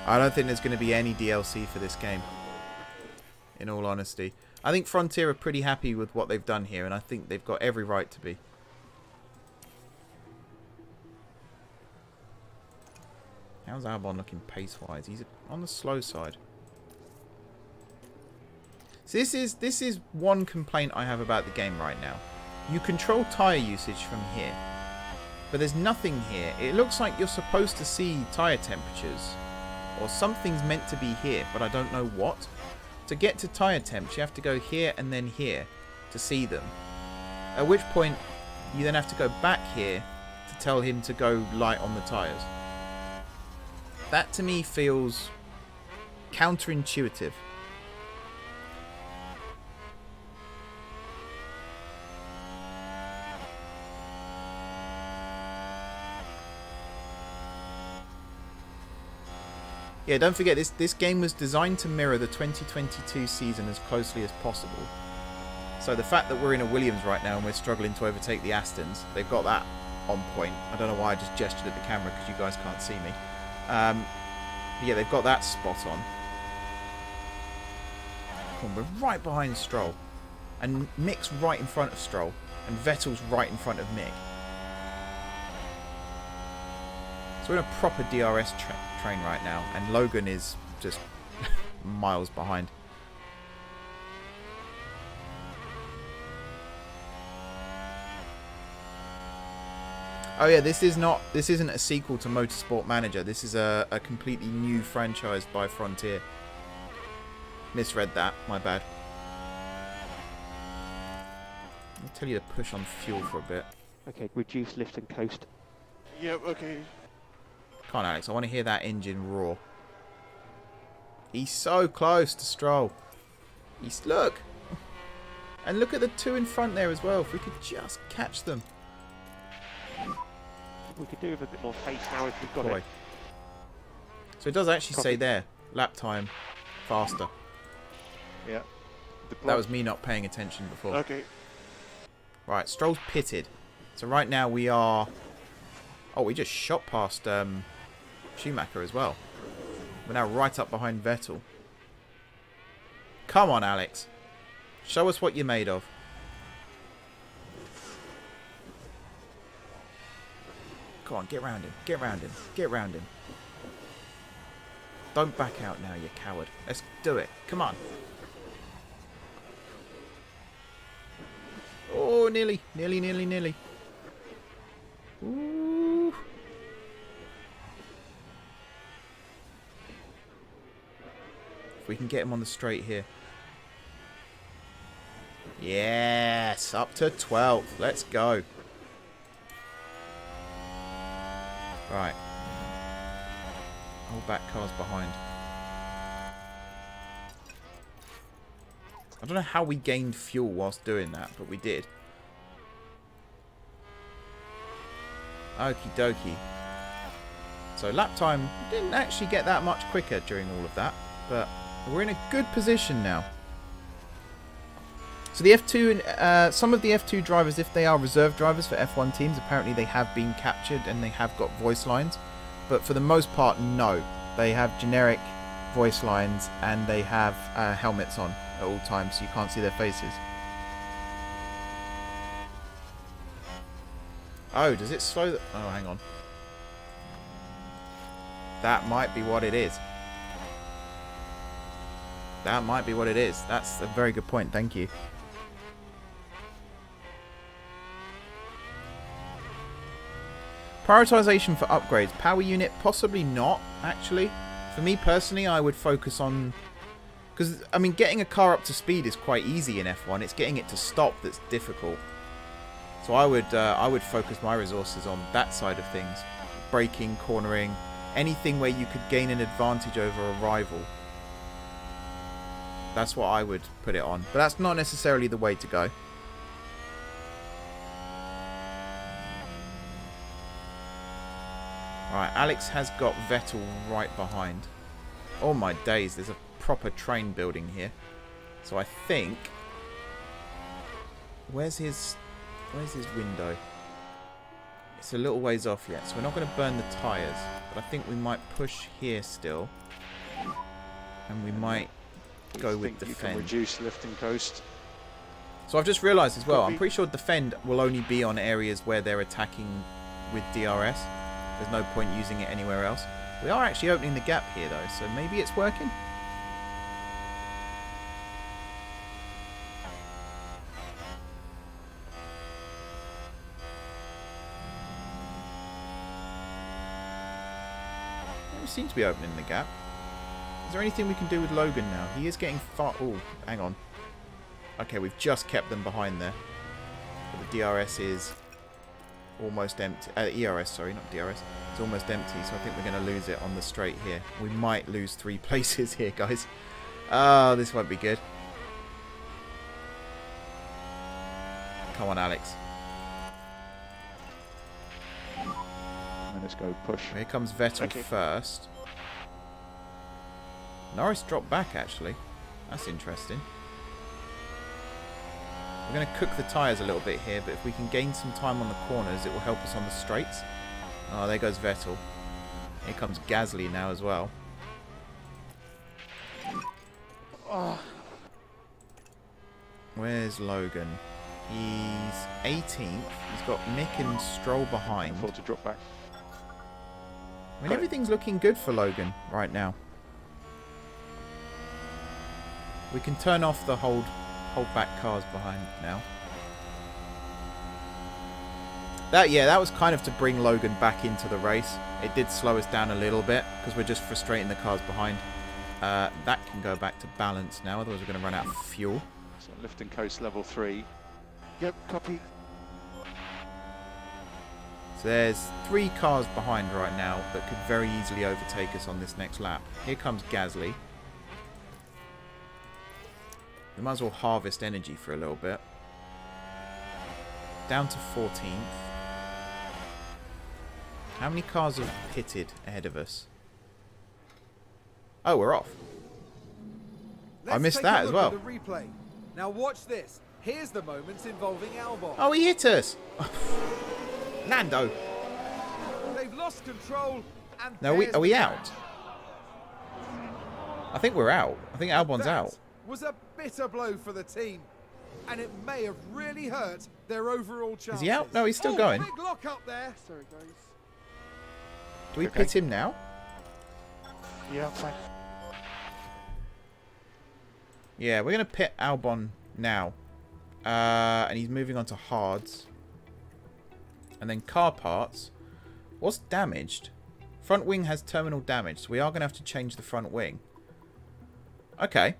I don't think there's going to be any DLC for this game, in all honesty. I think Frontier are pretty happy with what they've done here, and I think they've got every right to be. How's Albon looking pace-wise? He's on the slow side. So this is one complaint I have about the game right now. You control tyre usage from here, but there's nothing here. It looks like you're supposed to see tyre temperatures, or something's meant to be here, but I don't know what. To get to tyre temps, you have to go here and then here to see them. At which point, you then have to go back here to tell him to go light on the tyres. That to me feels counterintuitive. Yeah, don't forget, this game was designed to mirror the 2022 season as closely as possible. So the fact that we're in a Williams right now and we're struggling to overtake the Astons, they've got that on point. I don't know why I just gestured at the camera because you guys can't see me. Yeah, they've got that spot on. Come on, we're right behind Stroll. And Mick's right in front of Stroll. And Vettel's right in front of Mick. So we're in a proper DRS train right now. And Logan is just miles behind. Oh yeah, this isn't a sequel to Motorsport Manager. This is a completely new franchise by Frontier. Misread that, my bad. I'll tell you to push on fuel for a bit. Okay, reduce lift and coast. Yep, okay. Come on, Alex, I want to hear that engine roar. He's so close to Stroll. Look! And look at the two in front there as well. If we could just catch them. We could do with a bit more pace now if we've got it. So it does actually say there, lap time, faster. Yeah. That was me not paying attention before. Okay. Right, Stroll's pitted. So right now we are... Oh, we just shot past Schumacher as well. We're now right up behind Vettel. Come on, Alex. Show us what you're made of. Come on, get round him. Get round him. Get round him. Don't back out now, you coward. Let's do it. Come on. Oh, nearly. Nearly, nearly, nearly. Ooh. If we can get him on the straight here. Yes, up to 12th. Let's go. Right. Hold back cars behind. I don't know how we gained fuel whilst doing that, but we did. Okie dokie. So lap time didn't actually get that much quicker during all of that, but we're in a good position now. So the F2 and some of the F2 drivers, if they are reserve drivers for F1 teams, apparently they have been captured and they have got voice lines. But for the most part, no. They have generic voice lines and they have helmets on at all times, so you can't see their faces. Oh, does it slow the... Oh, hang on. That might be what it is. That might be what it is. That's a very good point. Thank you. Prioritization for upgrades. Power unit, possibly not, actually. For me personally, I would focus on... Because, I mean, getting a car up to speed is quite easy in F1. It's getting it to stop that's difficult. So I would focus my resources on that side of things. Braking, cornering, anything where you could gain an advantage over a rival. That's what I would put it on. But that's not necessarily the way to go. Alright, Alex has got Vettel right behind. Oh my days, there's a proper train building here. So I think... Where's his window? It's a little ways off yet, so we're not going to burn the tyres. But I think we might push here still. And we might go with defend. You can reduce lift and coast. So I've just realised as well, I'm pretty sure defend will only be on areas where they're attacking with DRS. There's no point using it anywhere else. We are actually opening the gap here though, so maybe it's working. We seem to be opening the gap. Is there anything we can do with Logan now? He is getting far... Oh, hang on. Okay, we've just kept them behind there. But the DRS is almost empty. ERS, sorry, not DRS. It's almost empty, so I think we're going to lose it on the straight here. We might lose 3 places here, guys. Oh, this won't be good. Come on, Alex. And let's go push. Here comes Vettel first. Norris dropped back, actually. That's interesting. We're going to cook the tyres a little bit here, but if we can gain some time on the corners, it will help us on the straights. Oh, there goes Vettel. Here comes Gasly now as well. Oh. Where's Logan? He's 18th. He's got Mick and Stroll behind. Careful to drop back. I mean, everything's looking good for Logan right now. We can turn off the hold back cars behind now. That was kind of to bring Logan back into the race. It did slow us down a little bit because we're just frustrating the cars behind. That can go back to balance now, otherwise we're going to run out of fuel. So lift and coast level 3. Yep, copy. So there's 3 cars behind right now that could very easily overtake us on this next lap. Here comes Gasly. We might as well harvest energy for a little bit. Down to 14th. How many cars have pitted ahead of us? Oh, we're off. I missed that as well. Now watch this. Here's the moments involving Albon. Oh, he hit us. Lando. They've lost control. And No, are we out? I think we're out. I think Albon's out. Was a bitter blow for the team, and it may have really hurt their overall chances. Is he out? No, he's still going. Big lock up there. Sorry, guys. Do we pit him now? Yeah, fine. Yeah, we're going to pit Albon now. And he's moving on to hards. And then car parts. What's damaged? Front wing has terminal damage, so we are going to have to change the front wing. Okay.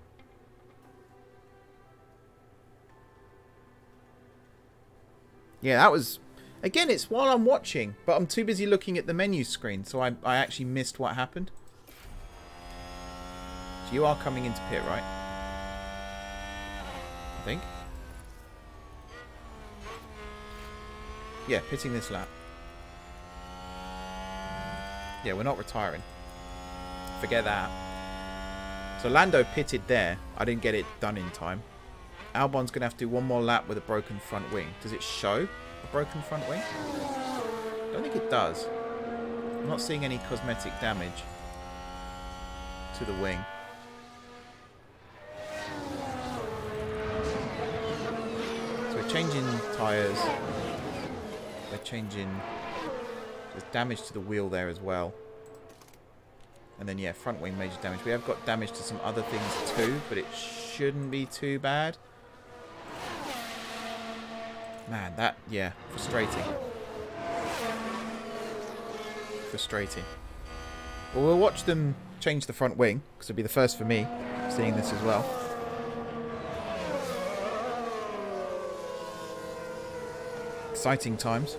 Yeah, that was... Again, it's while I'm watching, but I'm too busy looking at the menu screen, so I actually missed what happened. So you are coming into pit, right? I think. Yeah, pitting this lap. Yeah, we're not retiring. Forget that. So Lando pitted there. I didn't get it done in time. Albon's going to have to do one more lap with a broken front wing. Does it show a broken front wing? I don't think it does. I'm not seeing any cosmetic damage to the wing. So we're changing tyres. We're changing... There's damage to the wheel there as well. And then, yeah, front wing major damage. We have got damage to some other things too, but it shouldn't be too bad. Man, that, yeah, frustrating. Frustrating. Well, we'll watch them change the front wing, because it'll be the first for me, seeing this as well. Exciting times.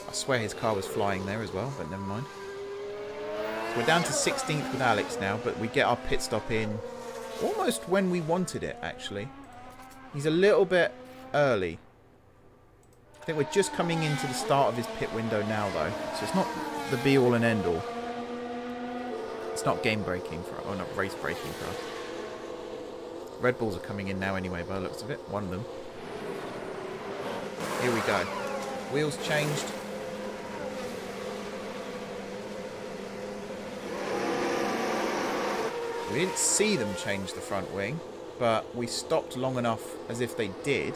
I swear his car was flying there as well, but never mind. So we're down to 16th with Alex now, but we get our pit stop in almost when we wanted it, actually. He's a little bit early. I think we're just coming into the start of his pit window now, though. So it's not the be-all and end-all. It's not game-breaking, or not race-breaking for us. Red Bulls are coming in now anyway, by the looks of it. One of them. Here we go. Wheels changed. We didn't see them change the front wing, but we stopped long enough as if they did.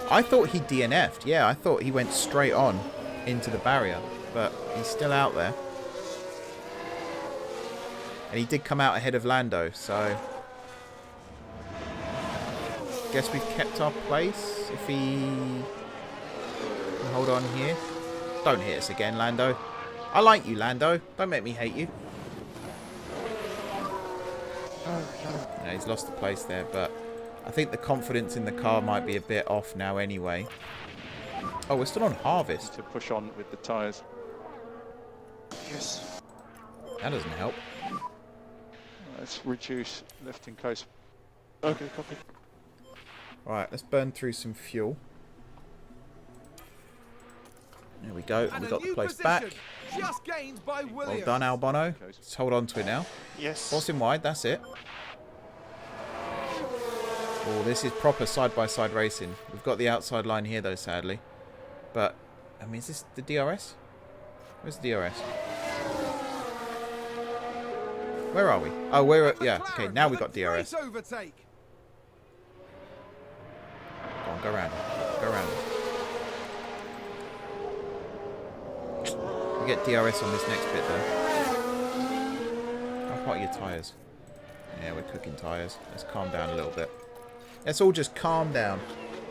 I thought he DNF'd. Yeah, I thought he went straight on into the barrier, but he's still out there. And he did come out ahead of Lando, so guess we've kept our place. If he can hold on here. Don't hit us again, Lando. I like you, Lando. Don't make me hate you. Yeah, he's lost the place there, but I think the confidence in the car might be a bit off now anyway. Oh, we're still on harvest. To push on with the tyres. Yes. That doesn't help. Let's reduce lifting coast. Okay, copy. Right, let's burn through some fuel. There we go. And We a got the new place position, back. just gained by Well Williams. done, Albano. Let's hold on to it now. Yes. Force him wide, that's it. Oh, this is proper side-by-side racing. We've got the outside line here, though, sadly. But, I mean, is this the DRS? Where's the DRS? Where are we? Oh, we're... yeah, okay, now we've got DRS. Go Overtake. on, go around. Go around. We get DRS on this next bit, though. How hot are your tyres? Yeah, we're cooking tyres. Let's calm down a little bit. Let's all just calm down.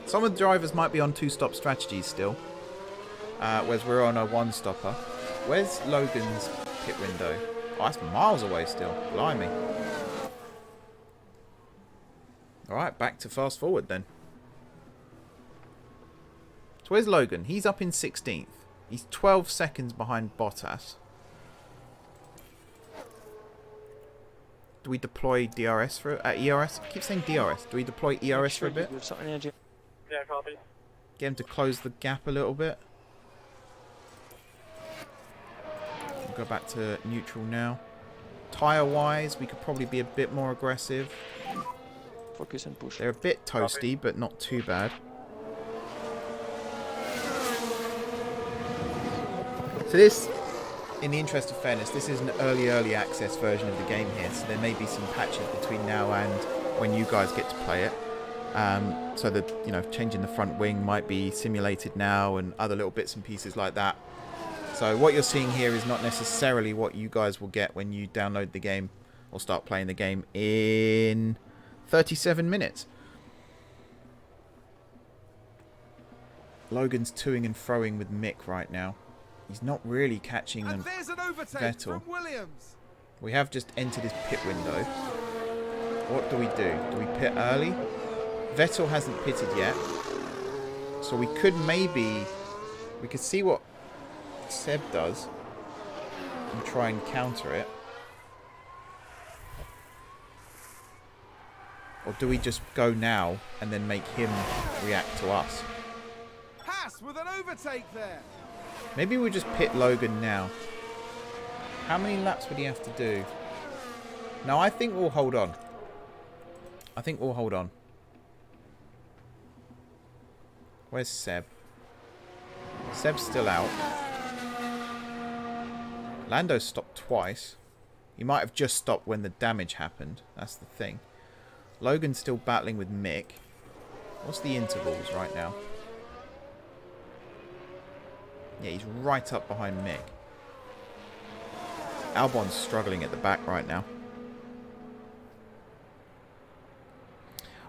Some of the drivers might be on two-stop strategies still. Whereas we're on a one-stopper. Where's Logan's pit window? Oh, that's miles away still. Blimey. Alright, back to fast forward then. So where's Logan? He's up in 16th. He's 12 seconds behind Bottas. Do we deploy DRS for ERS? I keep saying DRS. Do we deploy ERS for a bit? Yeah, copy. Get him to close the gap a little bit. We'll go back to neutral now. Tyre-wise, we could probably be a bit more aggressive. Focus and push. They're a bit toasty, but not too bad. So this, in the interest of fairness, this is an early access version of the game here, so there may be some patches between now and when you guys get to play it. So that, you know, changing the front wing might be simulated now and other little bits and pieces like that. So what you're seeing here is not necessarily what you guys will get when you download the game or start playing the game in 37 minutes. Logan's toing and froing with Mick right now. He's not really catching And there's an overtake Vettel. from Williams. We have just entered his pit window. What do? Do we pit early? Vettel hasn't pitted yet. So we could maybe... We could see what Seb does and try and counter it. Or do we just go now and then make him react to us? Haas with an overtake there. Maybe we'll just pit Logan now. How many laps would he have to do? No, I think we'll hold on. I think we'll hold on. Where's Seb? Seb's still out. Lando stopped twice. He might have just stopped when the damage happened. That's the thing. Logan's still battling with Mick. What's the intervals right now? Yeah, he's right up behind Mick. Albon's struggling at the back right now.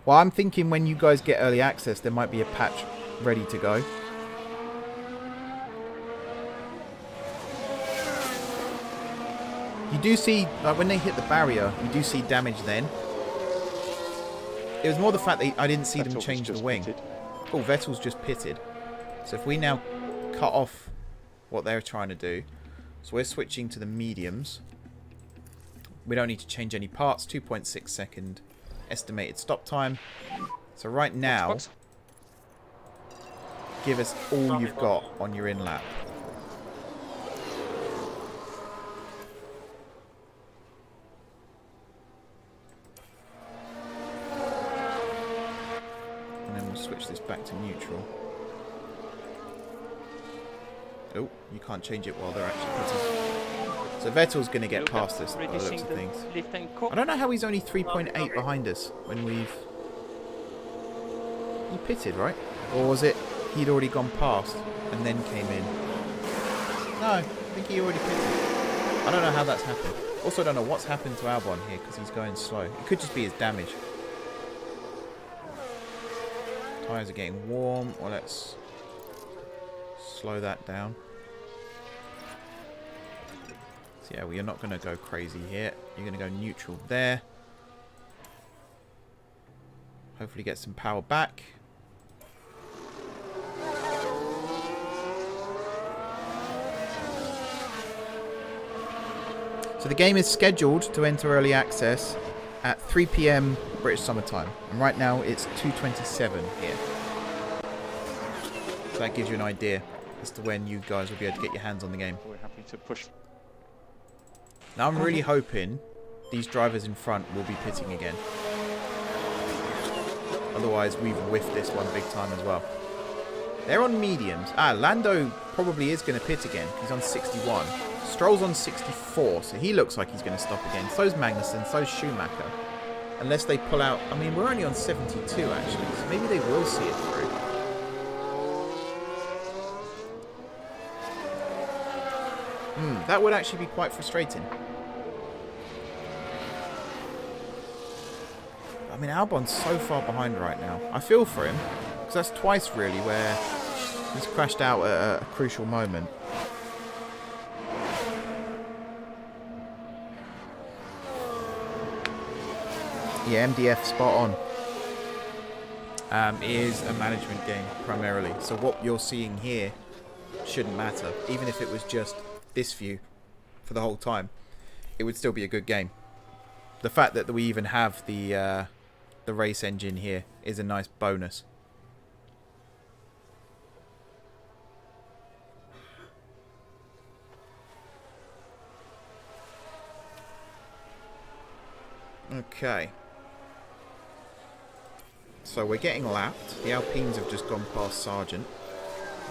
Well, I'm thinking when you guys get early access, there might be a patch ready to go. You do see, like when they hit the barrier, you do see damage then. It was more the fact that I didn't see them change the wing. Pitted. Oh, Vettel's just pitted. So if we now cut off what they're trying to do. So we're switching to the mediums. We don't need to change any parts. 2.6 second estimated stop time. So right now, give us all you've got on your in-lap. And then we'll switch this back to neutral. Oh, you can't change it while they're actually pitting. So Vettel's going to get past us by the looks of things. I don't know how he's only 3.8 behind us when we've... He pitted, right? Or was it he'd already gone past and then came in? No, I think he already pitted. I don't know how that's happened. Also, I don't know what's happened to Albon here because he's going slow. It could just be his damage. Tyres are getting warm. Well, let's slow that down. So yeah, well, you're not going to go crazy here. You're going to go neutral there. Hopefully get some power back. So the game is scheduled to enter early access at 3 PM British Summer Time. And right now it's 2:27 here. So that gives you an idea as to when you guys will be able to get your hands on the game. We're happy to push. Now I'm really hoping these drivers in front will be pitting again. Otherwise we've whiffed this one big time as well. They're on mediums. Lando probably is going to pit again. He's on 61. Stroll's on 64, so he looks like he's going to stop again. So's Magnussen, so's Schumacher. Unless they pull out... I mean, we're only on 72 actually, so maybe they will see it through. That would actually be quite frustrating. I mean, Albon's so far behind right now. I feel for him, because that's twice really where he's crashed out at a crucial moment. Yeah, MDF spot on. Is a management game primarily. So what you're seeing here shouldn't matter. Even if it was just this view for the whole time, it would still be a good game. The fact that we even have the race engine here is a nice bonus. Okay. So we're getting lapped. The Alpines have just gone past Sargent.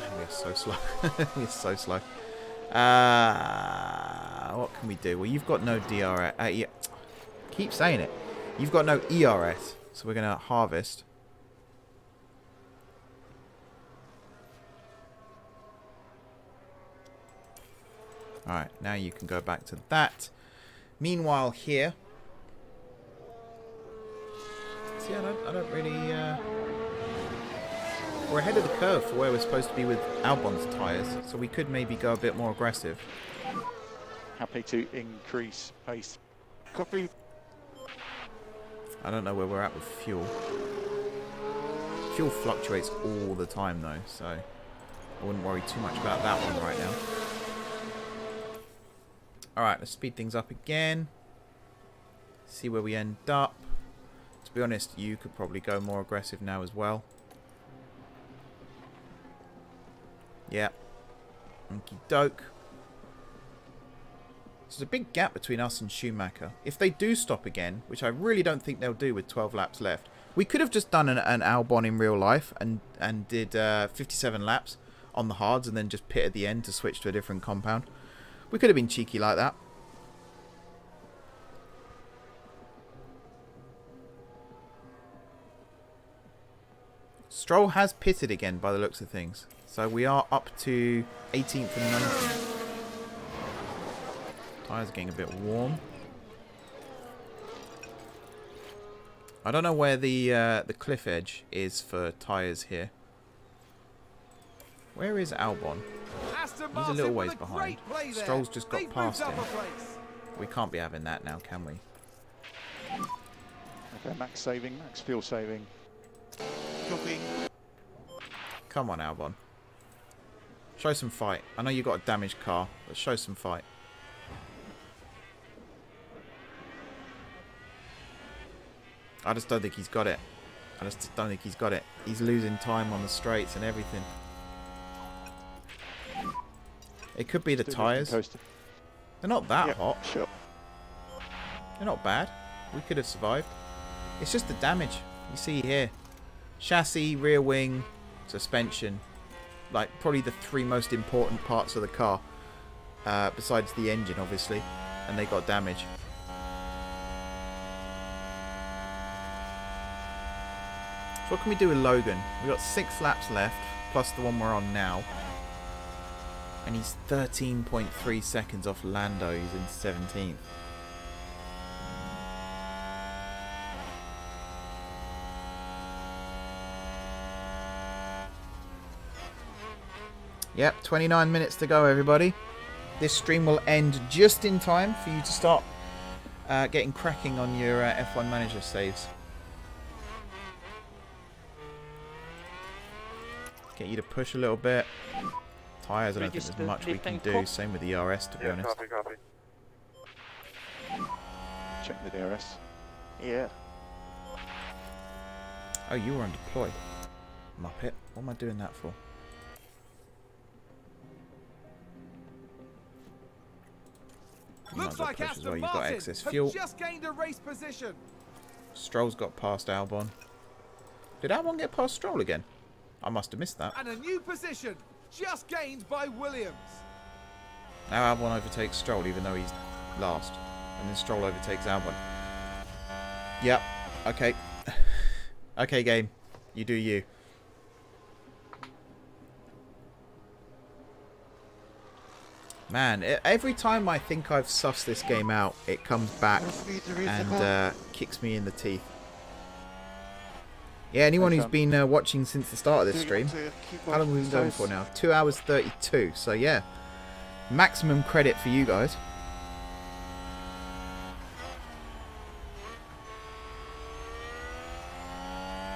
Man, we're so slow. We're so slow. What can we do? Well, you've got no DRS. Yeah. Keep saying it. You've got no ERS. So we're going to harvest. Alright, now you can go back to that. Meanwhile, here... See, I don't really... We're ahead of the curve for where we're supposed to be with Albon's tyres, so we could maybe go a bit more aggressive. Happy to increase pace. Copy. I don't know where we're at with fuel. Fuel fluctuates all the time though, so I wouldn't worry too much about that one right now. Alright, let's speed things up again. See where we end up. To be honest, you could probably go more aggressive now as well. Yeah. Okie doke. There's a big gap between us and Schumacher. If they do stop again, which I really don't think they'll do with 12 laps left, we could have just done an Albon in real life and did 57 laps on the hards and then just pit at the end to switch to a different compound. We could have been cheeky like that. Stroll has pitted again by the looks of things. So we are up to 18th and 19th. Tyres are getting a bit warm. I don't know where the cliff edge is for tyres here. Where is Albon? He's a little ways behind. Stroll's just got past him. We can't be having that now, can we? Okay, max saving, max fuel saving. Come on, Albon. Show some fight. I know you got a damaged car, but show some fight. I just don't think he's got it. I just don't think he's got it. He's losing time on the straights and everything. It could be the tyres. They're not that hot. Sure. They're not bad. We could have survived. It's just the damage. You see here. Chassis, rear wing, suspension. Like, probably the 3 most important parts of the car. Besides the engine, obviously. And they got damage. So what can we do with Logan? We've got 6 laps left, plus the one we're on now. And he's 13.3 seconds off Lando. He's in 17th. Yep, 29 minutes to go, everybody. This stream will end just in time for you to start getting cracking on your F1 Manager saves. Get you to push a little bit. Tyres, I don't think there's much we can do. Same with the RS, to be honest. Copy. Check the DRS. Yeah. Oh, you were on deploy. Muppet. What am I doing that for? Looks like Aston Martin have just gained a race position. Stroll's got past Albon. Did Albon get past Stroll again? I must have missed that. And a new position just gained by Williams. Now Albon overtakes Stroll, even though he's last. And then Stroll overtakes Albon. Yep. Okay. Okay, game. You do you. Man, every time I think I've sussed this game out, it comes back and kicks me in the teeth. Yeah, anyone who's been watching since the start of this stream, how long have we been going for now? 2 hours 32. So yeah, maximum credit for you guys.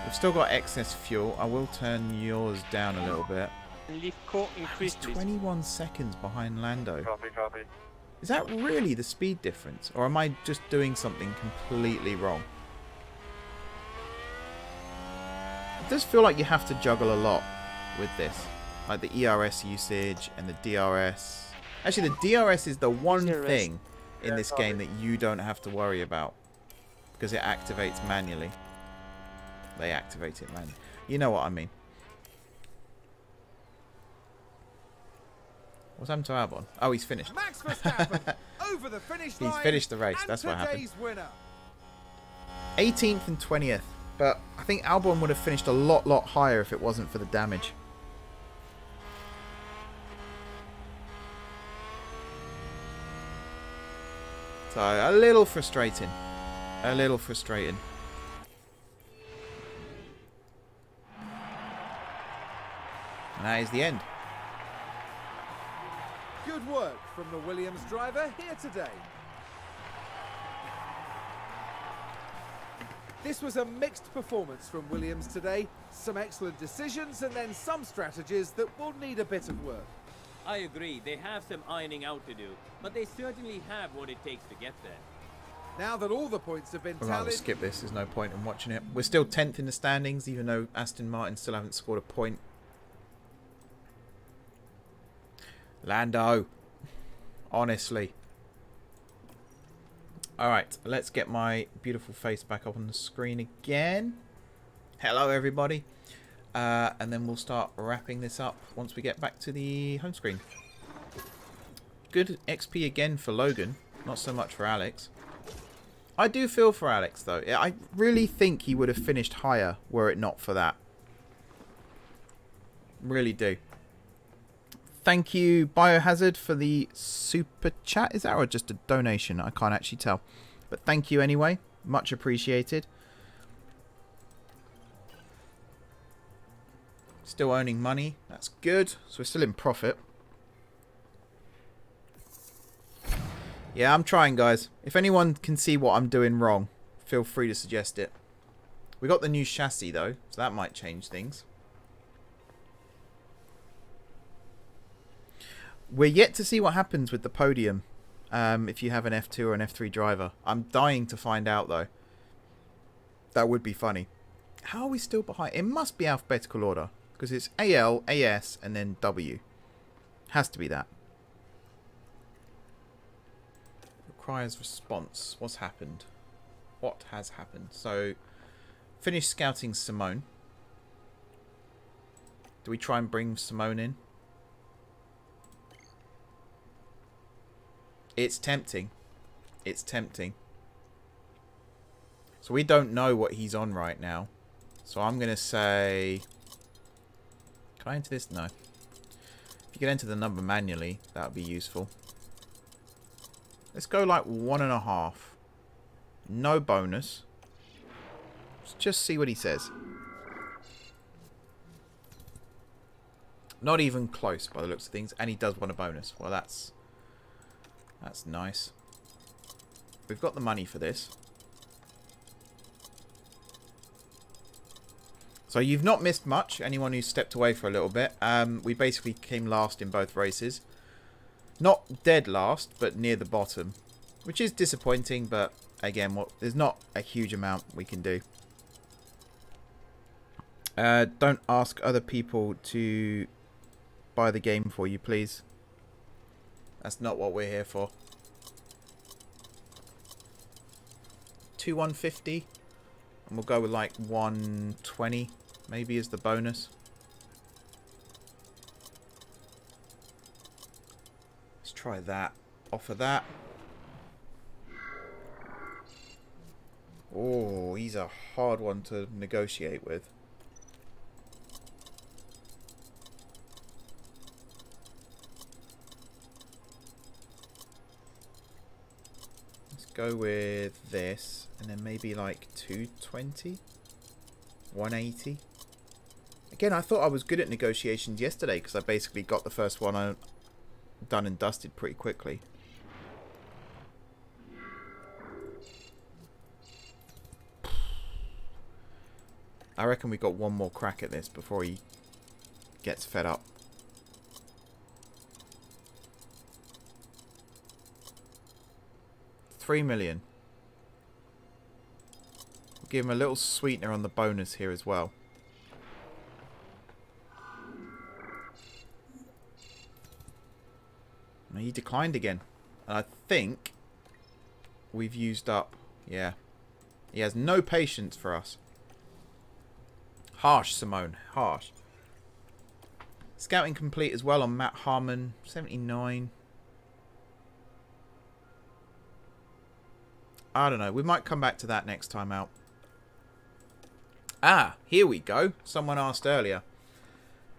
We've still got excess fuel. I will turn yours down a little bit. He's 21 seconds behind Lando. Copy. Is that really the speed difference? Or am I just doing something completely wrong? It does feel like you have to juggle a lot with this. Like the ERS usage and the DRS. Actually, the DRS is the one thing in this game that you don't have to worry about. Because it activates manually. They activate it manually. You know what I mean. What's happened to Albon? Oh, he's finished. Max Verstappen over the finish line. He's finished the race. That's what happened. Winner. 18th and 20th. But I think Albon would have finished a lot higher if it wasn't for the damage. So, a little frustrating. A little frustrating. And that is the end. Good work from the Williams driver here today. This was a mixed performance from Williams today. Some excellent decisions and then some strategies that will need a bit of work. I agree, they have some ironing out to do, but they certainly have what it takes to get there. Now that all the points have been I'd rather tallied... skip this, there's no point in watching it. We're still 10th in the standings, even though Aston Martin still haven't scored a point. Lando. Honestly. Alright, let's get my beautiful face back up on the screen again. Hello, everybody. And then we'll start wrapping this up once we get back to the home screen. Good XP again for Logan. Not so much for Alex. I do feel for Alex, though. I really think he would have finished higher were it not for that. Really do. Thank you, Biohazard, for the super chat. Is that or just a donation? I can't actually tell. But thank you anyway. Much appreciated. Still earning money. That's good. So we're still in profit. Yeah, I'm trying, guys. If anyone can see what I'm doing wrong, feel free to suggest it. We got the new chassis, though, so that might change things. We're yet to see what happens with the podium if you have an F2 or an F3 driver. I'm dying to find out, though. That would be funny. How are we still behind? It must be alphabetical order, because it's AL, AS, and then W. Has to be that. Requires response. What's happened? What has happened? So, finish scouting Simone. Do we try and bring Simone in? It's tempting. It's tempting. So we don't know what he's on right now. So I'm going to say... Can I enter this? No. If you could enter the number manually, that would be useful. Let's go like 1.5. No bonus. Let's just see what he says. Not even close by the looks of things. And he does want a bonus. Well, that's nice. We've got the money for this. So you've not missed much. Anyone who's stepped away for a little bit. We basically came last in both races. Not dead last, but near the bottom. Which is disappointing, but again, there's not a huge amount we can do. Don't ask other people to buy the game for you, please. That's not what we're here for. 150, and we'll go with like 120 maybe as the bonus. Let's try that. Offer that. Oh, he's a hard one to negotiate with. Go with this, and then maybe like 220, 180. Again, I thought I was good at negotiations yesterday because I basically got the first one done and dusted pretty quickly. I reckon we got one more crack at this before he gets fed up. $3 million. We'll give him a little sweetener on the bonus here as well. And he declined again. And I think we've used up. Yeah. He has no patience for us. Harsh, Simone. Harsh. Scouting complete as well on Matt Harmon. 79. I don't know. We might come back to that next time out. Ah, here we go. Someone asked earlier.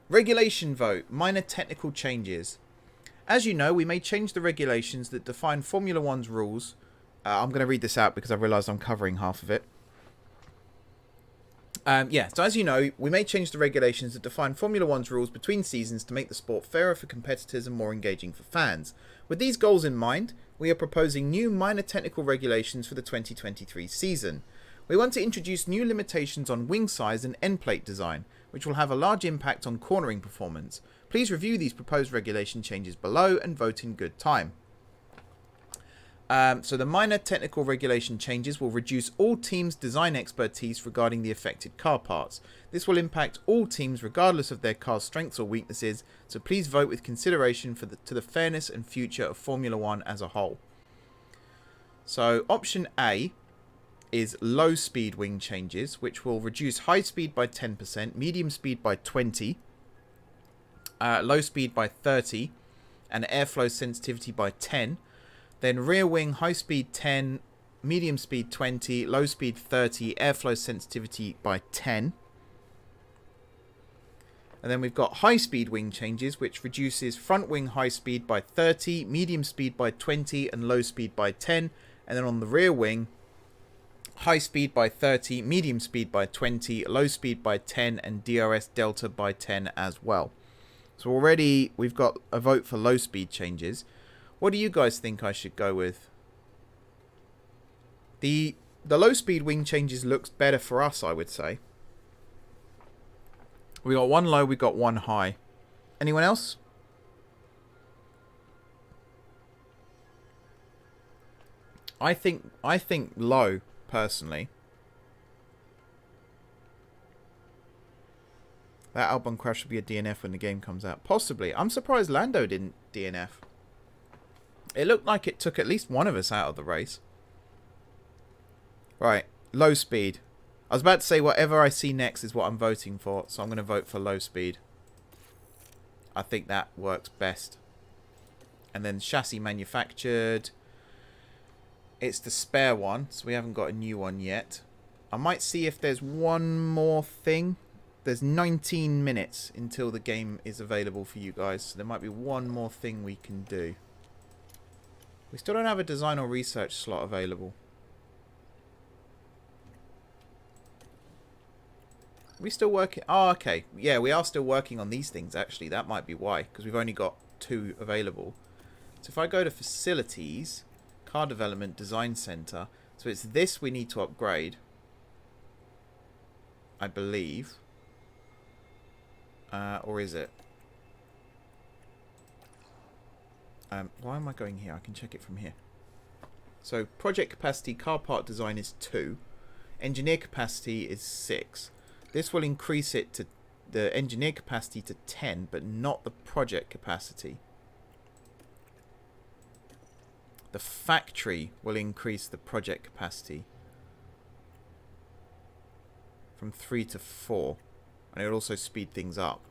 Regulation vote. Minor technical changes. As you know, we may change the regulations that define Formula One's rules. I'm going to read this out because I've realised I'm covering half of it. So as you know, we may change the regulations that define Formula One's rules between seasons to make the sport fairer for competitors and more engaging for fans. With these goals in mind, we are proposing new minor technical regulations for the 2023 season. We want to introduce new limitations on wing size and end plate design, which will have a large impact on cornering performance. Please review these proposed regulation changes below and vote in good time. So the minor technical regulation changes will reduce all teams' design expertise regarding the affected car parts. This will impact all teams regardless of their car's strengths or weaknesses, so please vote with consideration to the fairness and future of Formula One as a whole. So option A is low speed wing changes, which will reduce high speed by 10%, medium speed by 20%, low speed by 30%, and airflow sensitivity by 10%. Then rear wing, high speed 10, medium speed 20, low speed 30, airflow sensitivity by 10. And then we've got high speed wing changes, which reduces front wing high speed by 30, medium speed by 20, and low speed by 10. And then on the rear wing, high speed by 30, medium speed by 20, low speed by 10, and DRS delta by 10 as well. So already we've got a vote for low speed changes. What do you guys think I should go with? The low speed wing changes looks better for us, I would say. We got one low, we got one high. Anyone else? I think low, personally. That Albon crash will be a DNF when the game comes out. Possibly. I'm surprised Lando didn't DNF. It looked like it took at least one of us out of the race. Right. Low speed. I was about to say whatever I see next is what I'm voting for. So I'm going to vote for low speed. I think that works best. And then chassis manufactured. It's the spare one. So we haven't got a new one yet. I might see if there's one more thing. There's 19 minutes until the game is available for you guys. So there might be one more thing we can do. We still don't have a design or research slot available. We still working? Oh, okay. Yeah, we are still working on these things, actually. That might be why. Because we've only got 2 available. So if I go to Facilities, Car Development, Design Center. So it's this we need to upgrade. I believe. Or is it? Why am I going here? I can check it from here. So project capacity, car part design is 2. Engineer capacity is 6. This will increase it to the engineer capacity to 10, but not the project capacity. The factory will increase the project capacity from 3 to 4. And it'll also speed things up.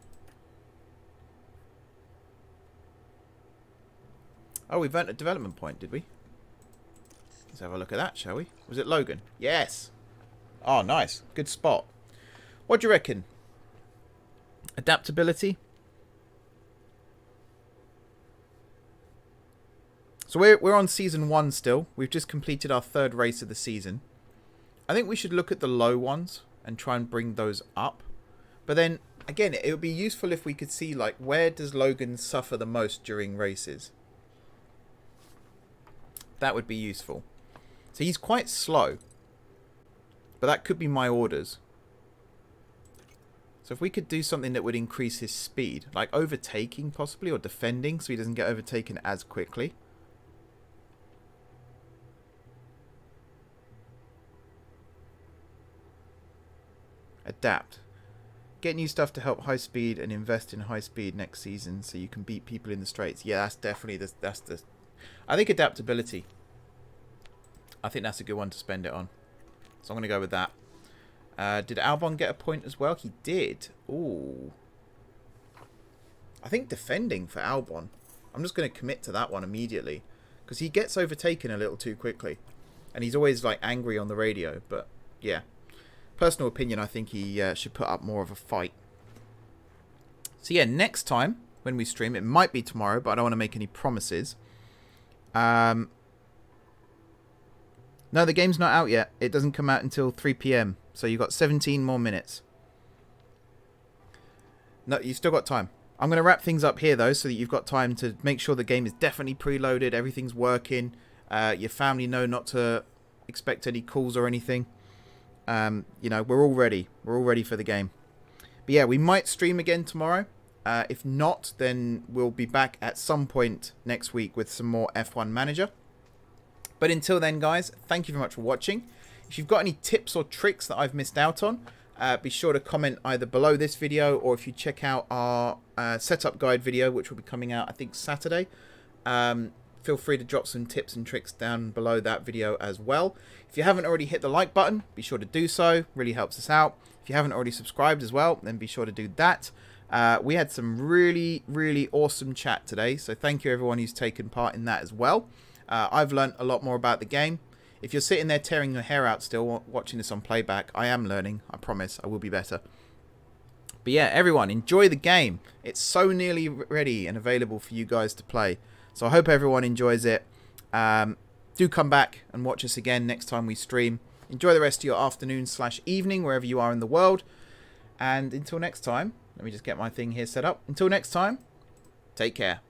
Oh, we've earned a development point, did we? Let's have a look at that, shall we? Was it Logan? Yes! Oh, nice. Good spot. What do you reckon? Adaptability? So we're on season 1 still. We've just completed our 3rd race of the season. I think we should look at the low ones and try and bring those up. But then, again, it would be useful if we could see, like, where does Logan suffer the most during races? That would be useful. So he's quite slow. But that could be my orders. So if we could do something that would increase his speed, like overtaking possibly, or defending, so he doesn't get overtaken as quickly. Adapt. Get new stuff to help high speed and invest in high speed next season so you can beat people in the straights. Yeah, that's definitely the I think adaptability. I think that's a good one to spend it on. So I'm going to go with that. Did Albon get a point as well? He did. Ooh. I think defending for Albon. I'm just going to commit to that one immediately. Because he gets overtaken a little too quickly. And he's always like angry on the radio. But yeah. Personal opinion, I think he should put up more of a fight. So yeah, next time when we stream, it might be tomorrow, but I don't want to make any promises. No, the game's not out yet. It doesn't come out until 3 PM. So you've got 17 more minutes. No, you've still got time. I'm going to wrap things up here, though, so that you've got time to make sure the game is definitely preloaded, everything's working, your family know not to expect any calls or anything. You know, we're all ready. We're all ready for the game. But yeah, we might stream again tomorrow. If not, then we'll be back at some point next week with some more F1 Manager. But until then, guys, thank you very much for watching. If you've got any tips or tricks that I've missed out on, be sure to comment either below this video, or if you check out our setup guide video, which will be coming out, I think, Saturday. Feel free to drop some tips and tricks down below that video as well. If you haven't already hit the like button, be sure to do so. Really helps us out. If you haven't already subscribed as well, then be sure to do that. We had some really, really awesome chat today, so thank you everyone who's taken part in that as well. I've learned a lot more about the game. If you're sitting there tearing your hair out still watching this on playback, I am learning. I promise I will be better. But yeah, everyone, enjoy the game. It's so nearly ready and available for you guys to play. So I hope everyone enjoys it. Do come back and watch us again next time we stream. Enjoy the rest of your afternoon/evening, wherever you are in the world. And until next time, let me just get my thing here set up. Until next time, take care.